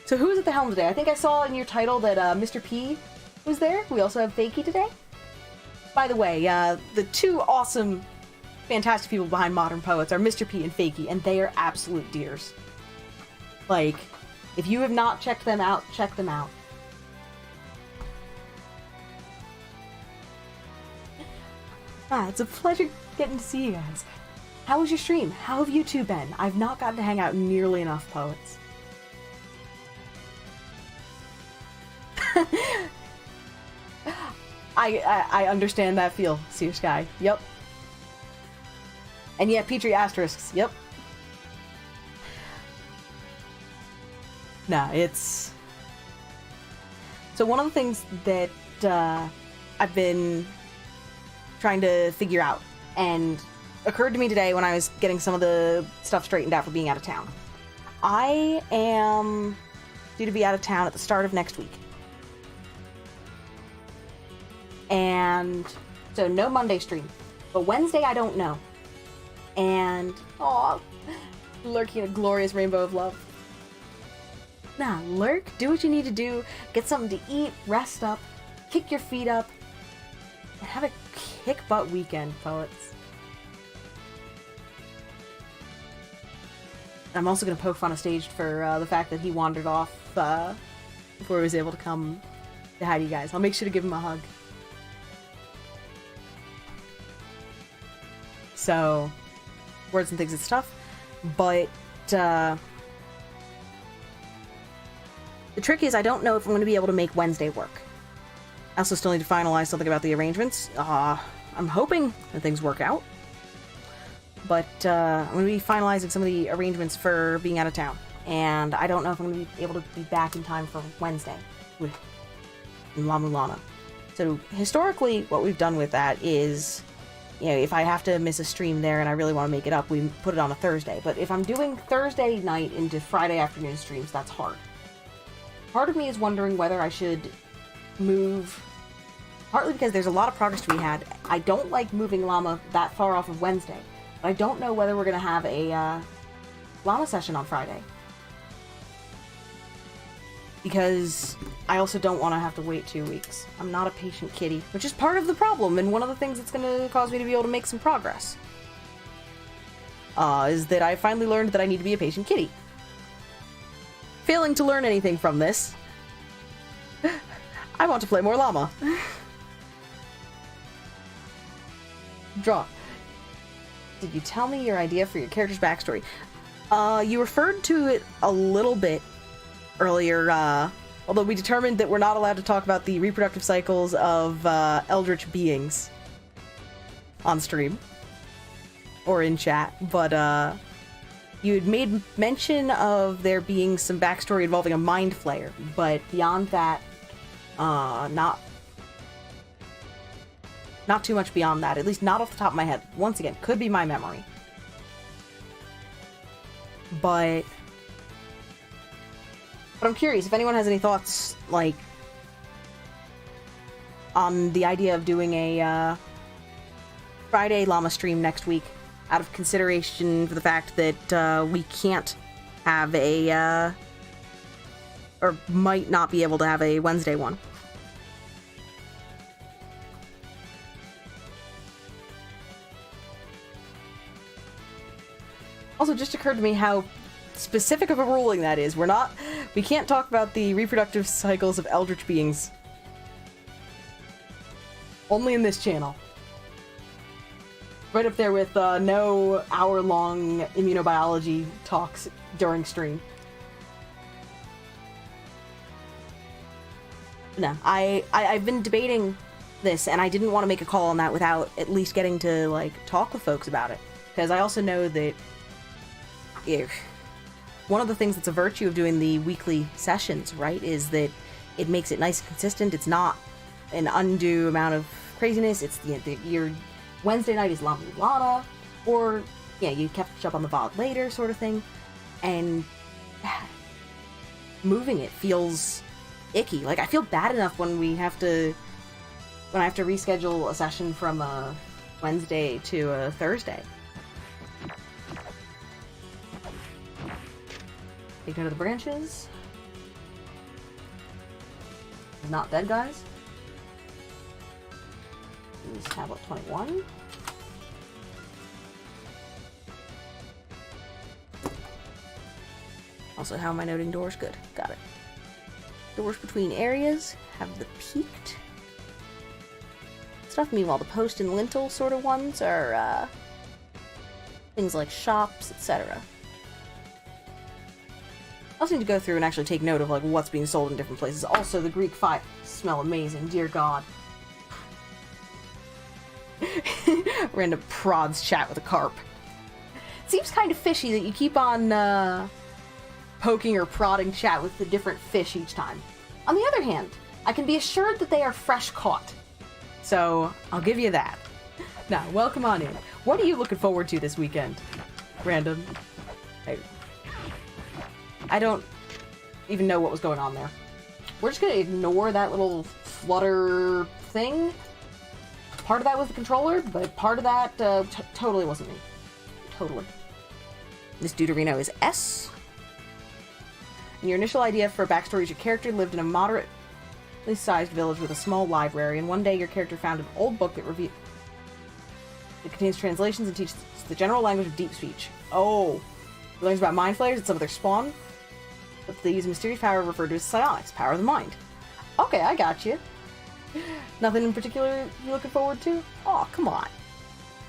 So who is at the helm today? I think I saw in your title that Mr. P was there. We also have Fakey today. By the way, the two awesome, fantastic people behind Modern Poets are Mr. P and Fakey, and they are absolute dears. Like, if you have not checked them out, check them out. It's a pleasure getting to see you guys. How was your stream? How have you two been? I've not gotten to hang out nearly enough, poets. I understand that feel, Seer Sky. Yep. And yeah, Petri asterisks. Yep. Nah, it's... So one of the things that I've been trying to figure out, and occurred to me today when I was getting some of the stuff straightened out for being out of town. I am due to be out of town at the start of next week. And so no Monday stream, but Wednesday I don't know. And lurking in a glorious rainbow of love. Nah, lurk, do what you need to do, get something to eat, rest up, kick your feet up, and have a kick butt weekend, poets. I'm also gonna poke fun of Staged for the fact that he wandered off before he was able to come to hi to you guys. I'll make sure to give him a hug. So, words and things, it's tough, but the trick is I don't know if I'm going to be able to make Wednesday work. I also still need to finalize something about the arrangements. I'm hoping that things work out, but I'm going to be finalizing some of the arrangements for being out of town, and I don't know if I'm going to be able to be back in time for Wednesday in la-mulana. So historically, what we've done with that is, you know, if I have to miss a stream there and I really want to make it up, we put it on a Thursday. But if I'm doing Thursday night into Friday afternoon streams, that's hard. Part of me is wondering whether I should move, partly because there's a lot of progress to be had. I don't like moving Llama that far off of Wednesday, but I don't know whether we're going to have a Llama session on Friday. because I also don't want to have to wait 2 weeks. I'm not a patient kitty, which is part of the problem, and one of the things that's going to cause me to be able to make some progress. Is that I finally learned that I need to be a patient kitty. Failing to learn anything from this, I want to play more llama. Draw. Did you tell me your idea for your character's backstory? You referred to it a little bit earlier, although we determined that we're not allowed to talk about the reproductive cycles of eldritch beings on stream or in chat, but you had made mention of there being some backstory involving a mind flayer, but beyond that, not too much beyond that, at least not off the top of my head. Once again, could be my memory. But I'm curious if anyone has any thoughts, like, on the idea of doing a Friday llama stream next week, out of consideration for the fact that we can't have a, or might not be able to have a Wednesday one. Also, just occurred to me how specific of a ruling that is. We can't talk about the reproductive cycles of eldritch beings. Only in this channel. Right up there with no hour-long immunobiology talks during stream. No, I've been debating this, and I didn't want to make a call on that without at least getting to, like, talk with folks about it. Because I also know that one of the things that's a virtue of doing the weekly sessions, right, is that it makes it nice and consistent. It's not an undue amount of craziness. It's your Wednesday night is la-mulana, or yeah, you catch up on the VOD later, sort of thing. And moving it feels icky. Like, I feel bad enough when I have to reschedule a session from a Wednesday to a Thursday. Take note of the branches. Not dead, guys. Use tablet 21. Also, how am I noting doors? Good. Got it. Doors between areas have the peaked stuff. Meanwhile, the post and lintel sort of ones are things like shops, etc. I also need to go through and actually take note of, like, what's being sold in different places. Also, the Greek fire smell amazing, dear God. Random prods chat with a carp. Seems kind of fishy that you keep on poking or prodding chat with a different fish each time. On the other hand, I can be assured that they are fresh caught. So, I'll give you that. Now, welcome on in. What are you looking forward to this weekend? Random. Hey. I don't even know what was going on there. We're just gonna ignore that little flutter thing. Part of that was the controller, but part of that totally wasn't me. Totally. This Deuterino is S. And your initial idea for a backstory is your character lived in a moderately sized village with a small library, and one day your character found an old book that contains translations and teaches the general language of deep speech. Oh. It learns about mind flayers and some of their spawn. But they use a mysterious power referred to as psionics, power of the mind. Okay, I got you. Nothing in particular you're looking forward to? Oh, come on.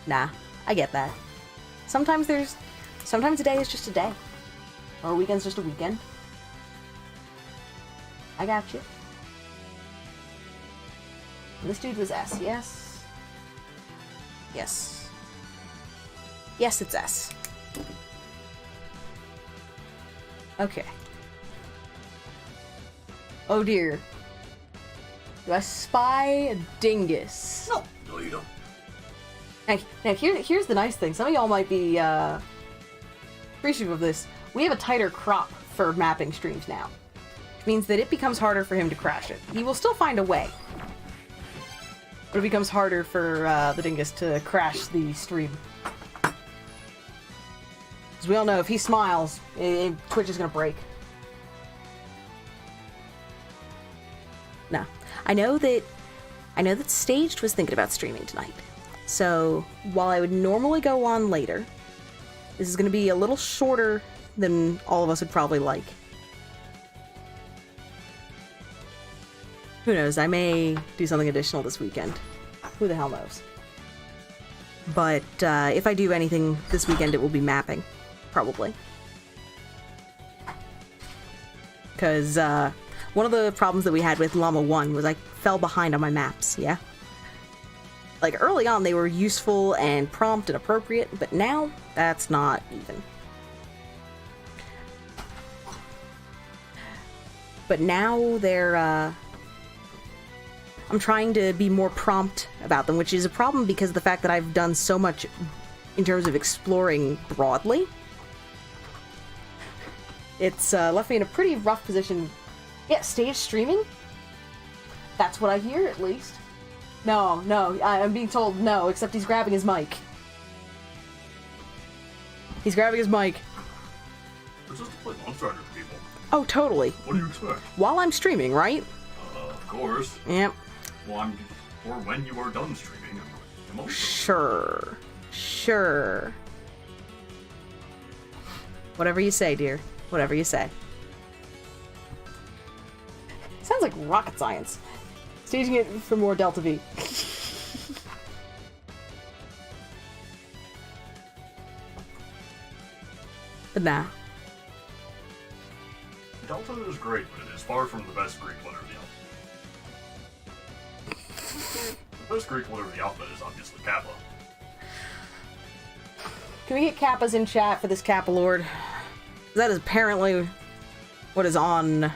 Nah, I get that. Sometimes a day is just a day. Or a weekend's just a weekend. I got you. And this dude was S, yes? Yes. Yes, it's S. Okay. Oh dear. Do I spy a dingus? No, you don't. Now here's the nice thing. Some of y'all might be appreciative of this. We have a tighter crop for mapping streams now. Which means that it becomes harder for him to crash it. He will still find a way. But it becomes harder for the dingus to crash the stream. Because we all know if he smiles, Twitch is going to break. No. I know that Staged was thinking about streaming tonight. So, while I would normally go on later, this is going to be a little shorter than all of us would probably like. Who knows, I may do something additional this weekend. Who the hell knows? But if I do anything this weekend, it will be mapping. Probably. Because one of the problems that we had with Llama 1 was I fell behind on my maps, yeah? Like, early on, they were useful and prompt and appropriate, but now, that's not even. But now, they're, I'm trying to be more prompt about them, which is a problem because of the fact that I've done so much in terms of exploring broadly. It's left me in a pretty rough position. Yeah, stage streaming? That's what I hear, at least. No, I'm being told no, except he's grabbing his mic. He's grabbing his mic. It's just to play Monster Hunter for people. Oh, totally. What do you expect? While I'm streaming, right? Of course. Yep. Well, or when you are done streaming. Sure. Whatever you say, dear. Whatever you say. Sounds like rocket science. Staging it for more Delta V. But nah. Delta is great, but it is far from the best Greek letter of the alphabet. The best Greek letter of the alphabet is obviously Kappa. Can we get Kappas in chat for this Kappa Lord? That is apparently what is on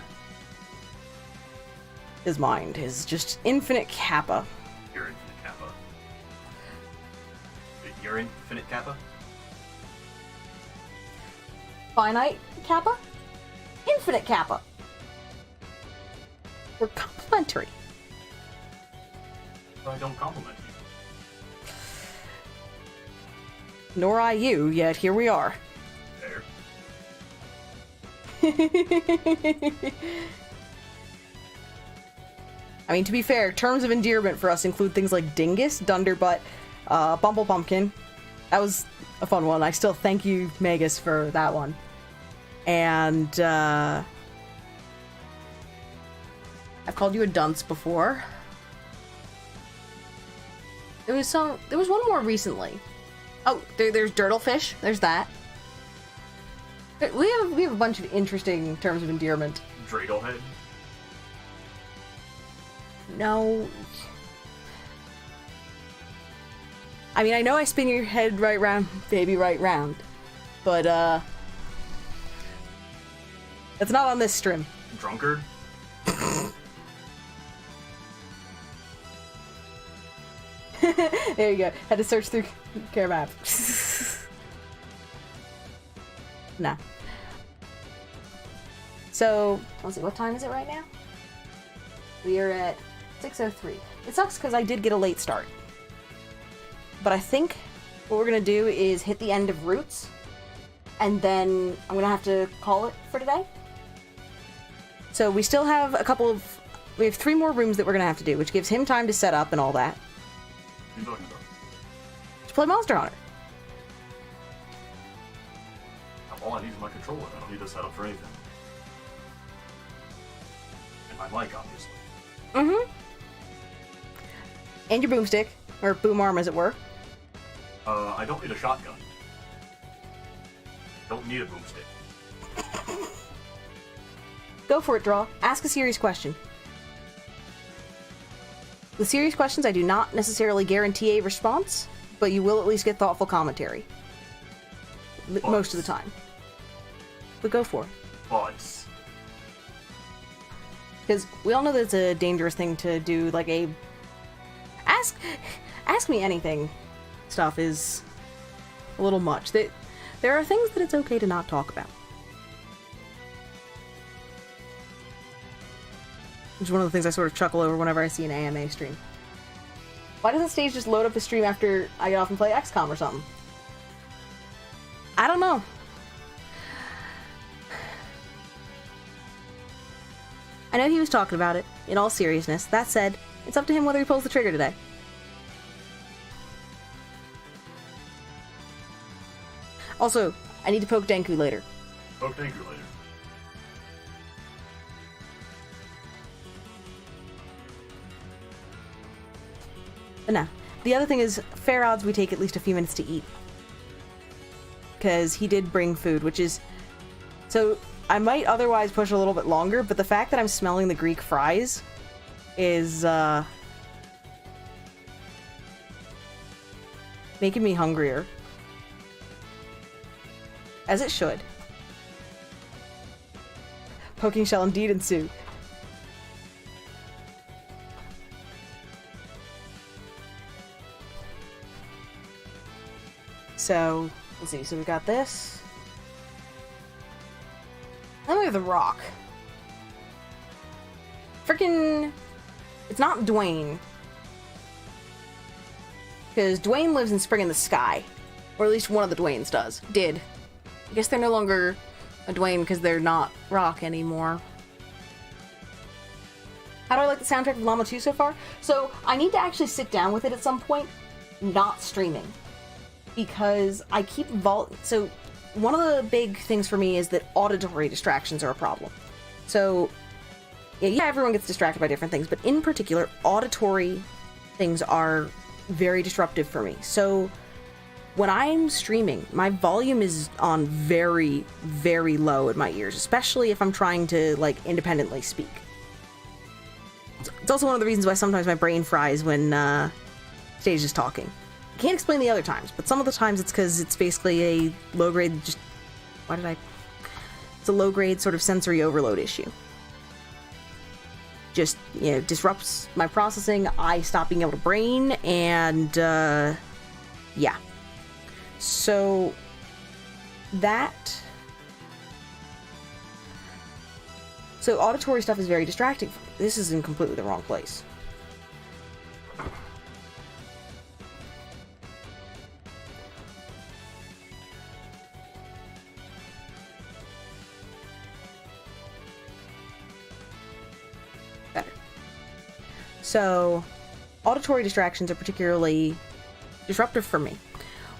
his mind, is just infinite Kappa. You're infinite Kappa. You're infinite Kappa? Finite Kappa? Infinite Kappa. We're complementary. But I don't compliment you. Nor I you, yet here we are. Fair. I mean, to be fair, terms of endearment for us include things like Dingus, Dunderbutt, Bumble Pumpkin. That was a fun one. I still thank you, Magus, for that one. And, I've called you a dunce before. There was one more recently. Oh, there's Dirtlefish. There's that. We have a bunch of interesting terms of endearment. Dreidelhead? No. I mean, I know I spin your head right round, baby, right round. But, that's not on this stream. Drunkard? There you go. Had to search through care map. Nah. So, let's see, what time is it right now? We are at 6:03. It sucks because I did get a late start. But I think what we're going to do is hit the end of Roots, and then I'm going to have to call it for today. So we still have we have 3 more rooms that we're going to have to do, which gives him time to set up and all that. What are you talking about? To play Monster Hunter. All I need is my controller. I don't need to set up for anything. And my mic, obviously. Mm-hmm. And your boomstick, or boom arm as it were. I don't need a shotgun. Don't need a boomstick. Go for it, Draw. Ask a serious question. With serious questions, I do not necessarily guarantee a response, but you will at least get thoughtful commentary. Most of the time. But go for it. But Because we all know that it's a dangerous thing to do, like a... Ask me anything stuff is a little much. There are things that it's okay to not talk about. Which is one of the things I sort of chuckle over whenever I see an AMA stream. Why doesn't Stage just load up a stream after I get off and play XCOM or something? I don't know. I know he was talking about it, in all seriousness. That said, it's up to him whether he pulls the trigger today. Also, I need to poke Denku later. Poke Denku later. But nah. The other thing is, fair odds we take at least a few minutes to eat. Because he did bring food, which is... So, I might otherwise push a little bit longer, but the fact that I'm smelling the Greek fries is, making me hungrier. As it should. Poking shall indeed ensue. So, let's see. So we got this. Then we have the rock. Frickin'... It's not Dwayne. Because Dwayne lives in Spring in the Sky. Or at least one of the Dwaynes does. Did. I guess they're no longer a Dwayne because they're not rock anymore. How do I like the soundtrack of LM2 so far? So, I need to actually sit down with it at some point, not streaming. Because I keep so, one of the big things for me is that auditory distractions are a problem. So, yeah, everyone gets distracted by different things, but in particular, auditory things are very disruptive for me. So, when I'm streaming, my volume is on very, very low in my ears, especially if I'm trying to, like, independently speak. It's also one of the reasons why sometimes my brain fries when Stage is talking. I can't explain the other times, but some of the times it's because it's basically a low-grade, It's a low-grade sort of sensory overload issue. Just, you know, disrupts my processing, I stop being able to brain, and, yeah. So, So, auditory stuff is very distracting. This is in completely the wrong place. Better. So, auditory distractions are particularly disruptive for me.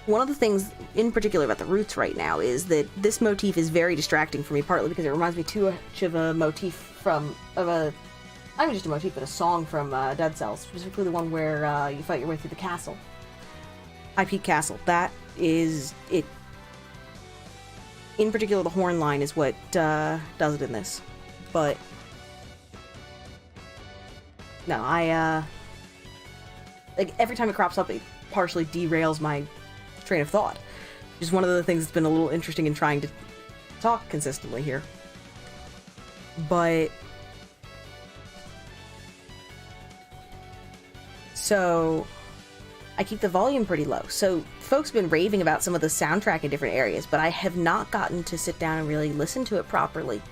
One of the things in particular about the roots right now is that this motif is very distracting for me, partly because it reminds me too much of a motif not even just a motif, but a song from Dead Cells, specifically the one where you fight your way through the castle. High Peak Castle. That is it. In particular, the horn line is what does it in this. But no, like every time it crops up, it partially derails my train of thought, which is one of the things that's been a little interesting in trying to talk consistently here. But so I keep the volume pretty low. So folks have been raving about some of the soundtrack in different areas, but I have not gotten to sit down and really listen to it properly,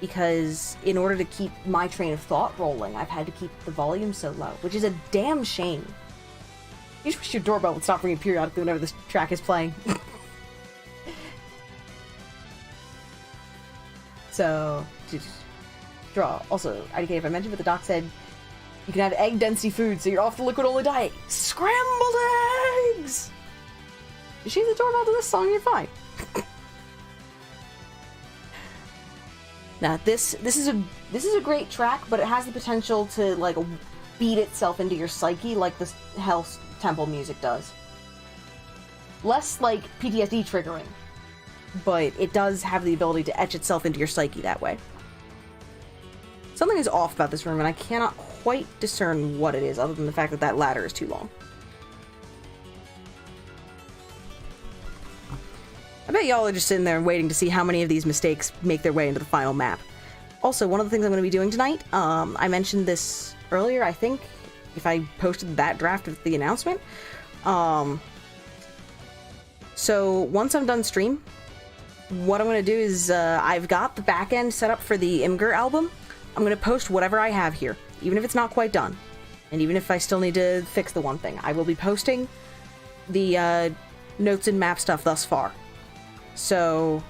because in order to keep my train of thought rolling, I've had to keep the volume so low, which is a damn shame. You just wish your doorbell would stop ringing periodically whenever this track is playing. So, to draw. Also, IDK, if I mentioned what the doc said, you can have egg density food, so you're off the liquid only diet. Scrambled eggs! You change the doorbell to this song, you're fine. Now, this is a great track, but it has the potential to, like, beat itself into your psyche like this Hell Temple music does. Less like PTSD triggering, but it does have the ability to etch itself into your psyche that way. Something is off about this room, and I cannot quite discern what it is, other than the fact that that ladder is too long. I bet y'all are just sitting there waiting to see how many of these mistakes make their way into the final map. Also, one of the things I'm going to be doing tonight, I mentioned this earlier, I think, if I posted that draft of the announcement. So once I'm done stream, what I'm going to do is, I've got the back end set up for the Imgur album. I'm going to post whatever I have here, even if it's not quite done. And even if I still need to fix the one thing. I will be posting the notes and map stuff thus far. So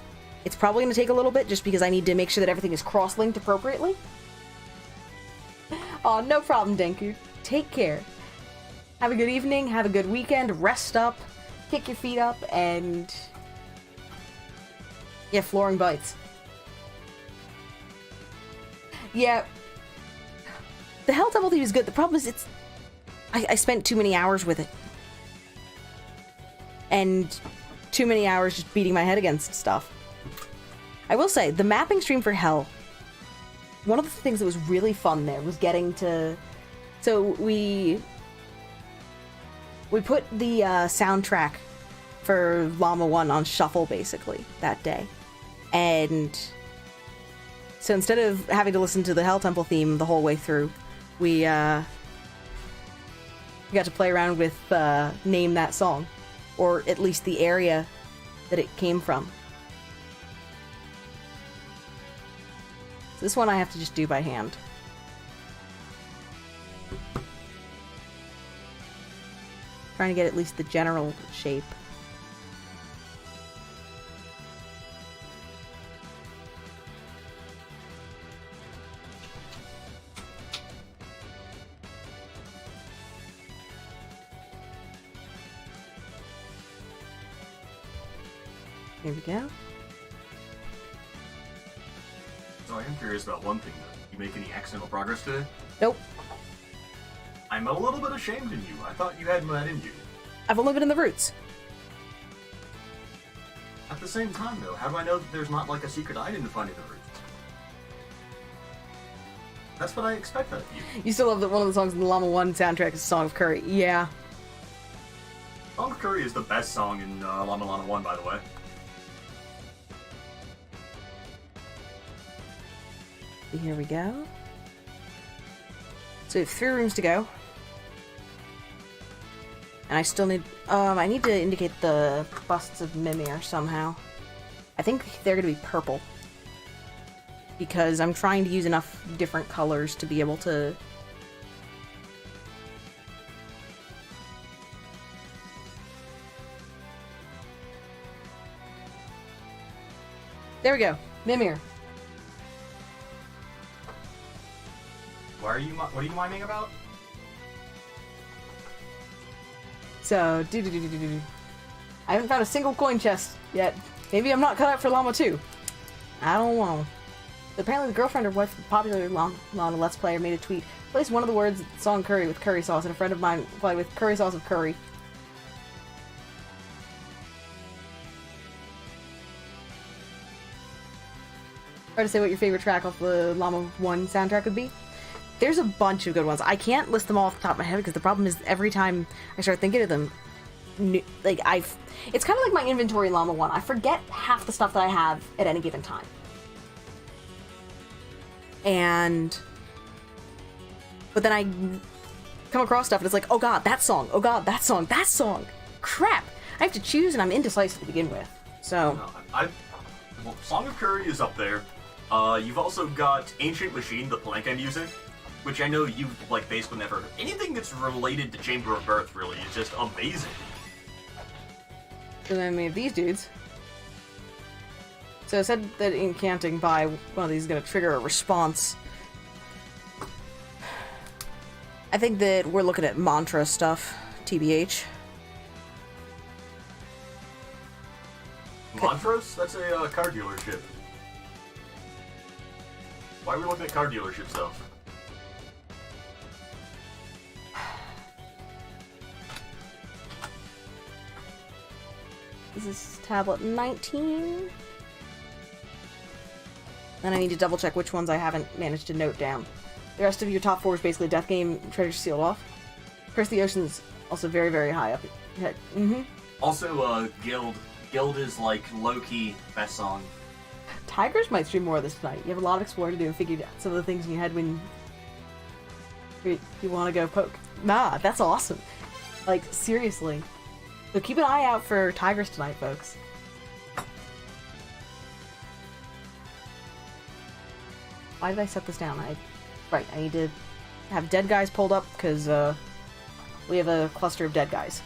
it's probably going to take a little bit, just because I need to make sure that everything is cross-linked appropriately. Oh, no problem, Denku. Take care. Have a good evening, have a good weekend, rest up, kick your feet up, and... yeah, flooring bites. Yeah. The Hell Temple theme is good. The problem is I spent too many hours with it. And too many hours just beating my head against stuff. I will say, the mapping stream for Hell, one of the things that was really fun there was getting to... so we put the soundtrack for Llama 1 on shuffle, basically, that day. And so instead of having to listen to the Hell Temple theme the whole way through, we got to play around with Name That Song. Or at least the area that it came from. So this one I have to just do by hand. Trying to get at least the general shape. Here we go. So I am curious about one thing, though. You make any accidental progress today? Nope. I'm a little bit ashamed in you. I thought you had that in you. I've only been in the roots. At the same time, though, how do I know that there's not, like, a secret item to find in the roots? That's what I expect out of you. You still love that one of the songs in the Llama 1 soundtrack is Song of Curry. Yeah. Song of Curry is the best song in la-mulana 1, by the way. Here we go. So we have 3 rooms to go. And I still need... I need to indicate the busts of Mimir somehow. I think they're going to be purple. Because I'm trying to use enough different colors to be able to... There we go. Mimir. What are you miming about? So, I haven't found a single coin chest yet. Maybe I'm not cut out for Llama 2. I don't know. Apparently the girlfriend or wife of the popular Llama Let's Player made a tweet. Place one of the words song curry with curry sauce, and a friend of mine replied with curry sauce of curry. Try to say what your favorite track off the Llama 1 soundtrack would be. There's a bunch of good ones. I can't list them all off the top of my head because the problem is every time I start thinking of them, like it's kind of like my inventory in Llama 1. I forget half the stuff that I have at any given time. But then I come across stuff and it's like, oh god, that song, oh god, that song, that song. Crap! I have to choose and I'm indecisive to begin with. So... well, Song of Curry is up there. You've also got Ancient Machine, the plank I'm using, which I know you've, like, basically never... anything that's related to Chamber of Birth, really, is just amazing. So then we have these dudes. So it said that incanting by one of these is going to trigger a response. I think that we're looking at mantra stuff, TBH. Montrose? That's a car dealership. Why are we looking at car dealership stuff? This is tablet 19. Then I need to double check which ones I haven't managed to note down. The rest of your top 4 is basically Death Game, Treasure Sealed Off. Curse of the Ocean's also very, very high up ahead. Also, Guild. Guild is, like, low-key best song. Tigers might stream more of this tonight. You have a lot of exploring to do and figured out some of the things in your head when you want to go poke. Nah, that's awesome. Like, seriously. So keep an eye out for Tigers tonight, folks. Why did I set this down? Right, I need to have dead guys pulled up, because we have a cluster of dead guys.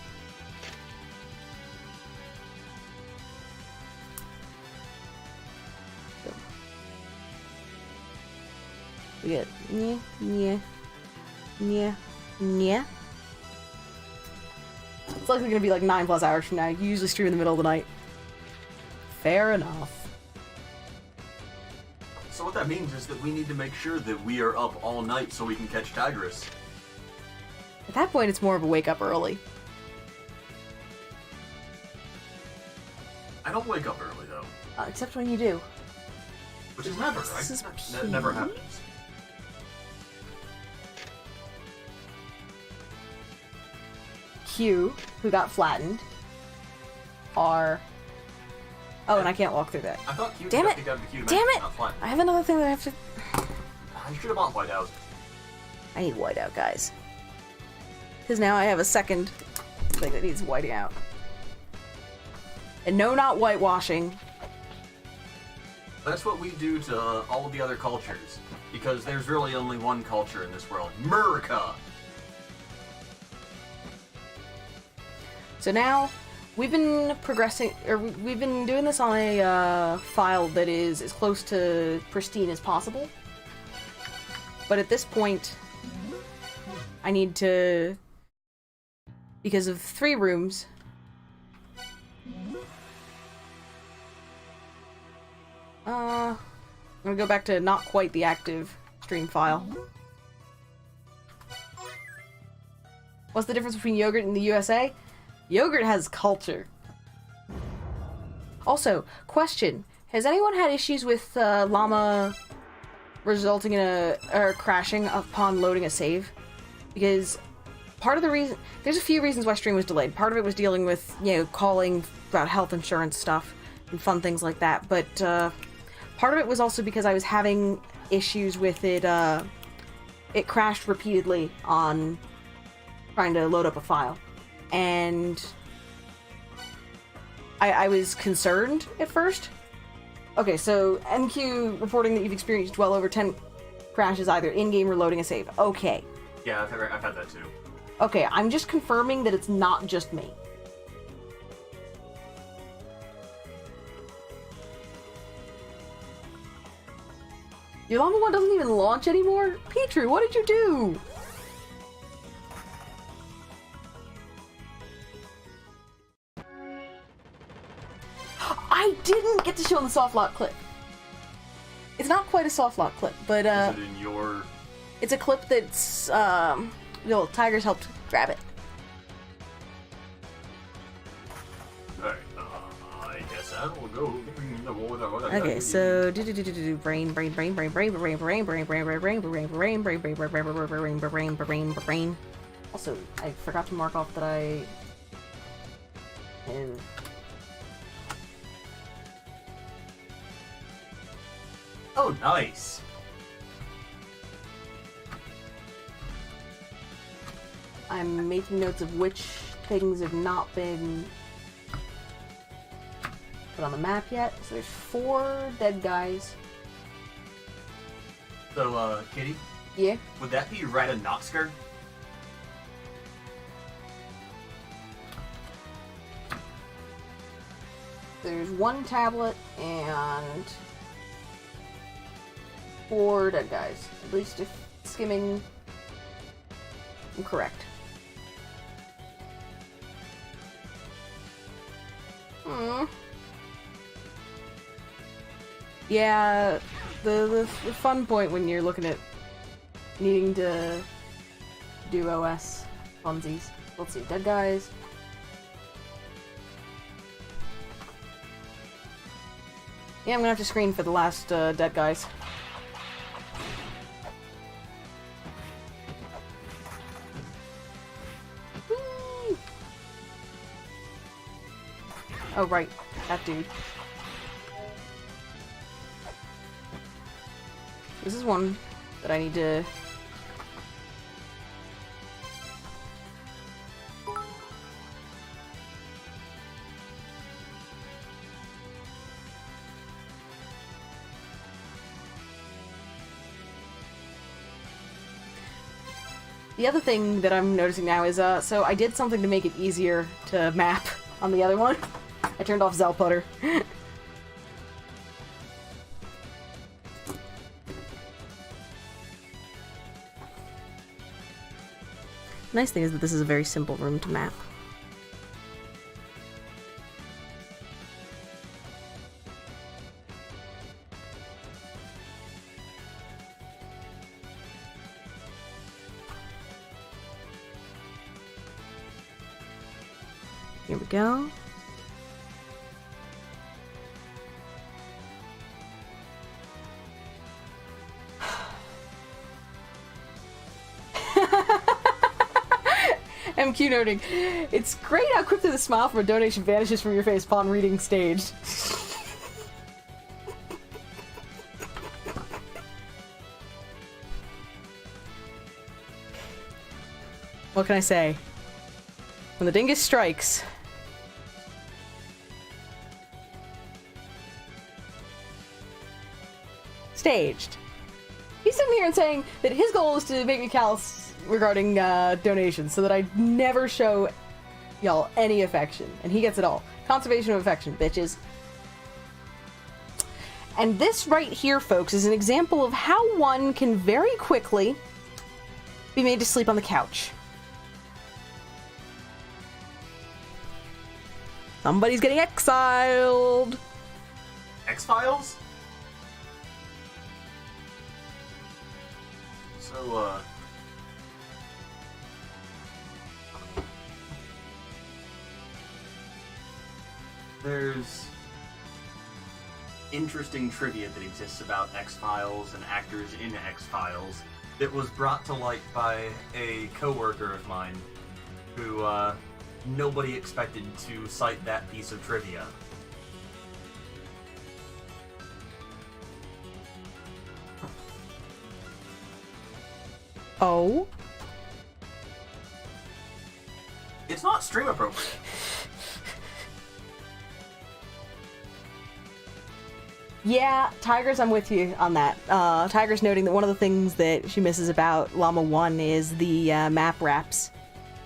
So. We get, yeah. Yeah. Yeah. It's likely gonna be like 9+ hours from now. You usually stream in the middle of the night. Fair enough. So what that means is that we need to make sure that we are up all night so we can catch Tigress. At that point, it's more of a wake up early. I don't wake up early, though. Except when you do. Which is never, right? That never happens. Q, who got flattened, R. Oh, and I can't walk through that. I thought Q Damn it! got the Q to Damn make it! not flat. I have another thing that I have to... You should have bought Whiteout. I need whiteout, guys. Because now I have a second thing that needs whiting out. And no, not whitewashing. That's what we do to all of the other cultures. Because there's really only one culture in this world. America! So now, we've been progressing, or we've been doing this on a file that is as close to pristine as possible. But at this point, I need to, because of 3 rooms, I'm gonna go back to not quite the active stream file. What's the difference between yogurt and the USA? Yogurt has culture. Also, question. Has anyone had issues with llama resulting in or crashing upon loading a save? Because part of the reason... There's a few reasons why stream was delayed. Part of it was dealing with, you know, calling about health insurance stuff and fun things like that. But part of it was also because I was having issues with it. It crashed repeatedly on trying to load up a file. And I was concerned at first. Okay, so MQ reporting that you've experienced well over 10 crashes either in-game or loading a save. Okay. Yeah, I've had that too. Okay, I'm just confirming that it's not just me. Your Llama 1 doesn't even launch anymore? Petrie, what did you do? I didn't get to show the soft lock clip. It's not quite a soft lock clip, but Is it in your... it's a clip that's Tigers helped grab it. Alright, I guess I will go. Okay, so brain. Also, I forgot to mark off that I have... Oh, nice. I'm making notes of which things have not been put on the map yet. So there's 4 dead guys. So, Kitty? Yeah? Would that be Rada Noxker? There's 1 tablet and 4 dead guys. At least if skimming... I'm correct. Yeah, the fun point when you're looking at needing to do OS funsies. Let's see, dead guys. Yeah, I'm gonna have to screen for the last dead guys. Whee! Oh, right. That dude. This is one that I need to... The other thing that I'm noticing now is, so I did something to make it easier to map on the other one. I turned off Zelputter. Nice thing is that this is a very simple room to map. Here we go. MQ noting, it's great how quickly the smile from a donation vanishes from your face upon reading staged. What can I say? When the dingus strikes... Staged. He's sitting here and saying that his goal is to make me callous regarding donations so that I never show y'all any affection. And he gets it all. Conservation of affection, bitches. And this right here, folks, is an example of how one can very quickly be made to sleep on the couch. Somebody's getting exiled. X-Files? So, there's interesting trivia that exists about X-Files and actors in X-Files that was brought to light by a coworker of mine who, nobody expected to cite that piece of trivia. Oh? It's not stream appropriate. Yeah, Tigers, I'm with you on that. Tigers noting that one of the things that she misses about Llama 1 is the map wraps.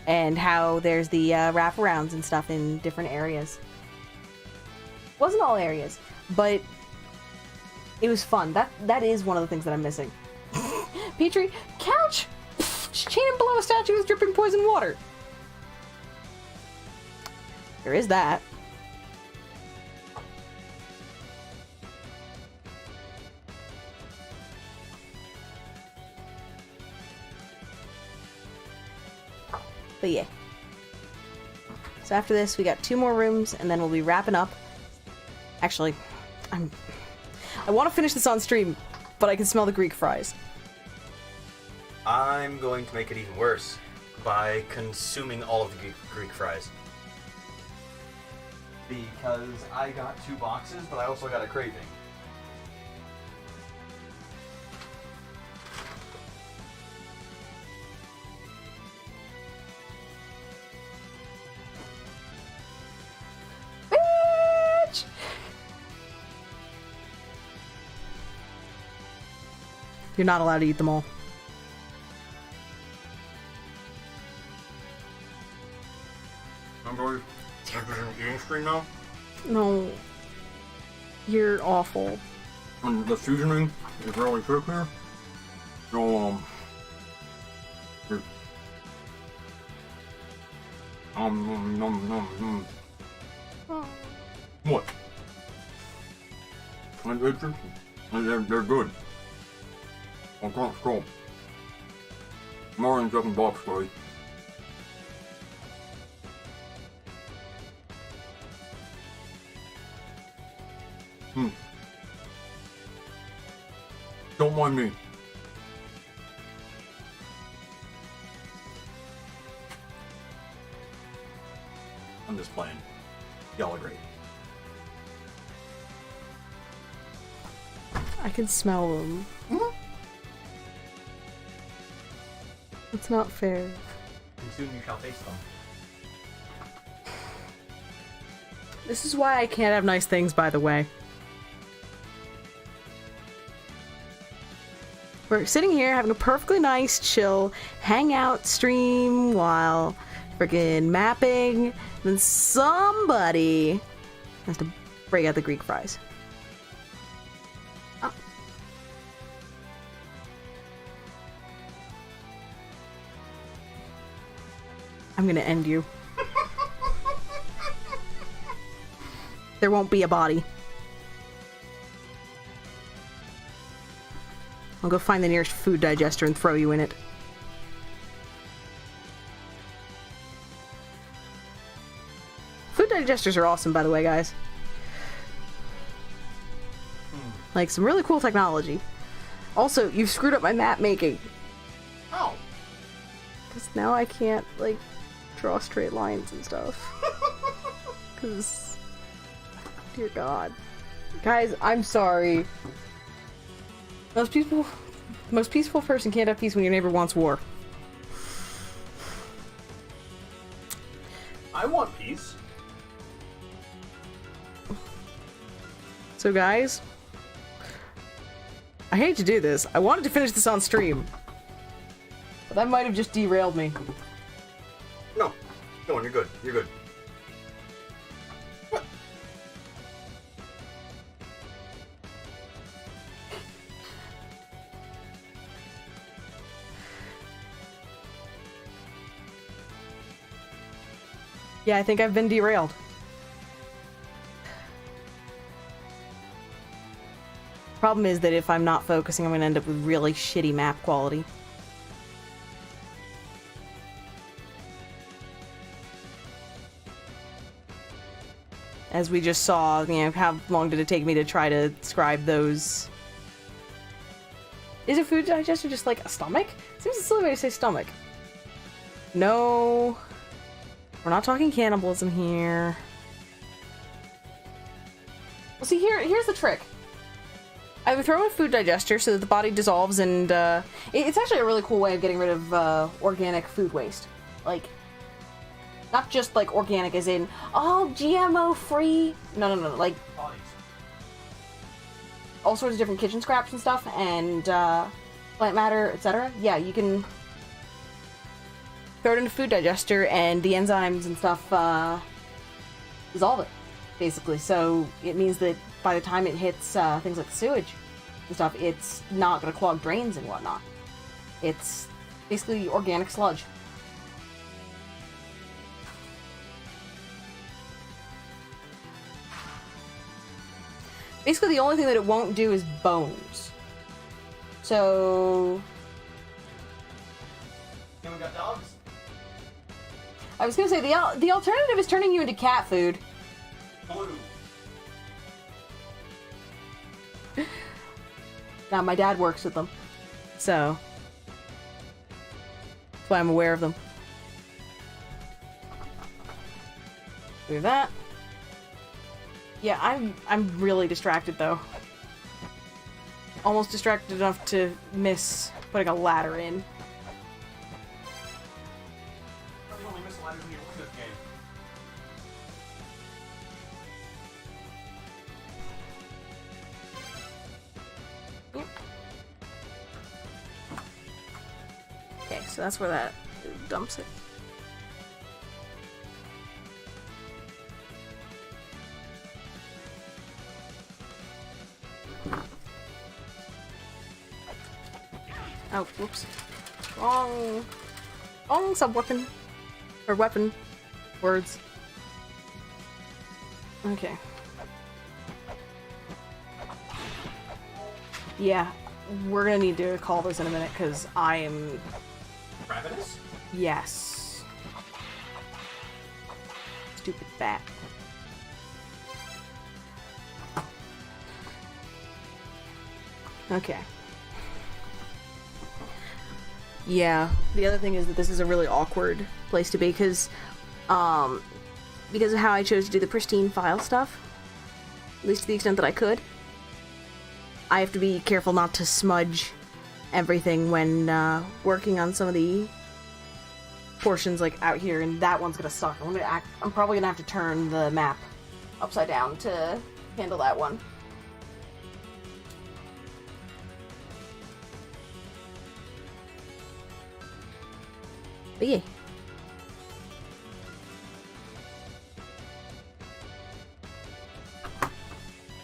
And how there's the wraparounds and stuff in different areas. Wasn't all areas, but it was fun. That is one of the things that I'm missing. Petrie, couch! Chained below a statue is dripping poison water. There is that. But yeah. So after this, we got 2 more rooms, and then we'll be wrapping up. Actually, I want to finish this on stream, but I can smell the Greek fries. I'm going to make it even worse by consuming all of the Greek fries. Because I got 2 boxes, but I also got a craving. Bitch! You're not allowed to eat them all. Remember, eating stream now? No. You're awful. And the seasoning is really thick here. So, Oh. What? They're good. I can't stop. More than second box, guys. Don't mind me. I'm just playing. Y'all are great. I can smell them. It's not fair. And soon you shall face them. This is why I can't have nice things, by the way. We're sitting here having a perfectly nice, chill, hangout stream while freaking mapping. And then somebody has to break out the Greek fries. Oh. I'm gonna end you. There won't be a body. I'll go find the nearest food digester and throw you in it. Food digesters are awesome, by the way, guys. Like, some really cool technology. Also, you've screwed up my map making. Oh. Because now I can't, like, draw straight lines and stuff. Because... Dear God. Guys, I'm sorry. Most peaceful person can't have peace when your neighbor wants war. I want peace. So guys, I hate to do this. I wanted to finish this on stream, but that might have just derailed me. No. Go on, you're good. You're good. What? Yeah, I think I've been derailed. Problem is that if I'm not focusing, I'm going to end up with really shitty map quality. As we just saw, you know, how long did it take me to try to describe those? Is a food digester just like a stomach? Seems a silly way to say stomach. No. We're not talking cannibalism here. Well, see, here's the trick. I would throw in a food digester so that the body dissolves, and it's actually a really cool way of getting rid of organic food waste. Like, not just like organic as in, oh, GMO free. No, like Bodies. all sorts of different kitchen scraps and stuff, and plant matter, etc. Yeah, you can throw it in a food digester, and the enzymes and stuff dissolve it, basically. So it means that by the time it hits things like the sewage and stuff, it's not going to clog drains and whatnot. It's basically organic sludge. Basically, the only thing that it won't do is bones. So... And we got dogs? I was gonna say, the alternative is turning you into cat food. Blue. Now, my dad works with them, so that's why I'm aware of them. Do that. Yeah, I'm really distracted though. Almost distracted enough to miss putting a ladder in. You only miss ladders when you win this game. Okay, so that's where that dumps it. Oh, whoops. Wrong sub-weapon. Or weapon. Words. Okay. Yeah, we're gonna need to call this in a minute, because I am... Ravenous? Yes. Stupid bat. Okay. Yeah, the other thing is that this is a really awkward place to be, because of how I chose to do the pristine file stuff, at least to the extent that I could. I have to be careful not to smudge everything when working on some of the portions like out here, and that one's gonna suck. I'm probably gonna have to turn the map upside down to handle that one. But yeah.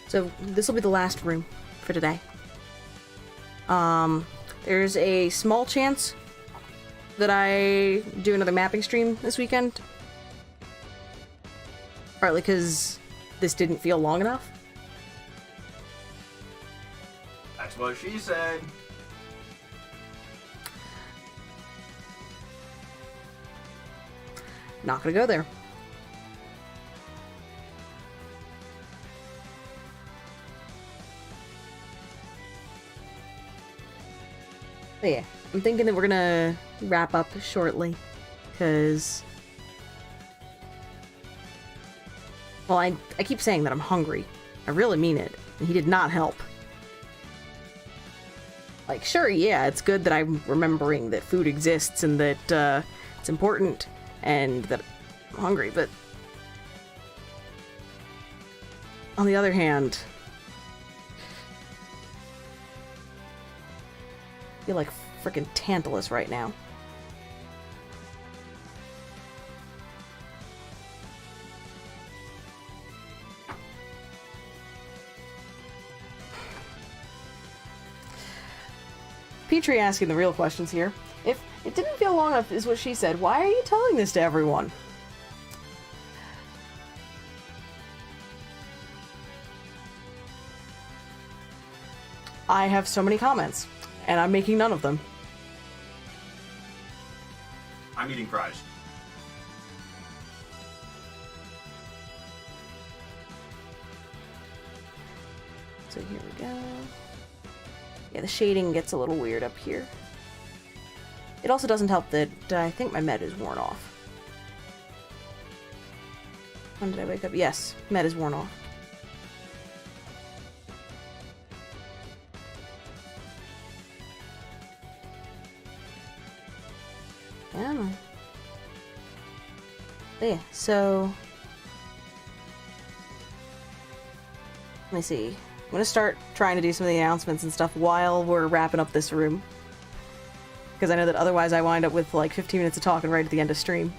So this will be the last room for today. There's a small chance that I do another mapping stream this weekend. Partly because this didn't feel long enough. That's what she said. Not gonna go there. But yeah, I'm thinking that we're gonna wrap up shortly, because... Well, I keep saying that I'm hungry. I really mean it. And he did not help. Like, sure, yeah, it's good that I'm remembering that food exists and that it's important and that I'm hungry, but... On the other hand... I feel like frickin' Tantalus right now. Petrie asking the real questions here. If it didn't feel long enough, is what she said, why are you telling this to everyone? I have so many comments, and I'm making none of them. I'm eating fries. So here we go. Yeah, the shading gets a little weird up here. It also doesn't help that I think my med is worn off. When did I wake up? Yes, med is worn off. Yeah. Yeah, so... Let me see. I'm gonna start trying to do some of the announcements and stuff while we're wrapping up this room. Because I know that otherwise I wind up with like 15 minutes of talking right at the end of stream.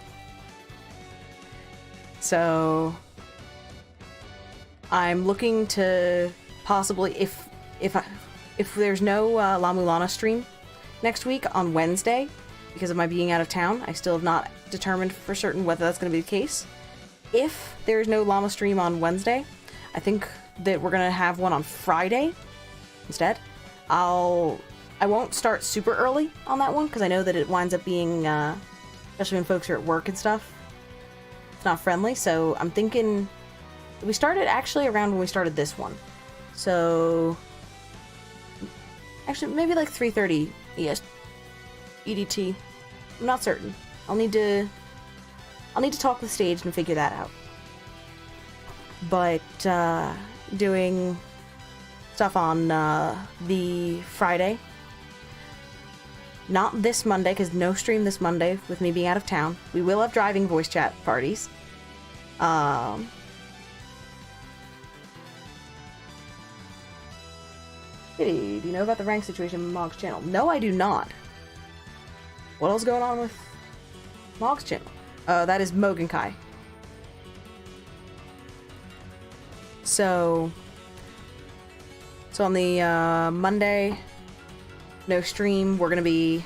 So... I'm looking to possibly, if there's no la-mulana stream next week on Wednesday, because of my being out of town, I still have not determined for certain whether that's going to be the case. If there's no llama stream on Wednesday, I think that we're gonna have one on Friday instead. I won't start super early on that one because I know that it winds up being, especially when folks are at work and stuff, it's not friendly. So I'm thinking we started actually around when we started this one. So actually maybe like 3:30 EDT. I'm not certain. I'll need to talk with Stage and figure that out. But doing stuff on the Friday. Not this Monday, because no stream this Monday with me being out of town. We will have driving voice chat parties. Kitty, do you know about the rank situation in Mog's channel? No, I do not. What else is going on with Mog's channel? That is Mogenkai. So on the Monday, no stream. We're gonna be.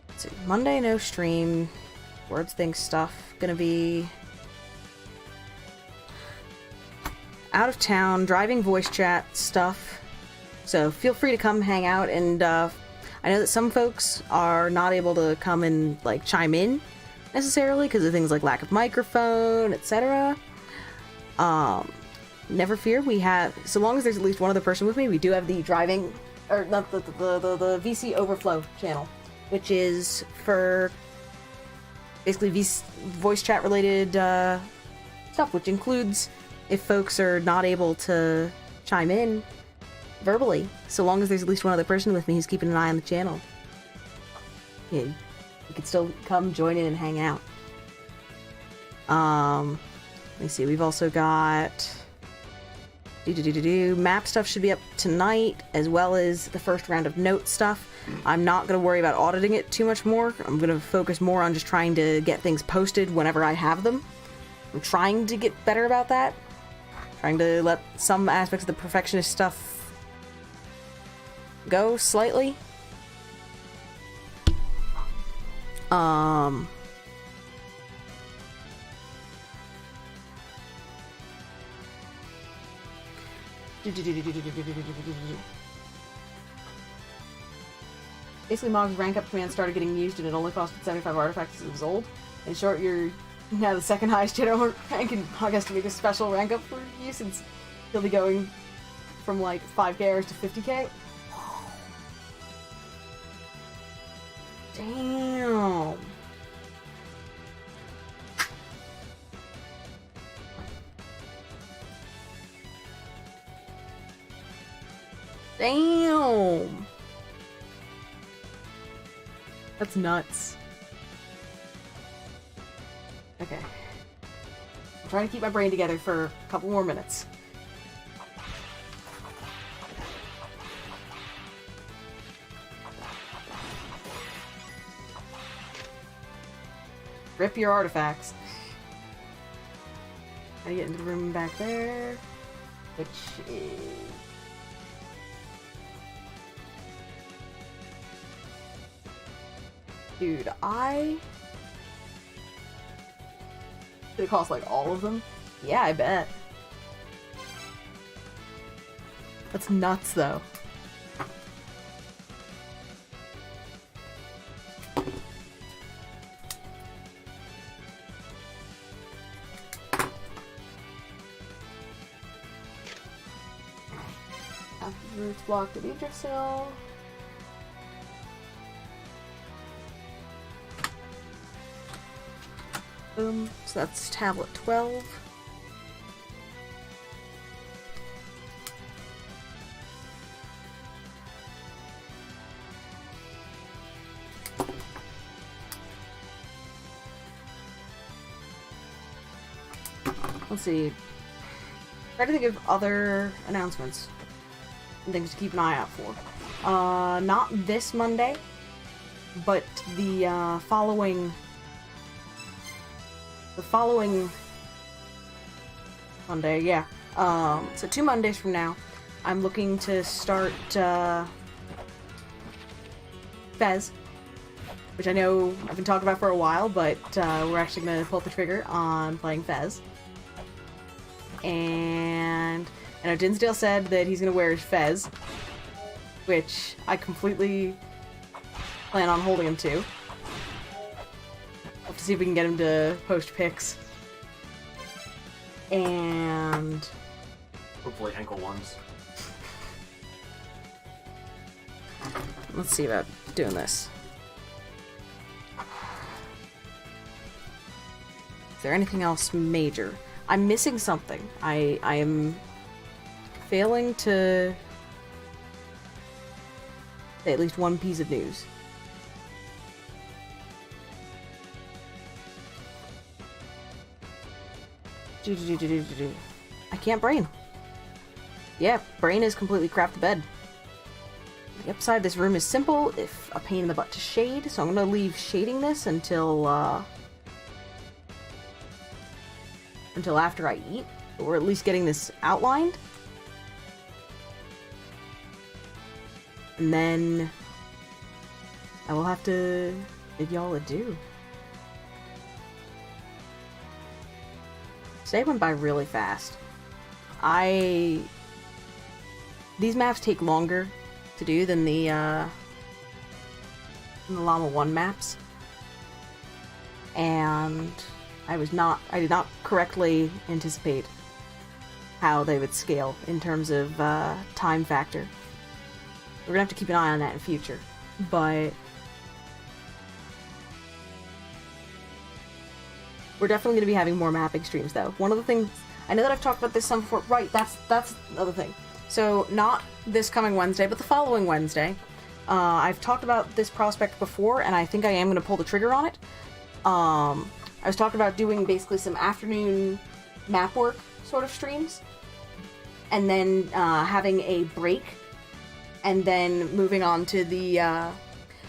Let's see, Monday, no stream. Words, things, stuff. Gonna be out of town, driving voice chat stuff. So feel free to come hang out. And I know that some folks are not able to come and like chime in necessarily because of things like lack of microphone, etc. Never fear, we have, so long as there's at least one other person with me, we do have the driving, or not the VC Overflow channel, which is for basically voice chat related stuff, which includes if folks are not able to chime in verbally, so long as there's at least one other person with me who's keeping an eye on the channel. Yeah, you can still come join in and hang out. Let me see, we've also got map stuff should be up tonight, as well as the first round of note stuff. I'm not going to worry about auditing it too much more. I'm going to focus more on just trying to get things posted whenever I have them. I'm trying to get better about that. Trying to let some aspects of the perfectionist stuff go slightly. Um... Basically, Mog's rank up command started getting used and it only costed 75 artifacts as it was old. In short, you're now the second highest Jedi rank and Mog has to make a special rank up for you since he'll be going from like 5k hours to 50k. Damn. Damn. That's nuts. Okay. I'm trying to keep my brain together for a couple more minutes. Rip your artifacts. I get into the room back there, which is... Dude, I... Did it cost, like, all of them? Yeah, I bet. That's nuts, though. After the roots block the Yggdrasil. Boom. So that's tablet 12. Let's see. Try to think of other announcements and things to keep an eye out for. Not this Monday, but the following Monday, yeah. So 2 Mondays from now, I'm looking to start Fez, which I know I've been talking about for a while, but we're actually going to pull the trigger on playing Fez. And I know Dinsdale said that he's going to wear his Fez, which I completely plan on holding him to. We'll have to see if we can get him to post pics. And... hopefully ankle ones. Let's see about doing this. Is there anything else major? I'm missing something. I am failing to say at least one piece of news. I can't brain. Yeah, brain is completely crapped to bed. The upside of this room is simple, if a pain in the butt to shade, so I'm gonna leave shading this until after I eat, or at least getting this outlined. And then I will have to bid y'all adieu. Today went by really fast. These maps take longer to do than the Llama 1 maps. And I did not correctly anticipate how they would scale in terms of time factor. We're gonna have to keep an eye on that in the future. But we're definitely gonna be having more mapping streams though. One of the things, I know that I've talked about this some before, right, that's the other thing. So not this coming Wednesday, but the following Wednesday. I've talked about this prospect before, and I think I am gonna pull the trigger on it. I was talking about doing basically some afternoon map work sort of streams, and then having a break, and then moving on to the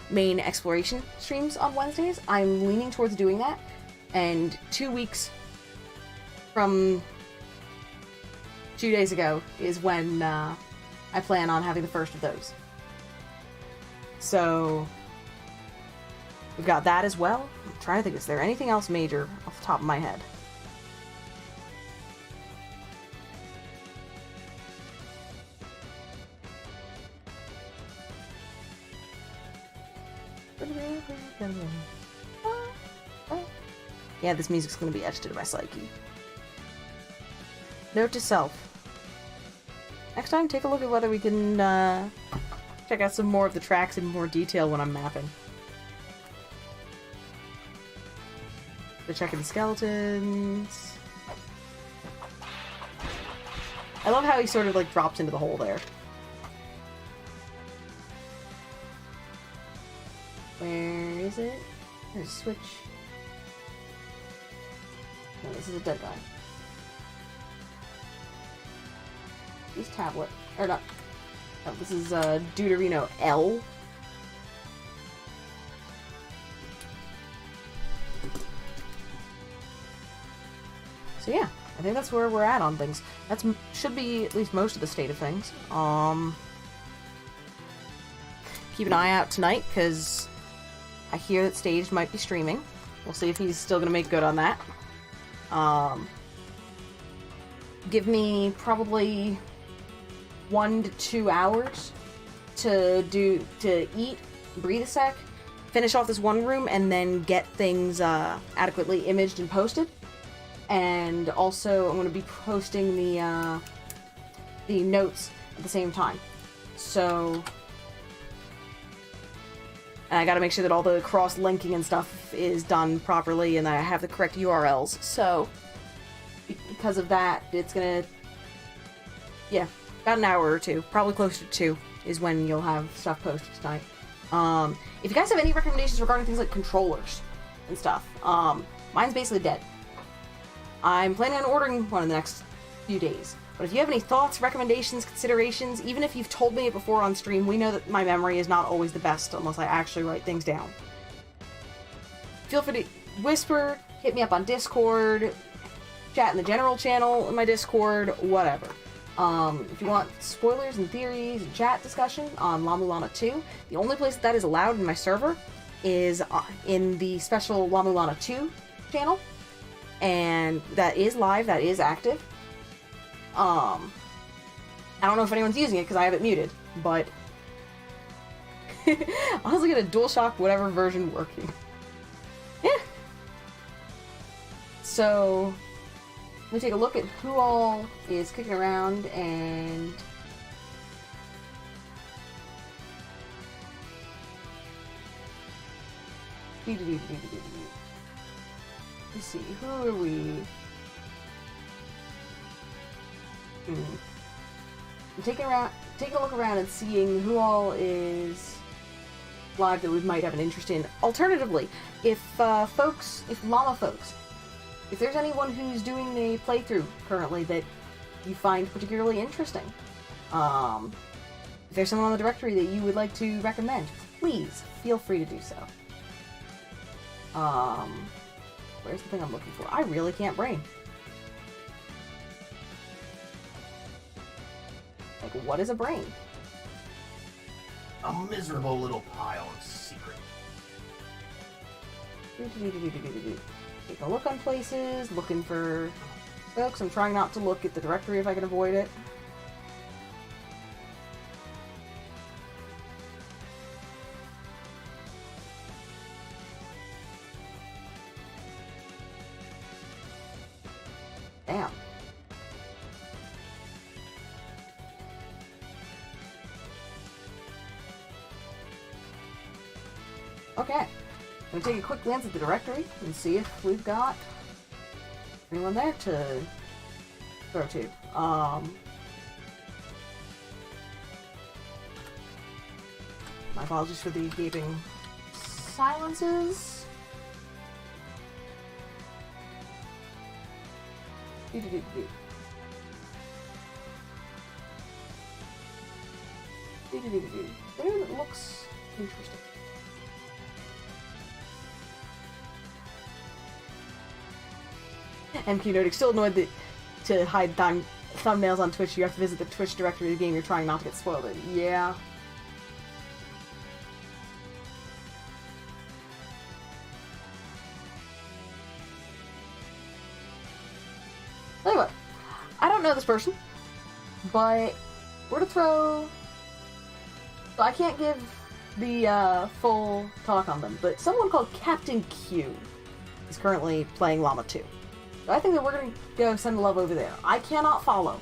main exploration streams on Wednesdays. I'm leaning towards doing that, and 2 weeks from 2 days ago is when I plan on having the first of those. So We've got that as well. I'm trying to think, is there anything else major off the top of my head? Yeah, this music's gonna be etched into my psyche. Note to self. Next time, take a look at whether we can check out some more of the tracks in more detail when I'm mapping. They're checking the skeletons. I love how he sort of like drops into the hole there. Where is it? There's a switch. No, this is a dead guy. This tablet. Or not. Oh, this is Deuterino L. So yeah, I think that's where we're at on things. That's should be at least most of the state of things. Keep an eye out tonight, because I hear that Stage might be streaming. We'll see if he's still going to make good on that. Give me probably 1 to 2 hours to eat, breathe a sec, finish off this one room, and then get things adequately imaged and posted. And also, I'm going to be posting the notes at the same time. So, and I got to make sure that all the cross-linking and stuff is done properly, and that I have the correct URLs. So, because of that, it's gonna, yeah, about an hour or two, probably closer to 2, is when you'll have stuff posted tonight. If you guys have any recommendations regarding things like controllers and stuff, mine's basically dead. I'm planning on ordering one in the next few days. But if you have any thoughts, recommendations, considerations, even if you've told me it before on stream, we know that my memory is not always the best unless I actually write things down. Feel free to whisper, hit me up on Discord, chat in the general channel in my Discord, whatever. If you want spoilers and theories and chat discussion on la-mulana 2, the only place that is allowed in my server is in the special la-mulana 2 channel. And that is live, that is active. I don't know if anyone's using it because I have it muted, but honestly, get a DualShock whatever version working. Yeah. So, let me take a look at who all is kicking around and let's see, who are we? I'm taking a look around and seeing who all is live that we might have an interest in. Alternatively, if llama folks, if there's anyone who's doing a playthrough currently that you find particularly interesting, if there's someone on the directory that you would like to recommend, please feel free to do so. Where's the thing I'm looking for? I really can't brain. Like, what is a brain? A miserable little pile of secret. Take a look on places, looking for folks. I'm trying not to look at the directory if I can avoid it. Damn. Okay. I'm gonna take a quick glance at the directory and see if we've got anyone there to throw to. My apologies for the gaping silences. There it looks interesting. MQ Nordic, still annoyed that to hide thumbnails on Twitch, you have to visit the Twitch directory of the game you're trying not to get spoiled. Yeah. Tell you what, I don't know this person, but we're to throw... So I can't give the full talk on them, but someone called Captain Q is currently playing LM2. So I think that we're going to go send love over there. I cannot follow,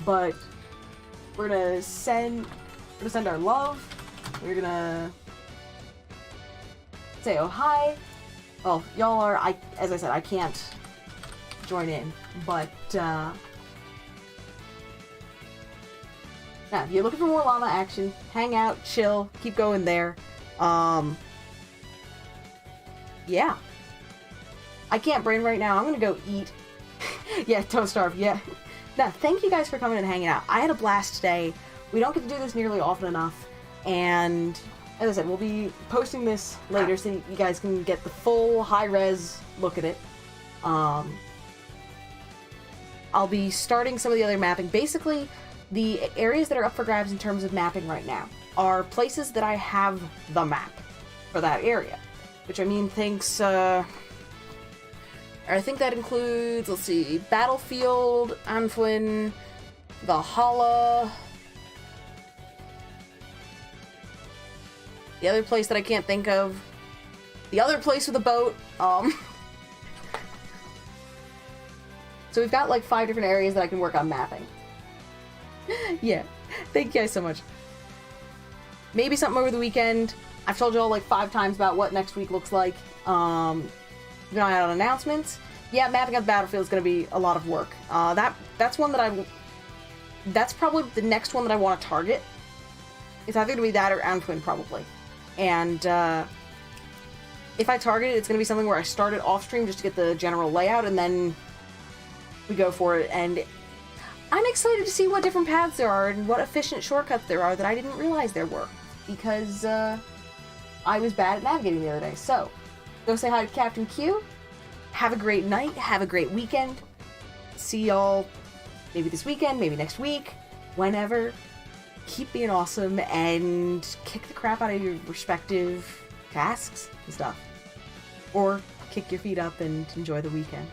but we're going to send our love. We're going to say oh hi. Well, y'all are, as I said, I can't join in, but now, if you're looking for more llama action, hang out, chill, keep going there. Yeah. I can't brain right now. I'm gonna go eat. Yeah, don't starve. Yeah. Now, thank you guys for coming and hanging out. I had a blast today. We don't get to do this nearly often enough, and as I said, we'll be posting this later so you guys can get the full high-res look at it. I'll be starting some of the other mapping. Basically, the areas that are up for grabs in terms of mapping right now are places that I have the map for that area. Which, I mean, I think that includes, let's see, Battlefield, Anfuin, Valhalla. The other place that I can't think of. The other place with a boat. So we've got like 5 different areas that I can work on mapping. Yeah. Thank you guys so much. Maybe something over the weekend. I've told you all like 5 times about what next week looks like. Keep an eye out on announcements. Yeah, mapping out the battlefield is going to be a lot of work. That's one that that's probably the next one that I want to target. It's either going to be that or Anfuin, probably. And if I target it, it's going to be something where I start it off stream just to get the general layout, and then we go for it. And I'm excited to see what different paths there are and what efficient shortcuts there are that I didn't realize there were, because I was bad at navigating the other day. So, go say hi to Captain Q. Have a great night. Have a great weekend. See y'all maybe this weekend, maybe next week, whenever. Keep being awesome and kick the crap out of your respective tasks and stuff. Or kick your feet up and enjoy the weekend.